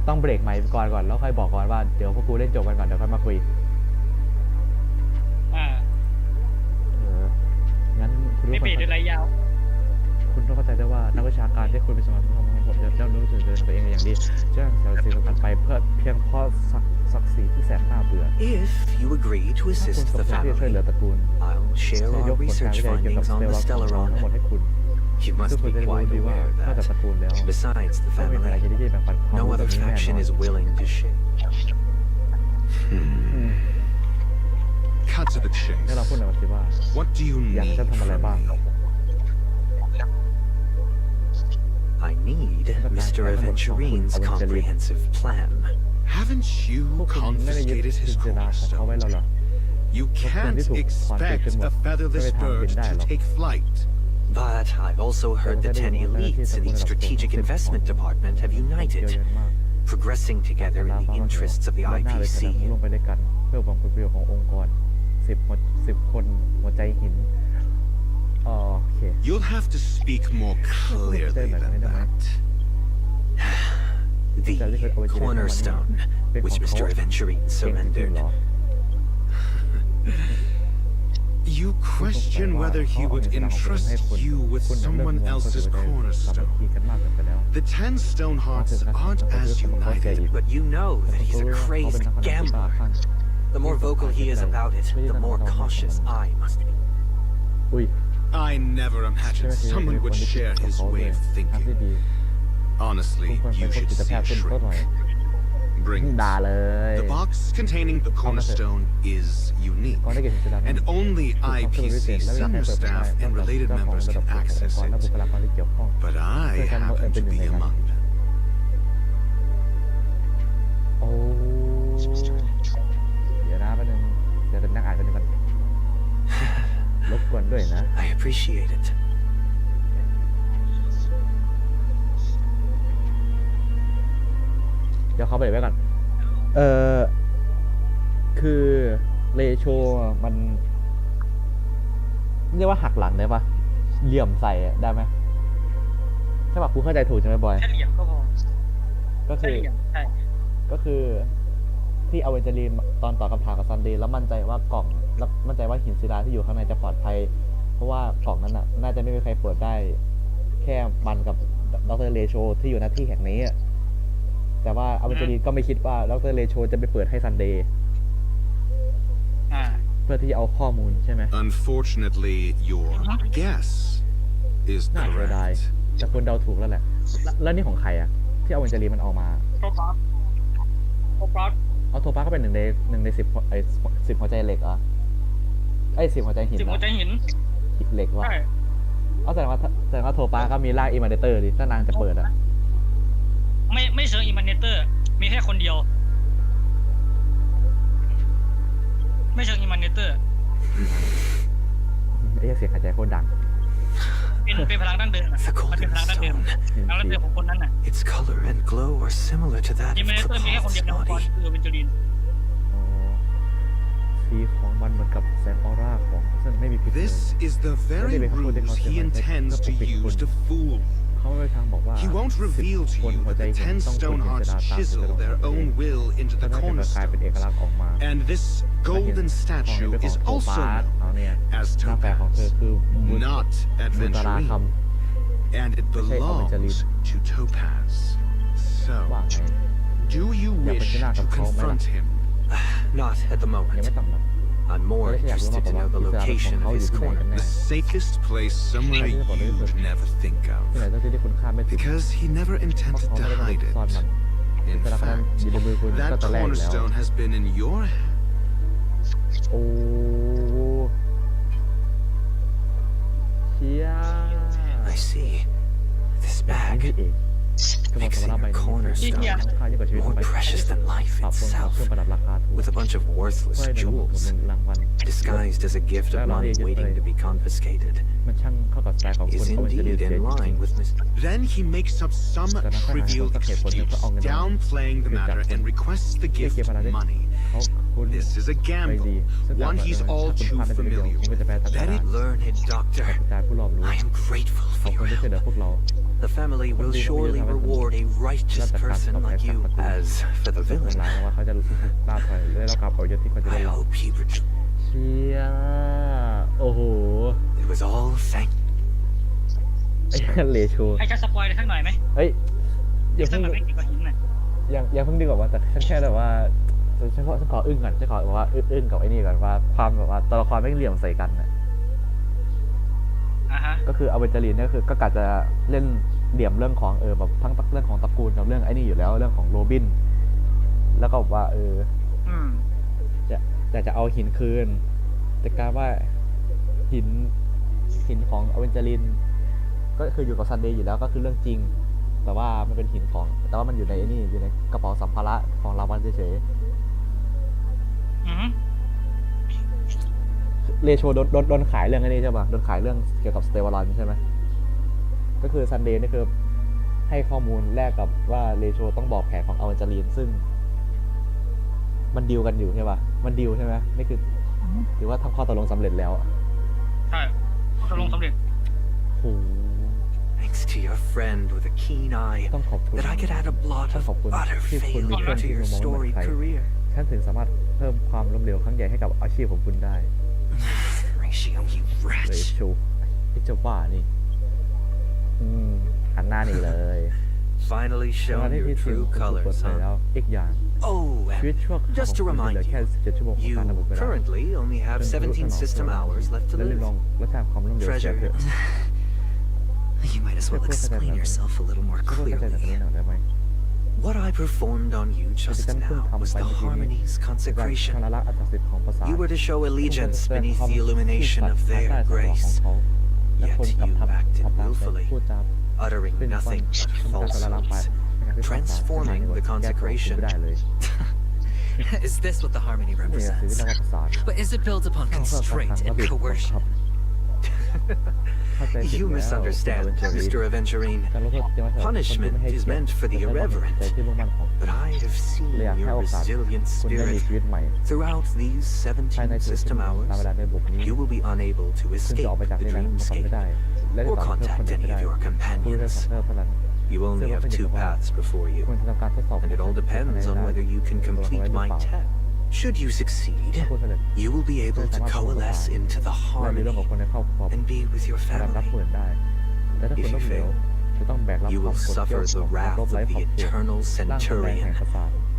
ต้องเบรกไมค์ก่อนแล้วค่อยบอกก่อนว่าเดี๋ยวพวกกูเล่นจบกันก่อนเดี๋ยวค่อยมาคุยงั้นคุณรู้ ไม่เบรกด้วยไรยาวคุณต้องเข้าใจได้ว่านักวิชาการที่คุณเป็นสมาชิกของผมจะเจ้ารู้จุดยืนของตัวเองอย่างดีจะเสียสิ่งสำคัญไปเพื่อเพียงเพราะศักดิ์ศรีที่แสนน่าเบื่อ If you agree to ถ้าคุณ assist สม the ควรที่จะช่วยเหลือ family, ตระกูล I'll share จะย our กผลการ research วิจัยเกี่ยวกับ findings ส on เตล the ล์ทั้ง Stellaron. หมดให้คุณ You ซึ่ must งคุณ be จะรู้ quite ดีว่าน aware อกจากตระ that, กูลแล้ว besides the ไม่มีใคร family, ที่จะแบ่งปันความ no รู้แบ other บนี้แน่น faction อน is willing to share. Cut to the ให้เรา chase. พูดหน่อยสิว่า What do you อยาก need จะทำอะไร from บ้าง me? I need Mr. Aventurine's comprehensive plan. Haven't พ you วกคุณไม่ได้ยึด confiscated จิ his นตนาของเขาไว้แล้ว cornerstone? เหรอ You can't expect a featherless bird to take flight. But I've also heard the 10 elites in the strategic investment department have เย united, อะมาก progressing together in the interests of the หน้าเลยขนาด IPC. ร่วมไปด้วยกันเพื่อหวังผลประโยชน์ขององค์กร10 คนหัวใจหินโอเค You'll have to speak more clearly than that. The cornerstone, which Mr. Aventurine surrendered. You question whether he would entrust you with someone else's cornerstone. The 10 stone hearts aren't as united. But you know that he's a crazed gambler. The more vocal he is about it, the more cautious I must be. อุ้ย I never imagined someone would share his way of ทางที่ thinking. ดี Honestly, คุณควรเป็น you พวก should จิต see แพ a ทย์ขึ้นก็หน่อย shrink. Bring ด่า it. เลย The box containing the cornerstone is unique, ก่อนได้เกิดเหตุการณ์ and only ถูกความช่วยเหลือพิ IPC เศษและไม่มี senior ใครเปิดเผย staff ได้ and นอกจาก related เจ้าของ members ระดับ can องค์ access กรและบุ it. คลากรที่เกี่ยวข้อง But I happen to be among them. โอ้เดี๋ยวนะแป๊บนึงเดี๋ยวนั่งอ่านกันดีกว่ารบกวนด้วยนะ I appreciate it. เดี๋ยวเขาไปไว้ก่อนคือเรโชมันเรียกว่าหักหลังได้ปะเหลี่ยมใส่ได้ไหมใช่ปะกูเข้าใจถูกใช่ไหมบอย แค่เหลี่ยมก็พอ ก็ แค่ คือ เหลี่ยมใช่ ก็คือที่อเวนเจอรีนตอนตอบคำถามกับซันเดย์แล้วมั่นใจว่ากล่องแล้วมั่นใจว่าหินศิลาที่อยู่ข้างในจะปลอดภัยเพราะว่ากล่องนั้นน่ะน่าจะไม่มีใครเปิดได้แค่มันกับดรเรโชที่อยู่หน้าที่แห่งนี้แต่ว่าอเวนเจอรีนก็ไม่คิดว่าดรเรโชจะไปเปิดให้ซันเดย์เพื่อที่จะเอาข้อมูลใช่ไหม Unfortunately, your guess is น่าเสียดาย correct. แต่คนเดาถูกแล้วแหละแล้วนี่ของใครอ่ะ ที่เอาเวนเจอรีมันออกมาโทปาร์เอาโทปาร์ก็เป็นหนึ่งใน10หัวใจเหล็กเหรอ10หัวใจหิน10หัวใจหินเหล็กวะใช่แสดงว่าโทปาร์ก็มีร่างอิมานเตอร์ดิถ้านางจะเปิดอะไม่เชิงอิมานเตอร์มีแค่คนเดียวไม่เชิงอิมานเตอร์เสียงหายใจโคตรดังเป็นพลังดั้งเดิมมันเป็นพลังดั้งเดิมของคนนั้นน่ะ Its color and glow are similar to that of อิมานเตอร์มีแค่คนเดียวในองค์กรคือเวนเจอรีนสีของมันเหมือนกับแสงออร่าของซึ่งไม่มีพิษ This is the very ruse he intends to use to fool. เขาไม่ไปทางบอกว่า He won't reveal to you that the 10 stone hearts chisel their own will into the cornerstone. And this golden statue is also known as Topaz, not Adventurine. And it belongs to Topaz. So, do you wish to confront him? Not at the moment. I'm more interested to know the location of his corner. The safest place somewhere you'd never think of. Because he never intended to hide it. In fact, that cornerstone has been in your hands. Oh. I see. This bag. Mixing a cornerstone, more precious than life itself, with a bunch of worthless jewels, disguised as a gift of money waiting to be confiscated, is indeed in line with Mr. Then he makes up some trivial excuse, downplaying the matter and requests the gift money. This is a gamble, one he's all too familiar with. Let it learned doctor. I am grateful for your help. The family will surely reward a righteous person like you. As for the villain, I hope he It was all thank เลโช ให้แค่สปอยได้สักหน่อยไหมอย่าเพิ่งไม่เกี่ยวกับหินน่ะยังเพิ่งดีกว่าแต่ฉันแค่แบบว่าฉันขออึ้งก่อนฉันขอว่าอึ้งกับไอ้นี่ก่อนว่าความแบบว่าตัวละครไม่เหลี่ยมใส่กันน่ะก็คืออเวนเจอรีนเนี่ยคือก็กะจะเล่นเหลี่ยมเรื่องของแบบทั้งเรื่องของตระกูลกับเรื่องไอ้นี่อยู่แล้วเรื่องของโรบินแล้วก็บอกว่าจะเอาหินคืนแต่กลายว่าหินของอเวนเจอรีนก็คืออยู่กับซันเดย์อยู่แล้วก็คือเรื่องจริงแต่ว่ามันเป็นหินของแต่ว่ามันอยู่ในไอ้นี่อยู่ในกระเป๋าสัมภาระของลาวันเฉยเลโชโดนขายเรื่องไอ้นี่ใช่ป่ะโดนขายเรื่องเกี่ยวกับสเตวารอนใช่ไหมก็คือซันเดย์นี่คือให้ข้อมูลแลกกับว่าเลโชต้องบอกแผนของอเวนเจอรีนซึ่งมันดีลกันอยู่ใช่ป่ะมันดีลใช่ไหมนี่คือหรือว่าทำข้อตกลงสำเร็จแล้วใช่ตกลงสำเร็จโอ้ Thanks to your friend with a keen eye, that I could add a blot of utter failure to your storied career. ฉันถึงสามารถเพิ่มความล้มเหลวครั้งใหญ่ให้กับอาชีพของคุณได้ Ratio, you wretch. เลโชไอ้เจ้าบ้านี่หันหน้านี่เลย Finally shown your true colors, huh? อีกอย่าง Oh, just to remind you, you currently only have 17 system hours left to live. Treasure. You might as well explain yourself a little more clearly. What I performed on you just now was the Harmony's consecration. You were to show allegiance beneath the illumination of their grace. Yet you acted willfully, uttering nothing but falsehoods, transforming the consecration. Is this what the Harmony represents? But is it built upon constraint and coercion? You misunderstand, Mr. Aventurine. Punishment is meant for the irreverent, but I have seen your resilient spirit. Throughout these 17 system hours, you will be unable to escape the dreamscape or contact any of your companions. You only have 2 paths before you, and it all depends on whether you can complete my test. Should you succeed, you will be able to coalesce into the harmony and be with your family. If you fail, you will suffer the wrath of the eternal centurion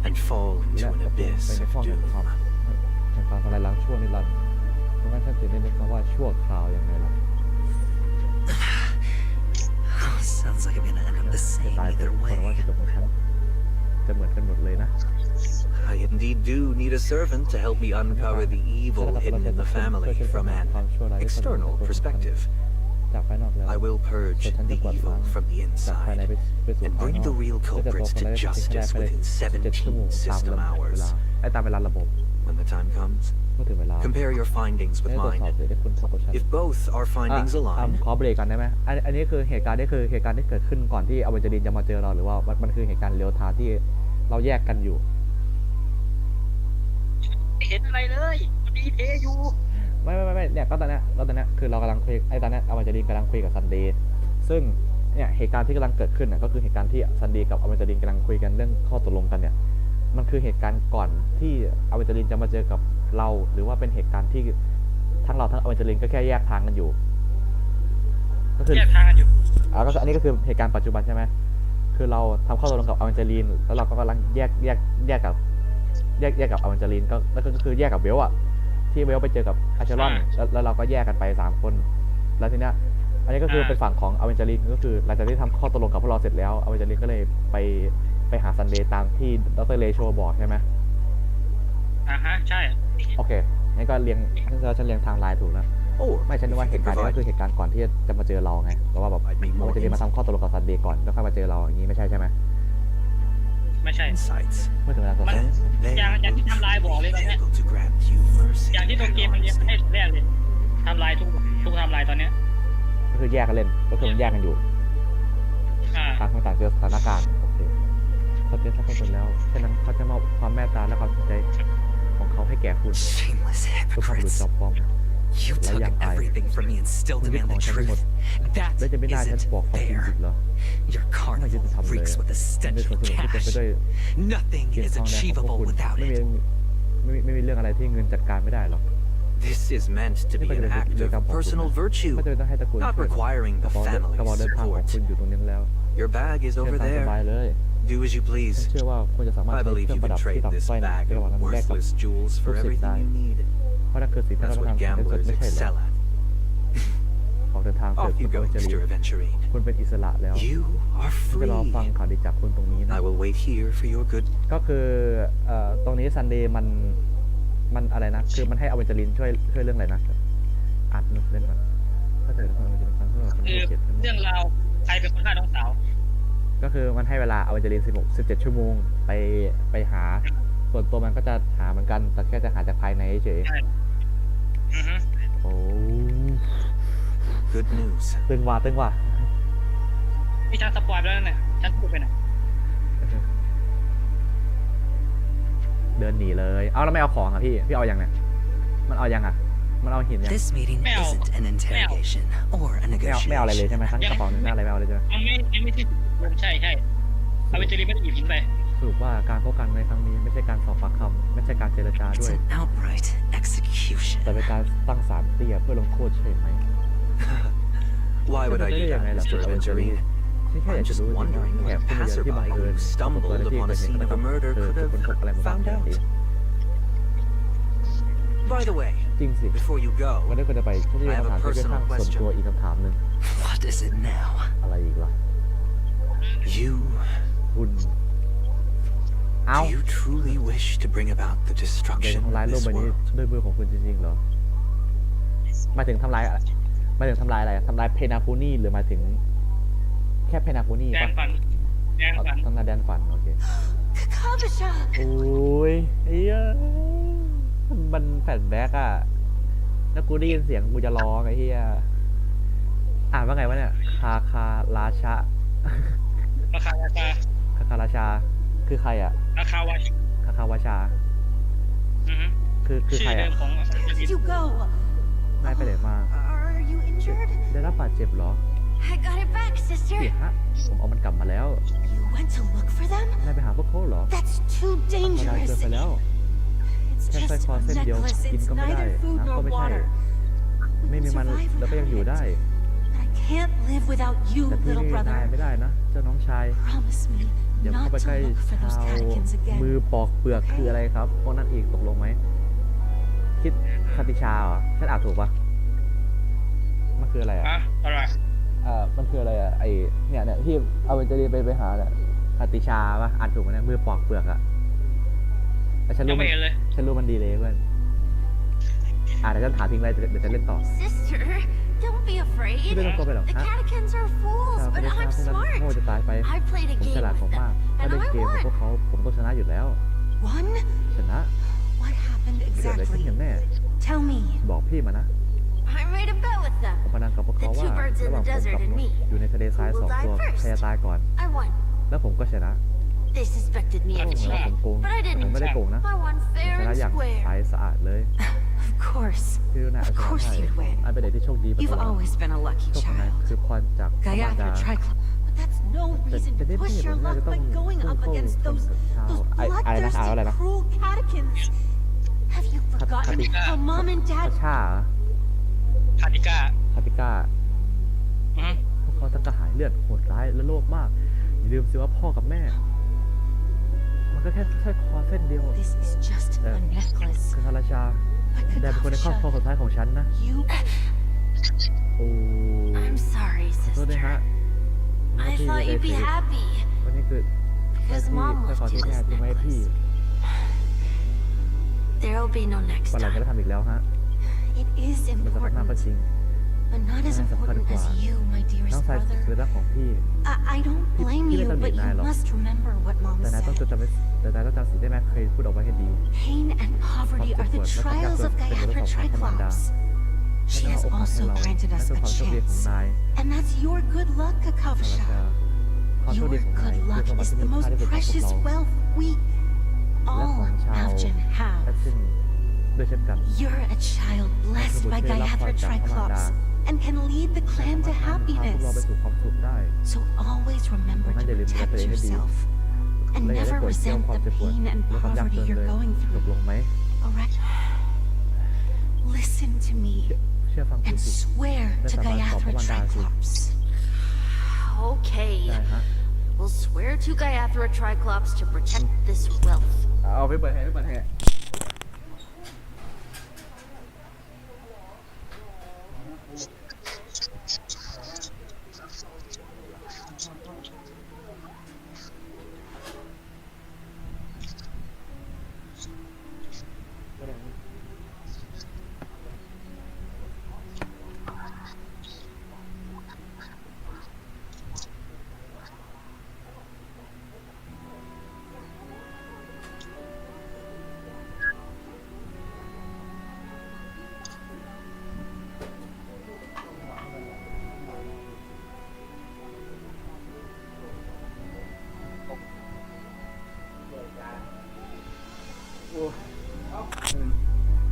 and fall into an abyss of doom. Sounds like I'm gonna end up the the same ตายแต่ either คนว่า way. จะจบของฉันจะเหมือนกันหมดเลยนะ I indeed do need a servant to help me uncover the evil hidden in the family from an external perspective. จากภายนอกแล้ว I will purge ส่วนฉัน the จะกวาด evil ล้าง from the จากภายใน inside ไปสู่ and ภาย bring น the อก real จะจับตัว culprits คน to ร้ายให้ได้ justice ภายใน within 7 ชั่วโมง 17 ตาม system เว hours. ลาตามเวลาระบบ When the time comes, เมื่อถึงเวลา compare your findings ไม่ with ได้ตรวจสอบ mine. เลยได้คุณเท่ากับฉัน If both our findings align, ขอเบรกก่อนได้ไหมอันนี้คือเหตุการณ์ที่เกิดขึ้นก่อนที่อเวนเจอรินจะมาเจอเราหรือว่ามันคือเหตุการณ์เรียลไทม์ที่เราแยกกันอยู่ เห็นอะไรเลยมันดีเพย์อยู่ ไม่เนี่ยก็ตอนนี้คือเรากำลังคุยตอนนี้อเวนเจอรินกำลังคุยกับซันเดย์ซึ่งเนี่ยเหตุการณ์ที่กำลังเกิดขึ้นก็คือเหตุการณ์ที่ซันเดย์กับอเวนเจอรินกำลังคุยกันเรื่องข้อตกลงกันเนี่ยมันคือเหตุการณ์ก่อนที่อเวนเจอรินจะมาเจอกับเราหรือว่าเป็นเหตุการณ์ที่ทั้งเราทั้งอเวนเจอรินก็แค่แยกทางกันอยู่ก็คือ แยกทางกันอยู่ ก็อันนี้ก็คือเหตุการณ์ปัจจุบันใช่ไหมคือเราทำข้อตกลงกับอเวนเจอรินแล้วเราก็กำลังแยกกับอเวนเจอรินก็คือแยกกับเวลอะที่เวลไปเจอกับอาเชอรอนแล้วเราก็แยกกันไป3คนแล้วทีเนี้ยอันนี้ก็คือเป็นฝั่งของอเวนเจอรินก็คือหลังจากที่ทำข้อตกลงกับพวกเราเสร็จแล้วอเวนเจอรินก็เลยไปหาซันเดย์ตามที่ดรเลโชบอกใช่ไหมใช่ โอเคงั้นก็ฉันเรียงไทม์ไลน์ถูกแล้วโอ้ไม่ฉันนึกว่าเหตุการณ์นี้ก็คือเหตุการณ์ก่อนที่จะมาเจอเราไงเพราะว่าแบบอเวนเจอรินมาทำข้อตกลงกับซันเดย์ก่อนแล้วค่อยมาเจอเราอย่างนี้ไม่ใช่ใช่ไหมไม่ใช่ เมื่อถึงเวลา มันอย่างที่ทำลายบอกเลยตอนนี้อย่างที่ตัวเกมมันเรียกให้แรกเลยทำลายทุกทำลายตอนนี้ก็คือแยกกันเล่นก็คือมันแยกกันอยู่ต่างคนต่างเจอสถานการณ์โอเคเขาเจอสักคนแล้วฉะนั้นเขาจะมอบความเมตตาและความสนใจของเขาให้แก่คุณ Shameless คุณผู้ดู hypocrites. จอบปลอม You took everything from me and still คุณยึด demand ของ the ฉันทั้งหมด truth. That และจะไม่ได้ฉัน isn't บอกความจริง fair. อีกเหรอ Your ไม่ยุ carnival ติธรรมเลย reeks with the ใน stench ส่วน of สนุกที่เต็ม cash. ไปด้วย Nothing เกียร is ติทองแดงของพวก achievable คุณ without ไม่มี it. เรื่องอะไรที่เงินจัดการไม่ได้หรอก this is meant to be an act of personal virtue, ไม่จำเป็นต้องให้ตระกูล not ช่วย requiring ก the ระเป๋าเดินทางของ family's คุณ support. อยู่ตรงนี้แล้ว Your bag is เชิญ over ตามสบาย there. เลย Do as you ฉัน please. เชื่อว่าคุณจะสามารถ I ใช้ believe เครื่อง you ประดั can บที่ trade ต่ำ this ต้อย bag ในระหว่าง of นั้นแลกกับ worthless jewels ทุ for กสิ่ง everything ได้ you need. เพราะนั่นคือสิ่งที่เรา That's ต้อง what การเป็นสุด gamblers ไม่ใช่เหรอ excel at. ออกเดินทางเถิด Off คุ you ณ go, เจริญ Mr. Aventurine. คุณเป็นอิสระแล้ว You are ฉันจะรอ free. ฟังข่าวดีจากคุณตรงนี้นะ I will wait here for your good. ก็คือตรงนี้ซันเดย์มันอะไรนะคือมันให้อเวนเจอรินช่วยเรื่องอะไรนะอ่านเล่นก่อนก็ถือว่าอเวนเจอรินครั้งที่เป็น คือ เกียรติ เรื่องราวใครเป็นคนฆ่าน้องสาว ก็คือมันให้เวลาอเวนเจอริน17 ชั่วโมงไปหาส่วนตัวมันก็จะหาเหมือนกันแต่แค่จะหาจากภายในเฉยโอ้ Good news. ตึงว่ะ พี่ฉันสปอยล์ไปแล้วเนี่ยฉันพูดไปไหน เดินหนีเลยเอาแล้วไม่เอาของอ่ะพี่เอายังเนี่ยมันเอายังอ่ะมันเอาหินยัง This meeting isn't an interrogation or a ไม่เอาอะไรเลย negotiation. ใช่ไหมทั้งกระเป๋าหนึ่งหน้าอะไรไม่เอาเลยใช่ไหม ยังไม่ที่ใช่เอาไปเจอรีไม่ได้หยิบหินไป สรุปว่าการพบกันในครั้งนี้ไม่ใช่การสอบปากคำไม่ใช่การเจรจา It's ด้วย an outright execution. แต่เป็นการตั้งศาลเตี้ยเพื่อลงโทษใช่ไหม Why would I do that, Mr. Aventurine? ฉันแค่อยาก I'm จะ just รู้จริง wondering ๆแข what กผู้มาเยือนที่บัง passerby เอิญ who stumbled upon a scene of a murder เธอ could จะค้นพบอะไร have มาบ้าง found แค่ out. นี้ By the way, จริงสิ before you วัน go, นี้คุณจะไปฉันจะมีคำถามที่ค่อนข้างส่วนตัวอีกคำถามหนึ่ง What is it now? อะไรอีกล่ะ you คุณ do you truly wish to bring about the เดี๋ยว destruction ทำ of ลายโลก this ใบนี้ world? ด้วยมือของคุณจริงๆเหรอหมายถึงทำลายอะไรหมายถึงทำลายอะไรทำลายเพนาคูนี่หรือหมายถึงแค่เพนาคูนี่ แด ปะ นฝัน ทำลายแดนฝันโอเค Kabasha! โอ้ยเฮ้ยมันแฟลชแบ็กอะแล้วกูได้ยินเสียงกูจะร้องไอ้เหี้ยอ่านว่าไงวะเนี่ยคาราชา ราคาราชา คาราชาคือใครอะ ราคาวาชิ คาวาชาคือ ชื่ ใคร อเดิ อะ มของ Where did you go? นายไปไหนมา Are you injured? ได้รับบาดเจ็บเหรอ I got it back, เสี sister. ยฮะผมเอามันกลับมาแล้ว You went to look for them? นายไปหาพวกเขาเหรอ That's too อันตรายเกิน dangerous. ไปแล้ว It's แค่สร้อย just คอ a เส้นเดียว necklace. กิน It's ก็ไม่ได้ neither food น้ำก็ nor ไม่ใช่ water. ไม่ We มี can มัน survive แล้วก็ยัง without อยู่ได้ it. But I can't live without you, แต่พี่ little นาย brother. ไม่ได้นะเจ้าน้องชาย Promise me อย่า not เข้าไป to ใกล้ look for ชา those ว catechins มือ again. ปอกเปลือกคืออะไรครับพวกนั้นอีกตกลงไหมคิดคติชาเหรอฉันอ่านถูกปะมันคืออะไรอ่ะ อะไร มันคืออะไรไอเนี่ยที่เอาจะไปหาเนี่ยคติชาป่ะอ่านถูกไหมเนี่ยมือปอกเปลือกอะแต่ฉันรู้มันดีเลยเพื่อนเดี๋ยวฉันถามทิ้งเลยเดี๋ยวจะเล่นต่อ Sister, don't be afraid. ไม่ต้องกลัวไปหรอก The catechins are fools, but I'm smart. โง่จะตายไป I played a ผมฉ game ลาด with มาก them, ถ้า and เล่น I เกมกับพว won. กเขาผมต้องชนะอยู่แล้ว Won? ชนะ What happened เกิดอะไรขึ้น exactly? กันแน่ Tell me. บอกพี่มานะ I made a bet with ผม them. พนันกับพวกเขาว่าระหว่างผมกับนกอยู่ในทะเลทราย2 ตัวใครจะตายก่อน I won. แล้วผมก็ชนะ They suspected me โอ้ of โห cheating, ผมโกง but I ผม didn't. ไม่ได้โกงนะ I won ผม fair ชนะ and อย่างใส square. สะอาดเลย Of course. พี่รู้นะ Of ชนะ course ให้ you'd win. อันเป็นเด็กที่โชคดีมาต You've ลอด always been a lucky โชคของนาย child. คือพรจากพระมารดา Gayatha Triclops. But that's no แต่ reason แต่ to นี่พี่ push ผ your มน่า luck จะต้อง by going พุ่ง up เข้า against ชน those ชาว bloodthirsty, อะไรนะ cruel catechins. Have you forgotten how Mom and คา Dad ชา คาติก้า คาติก้าพวกเขาทั้งกระหายเลือดโหดร้ายและโลภมากอย่าลืมสิว่าพ่อกับแม่มันก็แค่สร้อยคอเส้นเดียว This is just a necklace. คือคาราชา But แดนเป็นคนในครอบครัว Kakasha, สุดท้ายของฉันนะ you. โอ้ I'm sorry, ขอโทษด้วย sister. ฮะ I thought you'd be happy วันนี้คือที่ because ส Mom ร้อยคอ left ที่ you แม่ this ทิ้งไว้ให้พี่ necklace. There'll be no next วันหลังจะ time. ได้ทำอีกแล้วฮะ It is มันสำคัญมากก็ important, จริง but not as น่าสำคัญ important กว่า as you, my น้อง dearest ชายสุด brother. รักของพี่ I don't blameพี่ you, ไม่ตำหนิ but นายหร you อก must remember what Mom แต่นายต้องจ said. ดจำสิ่งที่แม่เคยพูดออกไว้ให้ดี Pain and poverty are the trials of Gayatha Triclops. She has also granted us a chance, and that's your good luck, คารา Kakavasha. ชาความโชค Your ดีของนาย good คือ luck สมบัติ is ที่ the มีค่า most ที่สุดของพวก precious เรา wealth we และข all องชาว Aljan แค have. ทซินด้วยเช่นกัน You're a child blessed by Gayatha Triclops and can lead the clan to พาพวกเราไป happiness. สู่ความสุขได้ So always remember to protect yourself and และอย่าได้ never โกรธเกลียว resent ความ the เจ็บปวด pain and และความยากจ poverty น you're เลย going ตก through. ลงไหม Alright? Listen to me เชื่อฟังคุณ and สิ swear และ to สาบานต่อพระ Gayatha มารดาสิ Triclops. Okay. ได้ฮะ We'll swear to Gayatha Triclops to protect this wealth. เอาไปเปิดให้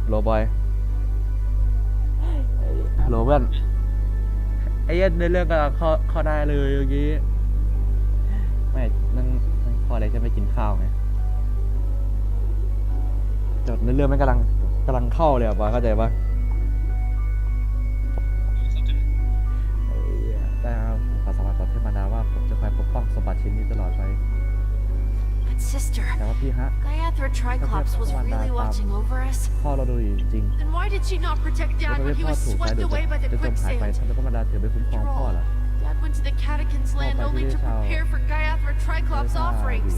โหลบอยฮัลโหลเพื่อนไอ้เหี้ยในเรื่องกำลังเข้าได้เลยเมื่อกี้ไม่นั่งพออะไรจะไม่กินข้าวไงจดในเรื่องมันกำลังเข้าเลยอ่ะบอยเข้าใจปะแต่ผมขอสาบานต่อเทพมารดาว่าผมจะคอยปกป้องสมบัติชิ้นนี้ตลอดไป But sister, แต่ว่าพี่ฮะ Gayatha Triclops was really watching over us. พ่อเราดูอยู่จริง Then why did she not protect ๆ Dad ทำไม when he พ่อ was ถูกไฟ swept ดูด away by the จะจมหายไป quicksand? ทำไมพ่อมารดาถึงไปคุ้มครองพ่อล่ะ Dad went to the catechins land only to prepare for Gayatha Triclops' offerings.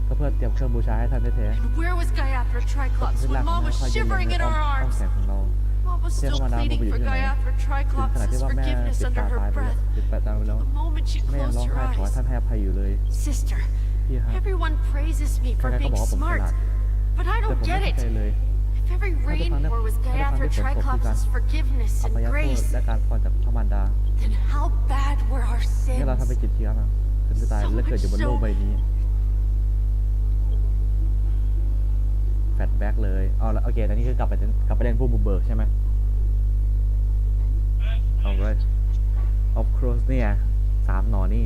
ก็เพื่อเตรียมเครื่องบูชาให้ท่านแท้ And where was Gayatha ๆ Triclops เว when ลาของ Mom เรา was คอยยืน shivering in ใน our อ้อม arms? แขนของเรา Mom was เทพ still มารดาผม pleading ไปอยู่ for ที่ไหน Gayatha ถึงขนาด Triclops' ที่ว่าแม่ forgiveness ปิด under ตา her ตายไป breath. ปิดตาไปแล้ว The moment she แม่ยัง closed ร้อง her ไห้ขอให้ eyes. ท่านให้อภัยอยู่เลย Sister, พี่ฮะ Everyone praises me ใค for รๆก็ being บอกว่าผมฉ smart, ลาด but I แต่ don't ผมไม่ get เข้า it. ใจเลย If every rainpour was Gayatha Triclops' forgiveness อ and ภัยโทษ grace, และการพรจากพระมารดา then how bad were our เนี่ยเราทำไป sins? กี่ทีแล้วนะถึงจะตายและเกิดอยู่บนโลกใบนี้แฟลชแบ็กเลยเอาละโอเคอันนี้คือกลับไปเล่นผู้บุกเบิกใช่ไหมเอาเลย of course เนี่ย3 หนอนี่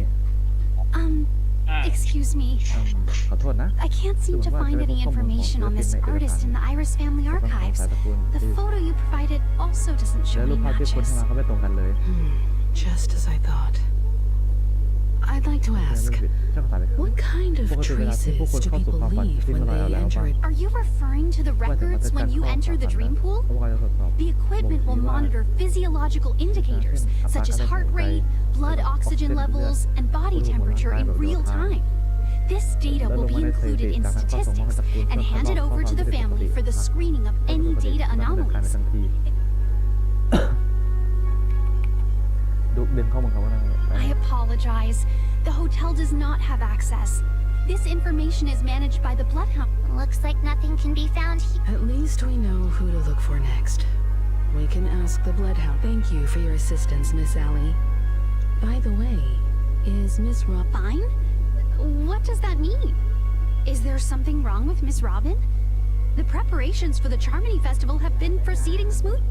Excuse me. ขอโทษนะ I can't seem to find any information on this artist in the Iris family archives. The photo you provided also doesn't show แล้วรู any ปภาพที่คน matches. ให้มาก็ไม่ตรงกันเลย Just as I thought. I'd like to ask, what kind of traces do people leave when they enter it? Are you referring to the records when you enter the dream pool? The equipment will monitor physiological indicators such as heart rate, blood oxygen levels, and body temperature in real time. This data will be included in statistics and handed over to the family for the screening of any data anomalies. I apologize. The hotel does not have access. This information is managed by the Bloodhound. Looks like nothing can be found here. At least we know who to look for next. We can ask the Bloodhound. Thank you for your assistance, Miss Allie. By the way, is Miss Rob fine? What does that mean? Is there something wrong with Miss Robin? The preparations for the Charmony Festival have been proceeding smooth.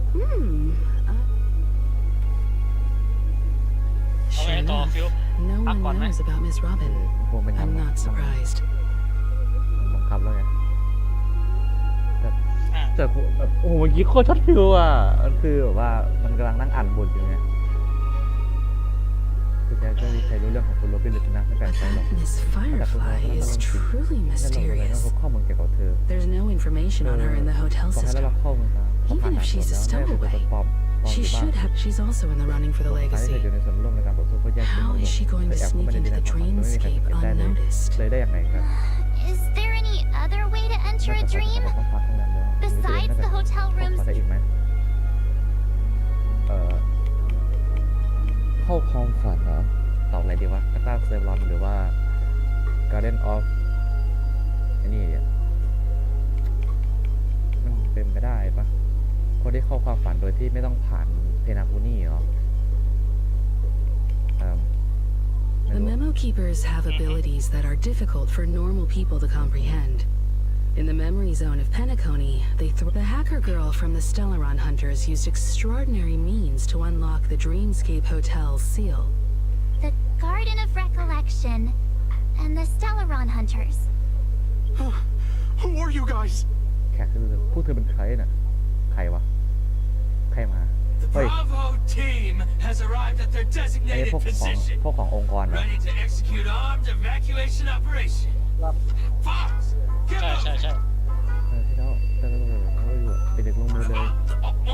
Sure enough, no one knows about Miss Robin. I'm not surprised. บังคับแล้วไงแต่แบบโอ้โหเมื่อกี้โคตรช็อตฟิวอ่ะมันคือแบบว่ามันกำลังนั่งอ่านบทอยู่ไงคือแกก็มีใครรู้เรื่องของคุณโรบินหรือนะไม่แปลกใจหรอก Miss Firefly is truly mysterious. There's no information on her in the hotel system. Even if she's a stowaway, she's also in the running for the legacy. How is she going to sneak into the dreamscape unnoticed? Is there any other way to enter a dream? Besides the hotel rooms? เข้าความฝันเหรอตอบอะไรดีวะกาตาเซลอนหรือว่า Garden of ไอ้นี่มันเป็นไปได้ปะคนที่เข้าความฝันโดยที่ไม่ต้องผ่านเพนาคูนี่เหรอ The memo keepers have abilities that are difficult for normal people to comprehend. In the memory zone of Penacony, the hacker girl from the Stellaron Hunters used extraordinary means to unlock the Dreamscape Hotel's seal. The Garden of Recollection and the Stellaron Hunters. Who are you guys? แขกคือพวกเธอเป็นใครน่ะใครวะใครมา The Bravo team has arrived at their designated position, พวกขององค์กร ready to execute armed evacuation operation. Fox, get up! ใช่ ที่แล้วเป็นเด็กลงมือเลย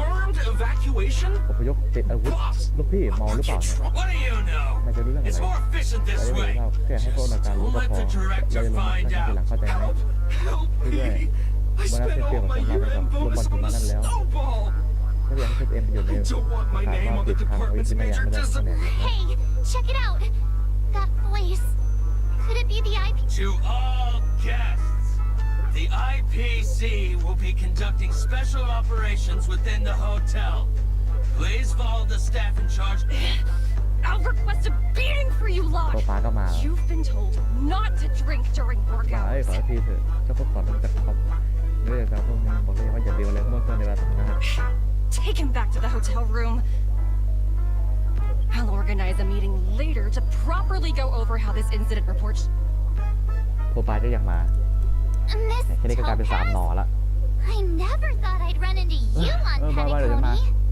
Armed evacuation? อพยพติดอาวุธลูกพี่เมาหรือเปล่าเนี่ย What do you know? นายจะรู้เรื่องอะไร It's more efficient this way. แค่ให้พวกนักการรู้ก็พอเราจะลงมาทีหลังเข้าใจไหมที่ด้วยวันนั้นเป็นเกมของเราไปกับลูกบอลทีมนั้นแล้วไม่อยากให้เอ็มอยู่ในข่าวว่าติดทางวิจิตรยังไม่ได้คะแนน Hey, check it out. That voice. Could it be the IP? To all guests, the IPC will be conducting special operations within the hotel. Please follow the staff in charge. I'll request a beating for you lot. ตัวฟ้าก็มา You've been told not to drink during work ขอ hours. ทีเถอะเจ้าพวกสอนมันจะขอบเรื่องจากพวกนี้บอกเลยว่าอย่าเดียวเลยเมื่อเพื่อนในเวลาทำงาน Take him back to the hotel room. I'll organize a meeting later to properly go over how this incident report. โปรไฟล์ก็ยังมา Miss แค่นี้ก็กลายเป็น3 หน่อละ I never thought I'd run into you on เดี๋ยวจะมา Penacony.